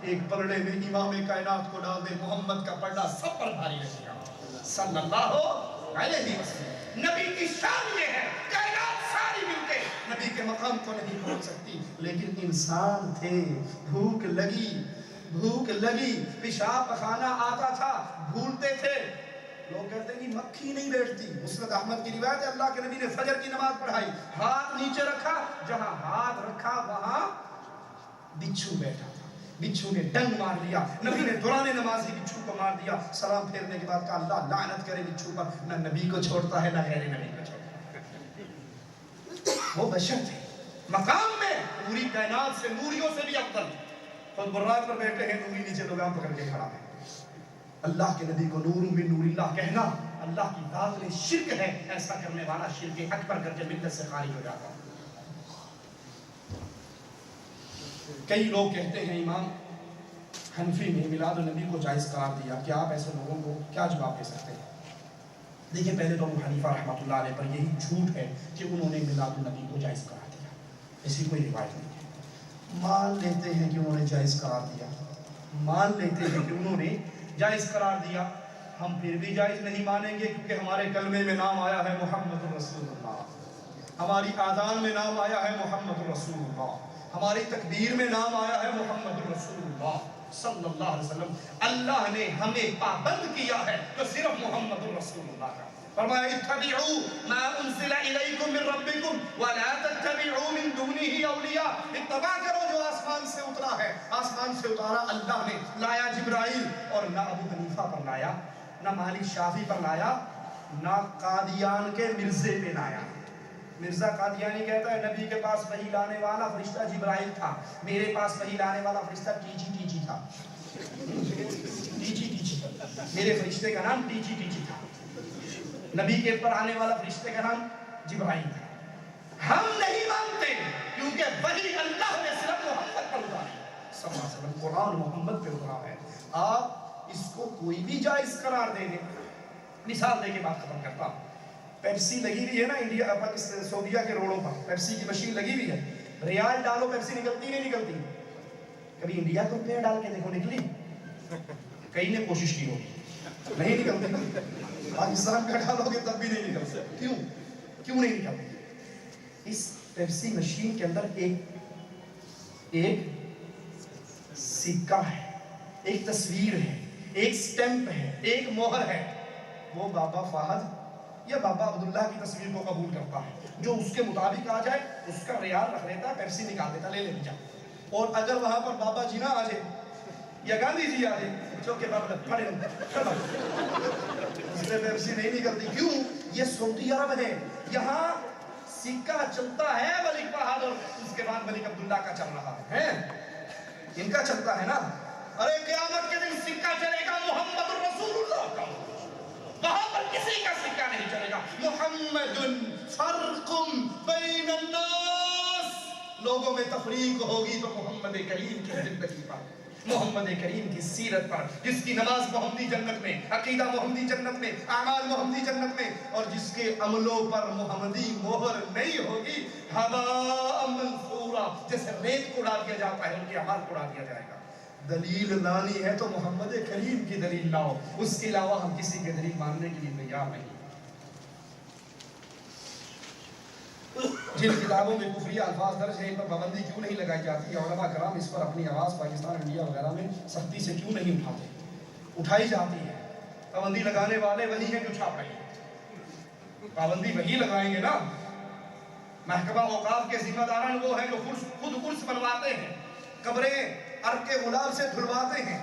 ایک پلڑے میں امام کائنات کو ڈال دے، محمد کا پلڑا سب پر بھاری رہے گا صلی اللہ علیہ وسلم۔ نبی کی شان یہ ہے، کائنات ساری مل کے نبی کے مقام کو نہیں پہنچ سکتی، لیکن انسان تھے، بھوک لگی، پیشاب پخانا آتا تھا، بھولتے تھے۔ لوگ کہتے ہیں کہ مکھی نہیں بیٹھتی۔ مسند احمد کی روایت ہے، اللہ کے نبی نے فجر کی نماز پڑھائی، ہاتھ نیچے رکھا، جہاں ہاتھ رکھا وہاں بچھو بیٹھا تھا، بچھو نے ڈنگ مار دیا، نبی نے دوران نمازی بچھو کو مار دیا، سلام پھیرنے کے بعد کہا اللہ لعنت کرے بچھو پر، نہ نبی کو چھوڑتا ہے نہ غیر نبی کو چھوڑتا ہے۔ وہ بشر تھے، مقام میں پوری کائنات سے، نوریوں سے بھی افضل۔ خود براق پر بیٹھے ہیں، نوری نیچے لوگاں پکڑ کے کھڑا ہے۔ اللہ کے نبی کو نور من نور اللہ کہنا اللہ کی ذات میں شرک ہے، ایسا کرنے والا شرک اکبر کر کے ملت سے خارج ہو جاتا ہے۔ کئی لوگ کہتے ہیں امام حنفی نے میلاد النبی کو جائز قرار دیا، کیا آپ ایسے لوگوں کو کیا جواب دے سکتے ہیں؟ دیکھیں پہلے تو ابو حنیفہ رحمۃ اللہ علیہ پر یہی جھوٹ ہے کہ انہوں نے میلاد النبی کو جائز قرار دیا، ایسی کوئی روایت نہیں ہے۔ مان لیتے ہیں کہ انہوں نے جائز قرار دیا، مان لیتے ہیں کہ انہوں نے جائز قرار دیا، ہم پھر بھی جائز نہیں مانیں گے کیونکہ ہمارے کلمے میں نام آیا ہے محمد رسول اللہ، ہماری آذان میں نام آیا ہے محمد رسول اللہ، ہماری تکبیر میں نام آیا ہے محمد رسول اللہ صلی اللہ علیہ وسلم۔ اللہ نے ہمیں پابند کیا ہے تو صرف محمد رسول اللہ کا۔ فرمایا اتبعوا ما انزل الیکم من ربکم ولا تتبعوا من دونہ اولیاء، اتباع کرو جو آسمان سے اترا ہے، آسمان سے اتارا اللہ نے، لایا جبرائیل، اور نہ ابو حنیفہ پر لایا، نہ مالک شافعی پر لایا، نہ قادیان کے مرزے پہ لایا۔ مرزا قادیانی کہتا ہے نبی کے پاس وحی لانے والا فرشتہ جبرائیل تھا، میرے پاس وحی لانے والا فرشتہ ٹیچی تھا، ٹیچی، میرے فرشتے کا نام ٹیچی تھا، نبی کے پر آنے والا فرشتے کا نام جبرائیل تھا۔ ہم نہیں مانتے کیونکہ وحی اللہ نے صرف محمد پر اتاری صلی اللہ علیہ وسلم، قرآن محمد پہ اترا ہے۔ آپ اس کو کوئی بھی جائز قرار دے دیں۔ مثال دے کے بات ختم کرتا ہوں، پیپسی لگی ہوئی ہے نا انڈیا پاکستان سعودیہ کے روڈوں پر، پیپسی کی مشین لگی ہوئی ہے، ریال ڈالو پیپسی نکلتی نہیں نکلتی؟ کبھی انڈیا کو روپیہ ڈال کے دیکھو نکلی؟ کئی نے کوشش کی ہوگی، نہیں نکلتی۔ پاکستان کا ڈالو گے تب بھی نہیں نکلتی، کیوں نہیں نکلتی؟ اس پیپسی مشین کے اندر ایک سکہ ہے، ایک تصویر ہے، ایک سٹیمپ ہے، ایک مہر ہے، وہ بابا فہد یا بابا عبداللہ کی تصویر کو قبول کرتا ہے، جو اس کے مطابق آ جائے اس کا ریال رکھ لیتا ہے، پیپسی نکال دیتا، لے جا۔ اور اگر وہاں پر بابا جی نہ آ جائے یا گاندھی جی آ جائے چونکہ بابا پڑے اس میں پیپسی نہیں نکلتی. کیوں؟ یہ سعودی عرب ہے, یہاں سکہ چلتا ہے ملک فہد اور اس کے بعد ملک عبداللہ کا چل رہا ہے, ان کا چلتا ہے نا. ارے قیامت کے دن سکہ چلے گا محمد رسول اللہ کا, وہاں پر کسی کا سکہ نہیں چلے گا. محمد فرق بین الناس, لوگوں میں تفریق ہوگی تو محمد کریم کی زندگی پر, محمد کریم کی سیرت پر, جس کی نماز محمدی جنت میں, عقیدہ محمدی جنت میں, اعمال محمدی جنت میں, اور جس کے عملوں پر محمدی مہر نہیں ہوگی ہوا منصورہ, جیسے ریت کو اڑا دیا جاتا ہے ان کے اعمال کو اڑا دیا جائے گا. دلیل لانی ہے تو محمد کریم کی دلیل لاؤ, اس کے علاوہ ہم کسی کی دلیل ماننے کے لیے تیار نہیں. جن کتابوں میں کفری الفاظ درج ہیں ان پر پابندی کیوں نہیں لگائی جاتی ہے؟ علماء کرام اس پر اپنی آواز پاکستان, انڈیا وغیرہ میں سختی سے کیوں نہیں اٹھاتے؟ اٹھائی جاتی ہے. پابندی لگانے والے وہی ہیں جو چھاپ رہے ہیں, پابندی وہی لگائیں گے نا. محکمہ اوقاف کے ذمہ داران وہ ہیں جو خود قرص بنواتے ہیں, قبریں عرق غلام سے دھلواتے ہیں.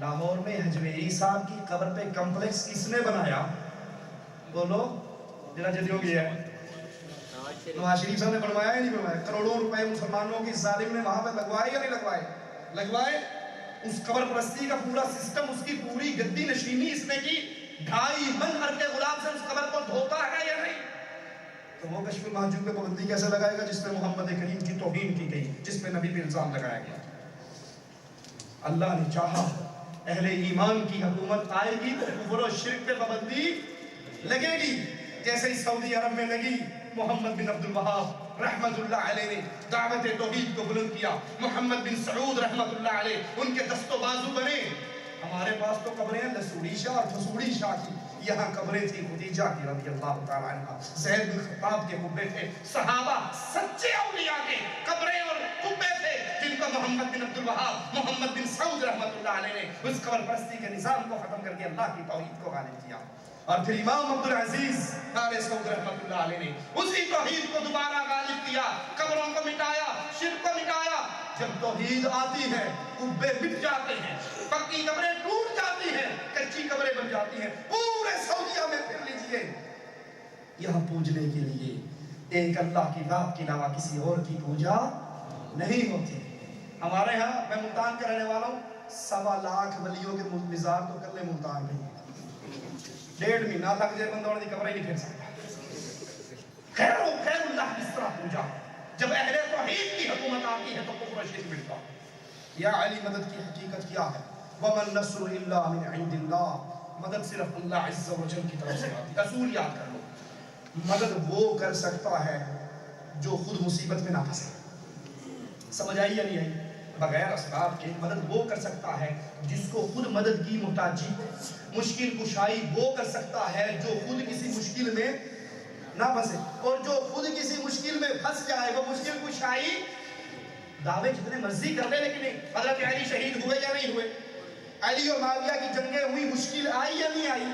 لاہور میں حجویری صاحب کی قبر پہ کمپلیکس کس نے بنایا؟ بولو جنا جلدی ہو گیا ہے. نواز شریف صاحب نے بنوایا یا نہیں بنوایا؟ کروڑوں روپے مسلمانوں کی ظالم نے وہاں پہ لگوائے یا نہیں لگوائے؟ لگوائے. اس قبر پرستی کا پورا سسٹم, اس کی پوری گدی نشینی اس نے کی, 2.5 من عرق غلام سے اس قبر کو دھوتا ہے یا نہیں؟ تو وہ کشف المحجوب پہ پابندی کیسے لگائے گا جس پہ محمد کریم کی توہین کی گئی, جس پہ نبی پہ الزام لگایا گیا؟ اللہ نے چاہا اہل ایمان کی حکومت آئے گی تو کفر و شرک پہ پابندی لگے گی, جیسے ہی سعودی عرب میں لگی. محمد بن عبد الوہاب رحمت اللہ علیہ نے دعوت توحید کو بلند کیا, محمد بن سعود رحمت اللہ علیہ ان کے دست و بازو بنے. ہمارے پاس تو قبریں ہیں لسوڑی شاہ اور فسوڑی شاہ کی, یہاں قبریں تھی خدیجہ کی رضی اللہ تعالیٰ عنہ, زید بن خطاب کے قبے تھے, صحابہ سچے اولیاء کے قبریں اور قبے تھے جن کو محمد بن عبد الوہاب, محمد بن سعود رحمت اللہ علیہ نے اس قبر پرستی کے نظام کو ختم کر کے اللہ کی توحید کو غالب کیا. اور پھر امام عبدالعزیز آل سعود رحمت اللہ علیہ نے اسی توحید کو دوبارہ غالب کیا, قبروں کو مٹایا, شرک کو مٹایا. جب توحید آتی ہے قبے مٹ جاتے ہیں, پکی قبریں ٹوٹ جاتی ہیں, کچی قبریں بن جاتی ہیں. پورے سعودیہ میں پھر لیجئے, یہاں پوجنے کے لیے ایک اللہ کی ذات کے علاوہ کسی اور کی پوجا نہیں ہوتی. ہمارے ہاں, میں ملتان کا رہنے والا ہوں, 1.25 لاکھ ولیوں کے مزار تو کلے ملتان میں 1.5 مہینہ لگ جائے بندہ انہوں نے قبریں نہیں پھر سکتا. خیر اللہ کس طرح پوجا؟ جب اہل توحید کی حکومت آتی ہے تو کفر و شرک مٹتا. یا علی مدد کی حقیقت کیا ہے؟ وَمَن نَصْرُ إِلَّا مِنْ عِنْدِ اللَّهِ, مدد صرف اللہ عز و جل کی طرف سے آتی ہے. اصول یاد کر لو, مدد وہ کر سکتا ہے جو خود مصیبت میں نہ پھنسے. سمجھ آئی یا نہیں آئی؟ بغیر اسباب کے مدد وہ کر سکتا ہے جس کو خود مدد کی محتاجی, مشکل کشائی وہ کر سکتا ہے جو خود کسی مشکل میں نہ پھنسے, اور جو خود کسی مشکل میں پھنس جائے وہ مشکل کشائی دعوے جتنے مرضی کر لے لیکن نہیں. حضرت علی شہید ہوئے یا نہیں ہوئے؟ علی اور معاویہ کی جنگیں ہوئی, مشکل آئی یا نہیں آئی؟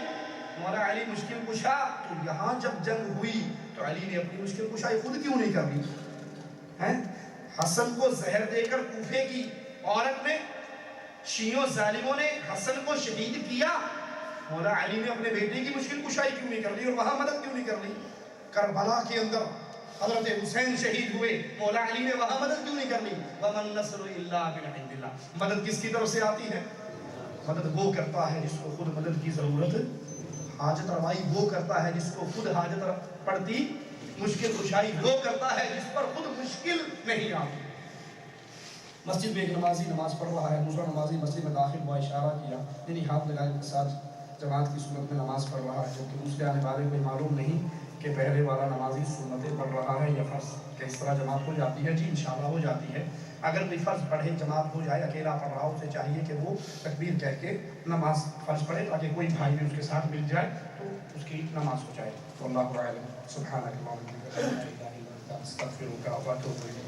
مولا علی مشکل کشا, تو یہاں جب جنگ ہوئی تو علی نے اپنی مشکل کشائی خود کیوں نہیں کر لی؟ حسن کو زہر دے کر کوفے کی عورت نے, شیعوں ظالموں نے حسن کو شہید کیا, مولا علی نے اپنے بیٹے کی مشکل کشائی کیوں نہیں کر لی اور وہاں مدد کیوں نہیں کر لی؟ کربلا کے اندر حضرت حسین شہید ہوئے, مولا علی نے وہاں مدد کیوں نہیں کر لی؟ وَمَن نَصْرُ إِلَّا مِنْ عِنْدِ اللَّهِ, مدد کس کی طرف سے آتی ہے؟ مدد وہ کرتا ہے جس کو خود مدد کی ضرورت, حاجت روائی وہ کرتا ہے جس کو خود حاجت پڑتی, مشکل کشائی وہ کرتا ہے جس پر خود مشکل نہیں آتی. مسجد میں ایک نمازی نماز پڑھ رہا ہے, دوسرا نمازی مسجد میں داخل ہوا, اشارہ کیا, یعنی ہاتھ لگائے کے ساتھ جماعت کی صورت میں نماز پڑھ رہا ہے, جبکہ دوسرے آنے والے کو معلوم نہیں کہ پہلے والا نمازی سنتیں پڑھ رہا ہے یا فرض, کہ اس طرح جماعت ہو جاتی ہے؟ جی انشاءاللہ ہو جاتی ہے. اگر کوئی فرض پڑھے جماعت ہو جائے, اکیلا پڑھ رہا, اسے چاہیے کہ وہ تکبیر کہہ کے نماز فرض پڑھے تاکہ کوئی بھائی بھی اس کے ساتھ مل جائے تو اس کی نماز ہو جائے. واللہ اعلم. سبحانک اللہم و بحمدک, لا الہ الا انت, استغفرک و اتوب الیک.